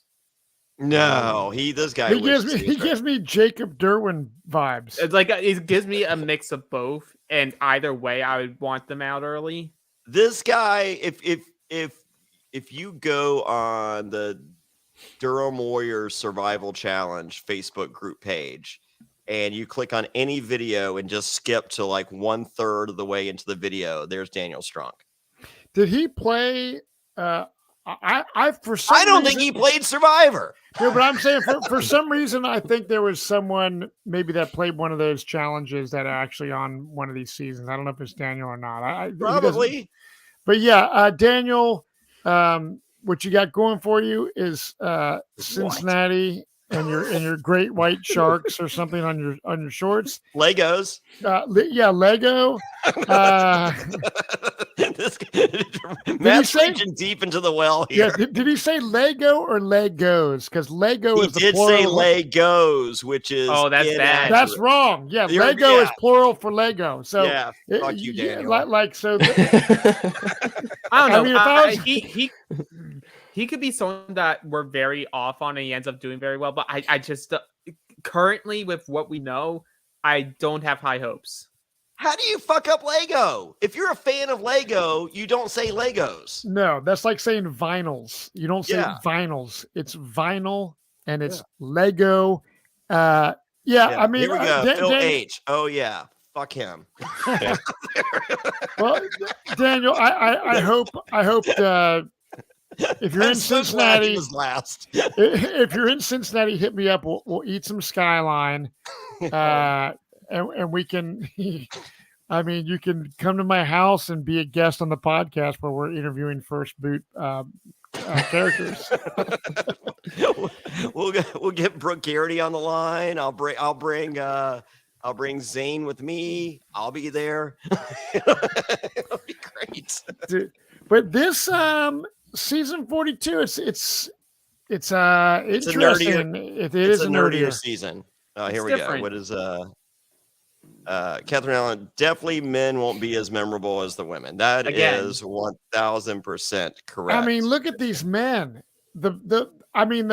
No, this guy gives me Jacob Derwin vibes. It's like it gives me a mix of both, and either way, I would want them out early. This guy, if you go on the Durham Warriors Survival Challenge Facebook group page and you click on any video and just skip to like 1/3 of the way into the video, there's Daniel Strunk. Did he play? I don't think he played Survivor. No, but I'm saying for some reason I think there was someone maybe that played one of those challenges that are actually on one of these seasons. I don't know if it's Daniel or not. Probably. But yeah, Daniel, what you got going for you is Cincinnati and your great white sharks or something on your shorts. Legos. Lego. Matt's reaching deep into the well here. Yeah, did he say Lego or Legos? Because Lego is the plural. He did say Legos, which is that's bad. That's wrong. Yeah, Lego is plural for Lego. So yeah, fuck you, Daniel. I don't know. He could be someone that we're very off on and he ends up doing very well. But I just currently with what we know, I don't have high hopes. How do you fuck up Lego? If you're a fan of Lego, you don't say Legos. No, that's like saying vinyls. You don't say vinyls. It's vinyl and it's Lego. I mean, here we go. Phil H. Oh yeah, fuck him. Well, Daniel, I hope if you're in Cincinnati, if you're in Cincinnati, hit me up. We'll eat some Skyline, and we can. I mean, you can come to my house and be a guest on the podcast where we're interviewing first boot characters. We'll get Brooke Garrity on the line. I'll bring Zane with me. I'll be there. It'll be great. Dude, but this season 42, it's interesting. It is a nerdier season. Here we go. What is Catherine Allen? Definitely, men won't be as memorable as the women. That is 1000% correct. I mean, look at these men. The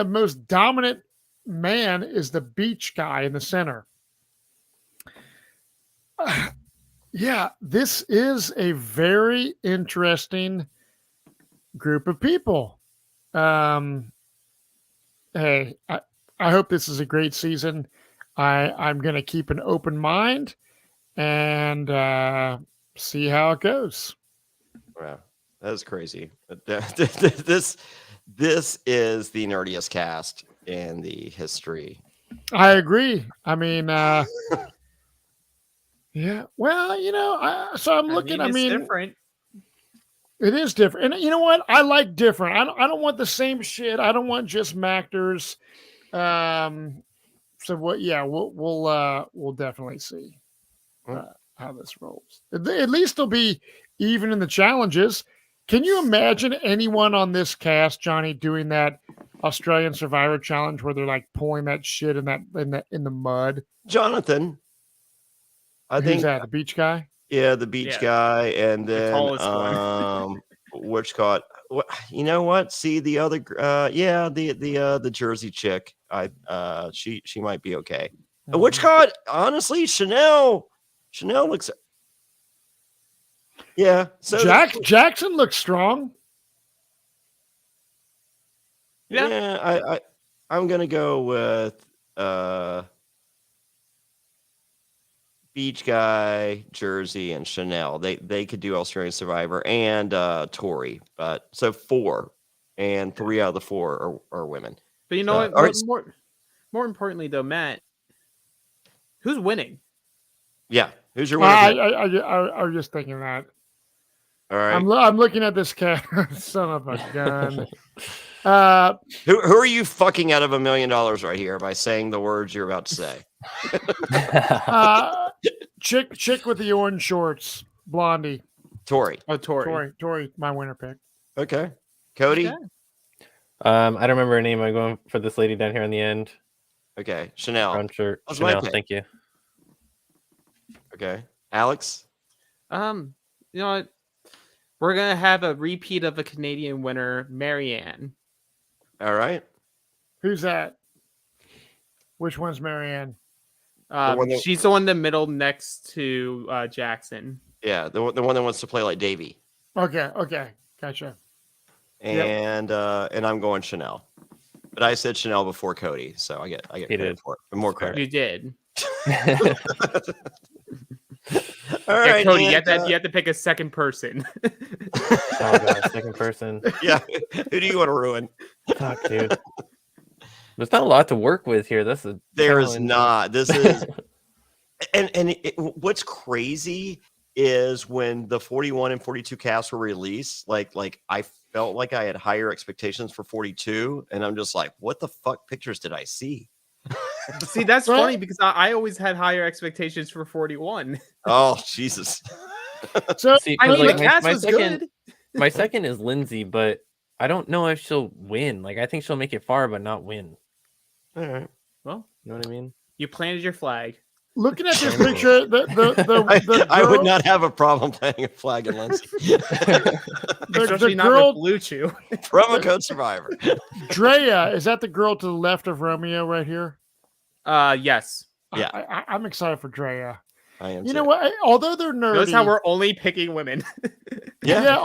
most dominant man is the beach guy in the center. Yeah, this is a very interesting group of people. Hey, I hope this is a great season. I'm going to keep an open mind and see how it goes. Wow. That's crazy. This is the nerdiest cast in the history. I agree. I mean, yeah. Well, so I'm looking. I it's mean, different. it is different, and you know what? I like different. I don't want the same shit. I don't want just Mactors. So what? Yeah, we'll definitely see how this rolls. At least they'll be even in the challenges. Can you imagine anyone on this cast, Johnny, doing that Australian Survivor Challenge where they're like pulling that shit in the mud? Jonathan, I Who's think that? The beach guy? Yeah, the beach guy, and then tallest one. which caught. You know what? See the other, the Jersey chick. She might be okay. Which caught, honestly, Chanel looks. Yeah, so Jackson looks strong. Yeah, I'm gonna go with beach guy, Jersey, and Chanel. They could do Australian Survivor and Tori, but so 4, and 3 out of the 4 are women. But you know what? More importantly, though, Matt, who's winning? Yeah, who's your winner? I was just thinking that. All right, I'm looking at this cat. Son of a gun. Who are you fucking out of $1 million right here by saying the words you're about to say? Chick with the orange shorts, Blondie. Tori. Oh, Tori, my winner pick. Okay, Cody. Okay. I don't remember her name. I'm going for this lady down here on the end. Okay, Chanel. Brown shirt. That's my Chanel. pick. Thank you. Okay, Alex. You know what? We're gonna have a repeat of a Canadian winner, Marianne. All right. Who's that? Which one's Marianne? She's the one in the middle next to Jackson. Yeah, the one that wants to play like Davey. Okay, gotcha. And I'm going Chanel, but I said Chanel before Cody, so I get credit for it. But more credit. You did. All right, Cody, you have to pick a second person. Oh god, second person. Yeah, who do you want to ruin? Fuck, dude. There's not a lot to work with here. There is not. This is, and what's crazy is when the 41 and 42 casts were released, like I felt like I had higher expectations for 42, and I'm just like, what the fuck pictures did I see? See, that's funny because I always had higher expectations for 41. Oh Jesus! So See, I mean, like, the cast my was second, good. my second is Lindsay, but I don't know if she'll win. Like, I think she'll make it far, but not win. All right. Well, You know what I mean? you planted your flag. looking at this picture, the I would girl- not have a problem planting a flag in Lindsay. Especially not girl- with Blue Chew. Promo code Survivor. Drea, is that the girl to the left of Romeo right here? Yes. Yeah. I'm excited for Drea. I am. You know what? Although they're nerdy, Notice how we're only picking women. Yeah.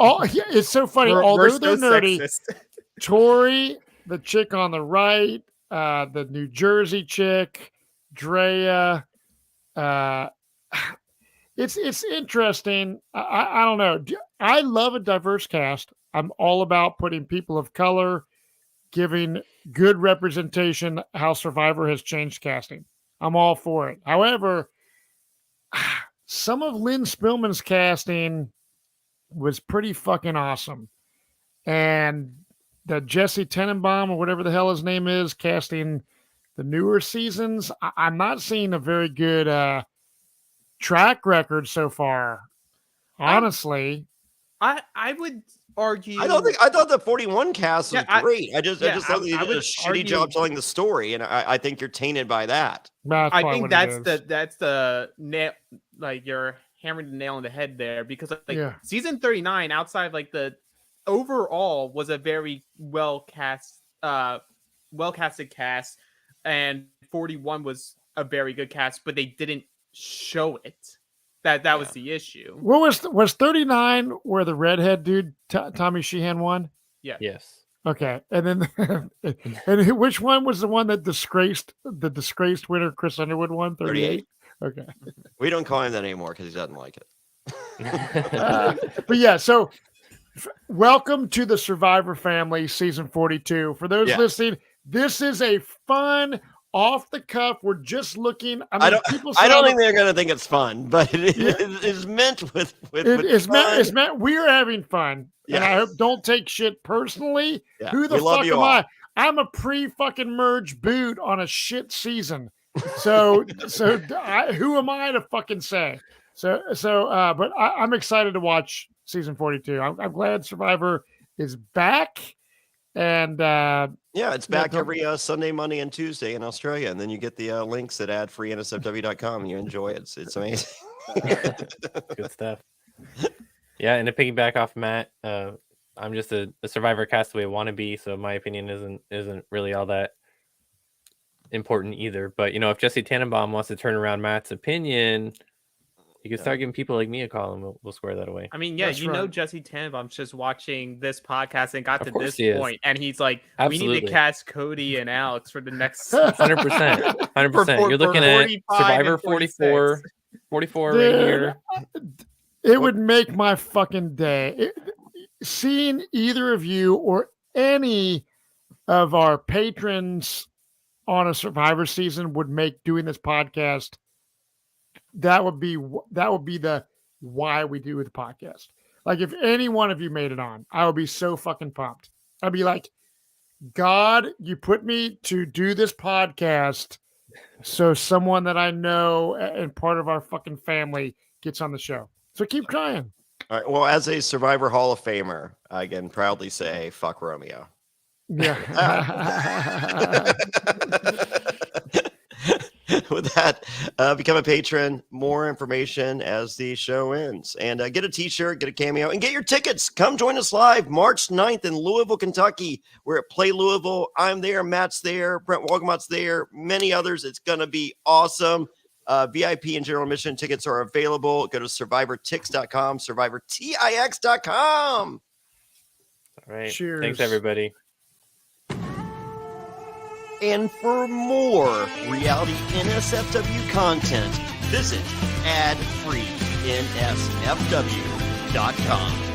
it's so funny. We're Although so they're nerdy, sexist. Tori, the chick on the right, the New Jersey chick, Drea. It's interesting. I don't know. I love a diverse cast. I'm all about putting people of color, giving good representation. How Survivor has changed casting. I'm all for it. However, some of Lynn Spillman's casting was pretty fucking awesome, and that Jesse Tenenbaum or whatever the hell his name is casting the newer seasons, I'm not seeing a very good track record so far. Honestly, I would argue. I thought the 41 cast was Yeah, great. I just thought they I did a would shitty argue- job telling the story, and I think you're tainted by that. that's I probably think what that's it is. that's the nail. Like you're hammering the nail on the head there because Yeah. season 39 outside of like the overall was a very well casted cast, and 41 was a very good cast, but they didn't show it. That was the issue. What was 39 where the redhead dude Tommy Sheehan won? Yes. Okay, and then and which one was the one that disgraced winner Chris Underwood won? 38. Okay, We don't call him that anymore because he doesn't like it. but yeah, so Welcome to the Survivor family, season 42. For those listening, this is a fun, off the cuff. We're just looking. I mean, I don't think they're going to think it's fun, but it's meant with it's fun. It's meant. We're having fun, and I hope don't take shit personally. Yeah, Who the fuck am all. I? I'm a pre-fucking merge boot on a shit season. So who am I to fucking say? But I'm excited to watch season 42. I'm glad Survivor is back, and it's back every Sunday, Monday, and Tuesday in Australia, and then you get the links at adfree.nsfw.com. You enjoy it. It's amazing. Good stuff. Yeah, and to piggyback off Matt, I'm just a Survivor castaway wannabe, so my opinion isn't really all that important either. But if Jesse Tannenbaum wants to turn around Matt's opinion, you can start giving people like me a call, and we'll square that away. I mean, That's right. Jesse Tannenbaum's just watching this podcast and got Of to course this point, and he's like, Absolutely. we need to cast Cody and Alex for the next 100%. 100%. You're looking at Survivor 44 right here. It would make my fucking day. Seeing either of you or any of our patrons on a Survivor season would make doing this podcast. That would be the why we do the podcast. Like, if any one of you made it on, I would be so fucking pumped. I'd be like, God, you put me to do this podcast so someone that I know and part of our fucking family gets on the show. So keep trying. All right. Well, as a Survivor Hall of Famer, I can proudly say, fuck Romeo. Yeah. With that, become a patron. More information as the show ends. And get a t-shirt, get a cameo, and get your tickets. Come join us live March 9th in Louisville, Kentucky. We're at Play Louisville. I'm there. Matt's there. Brent Walgamot's there. Many others. It's going to be awesome. VIP and general admission tickets are available. Go to survivortix.com, survivortix.com. All right. Cheers. Thanks, everybody. And for more reality NSFW content, visit adfreensfw.com.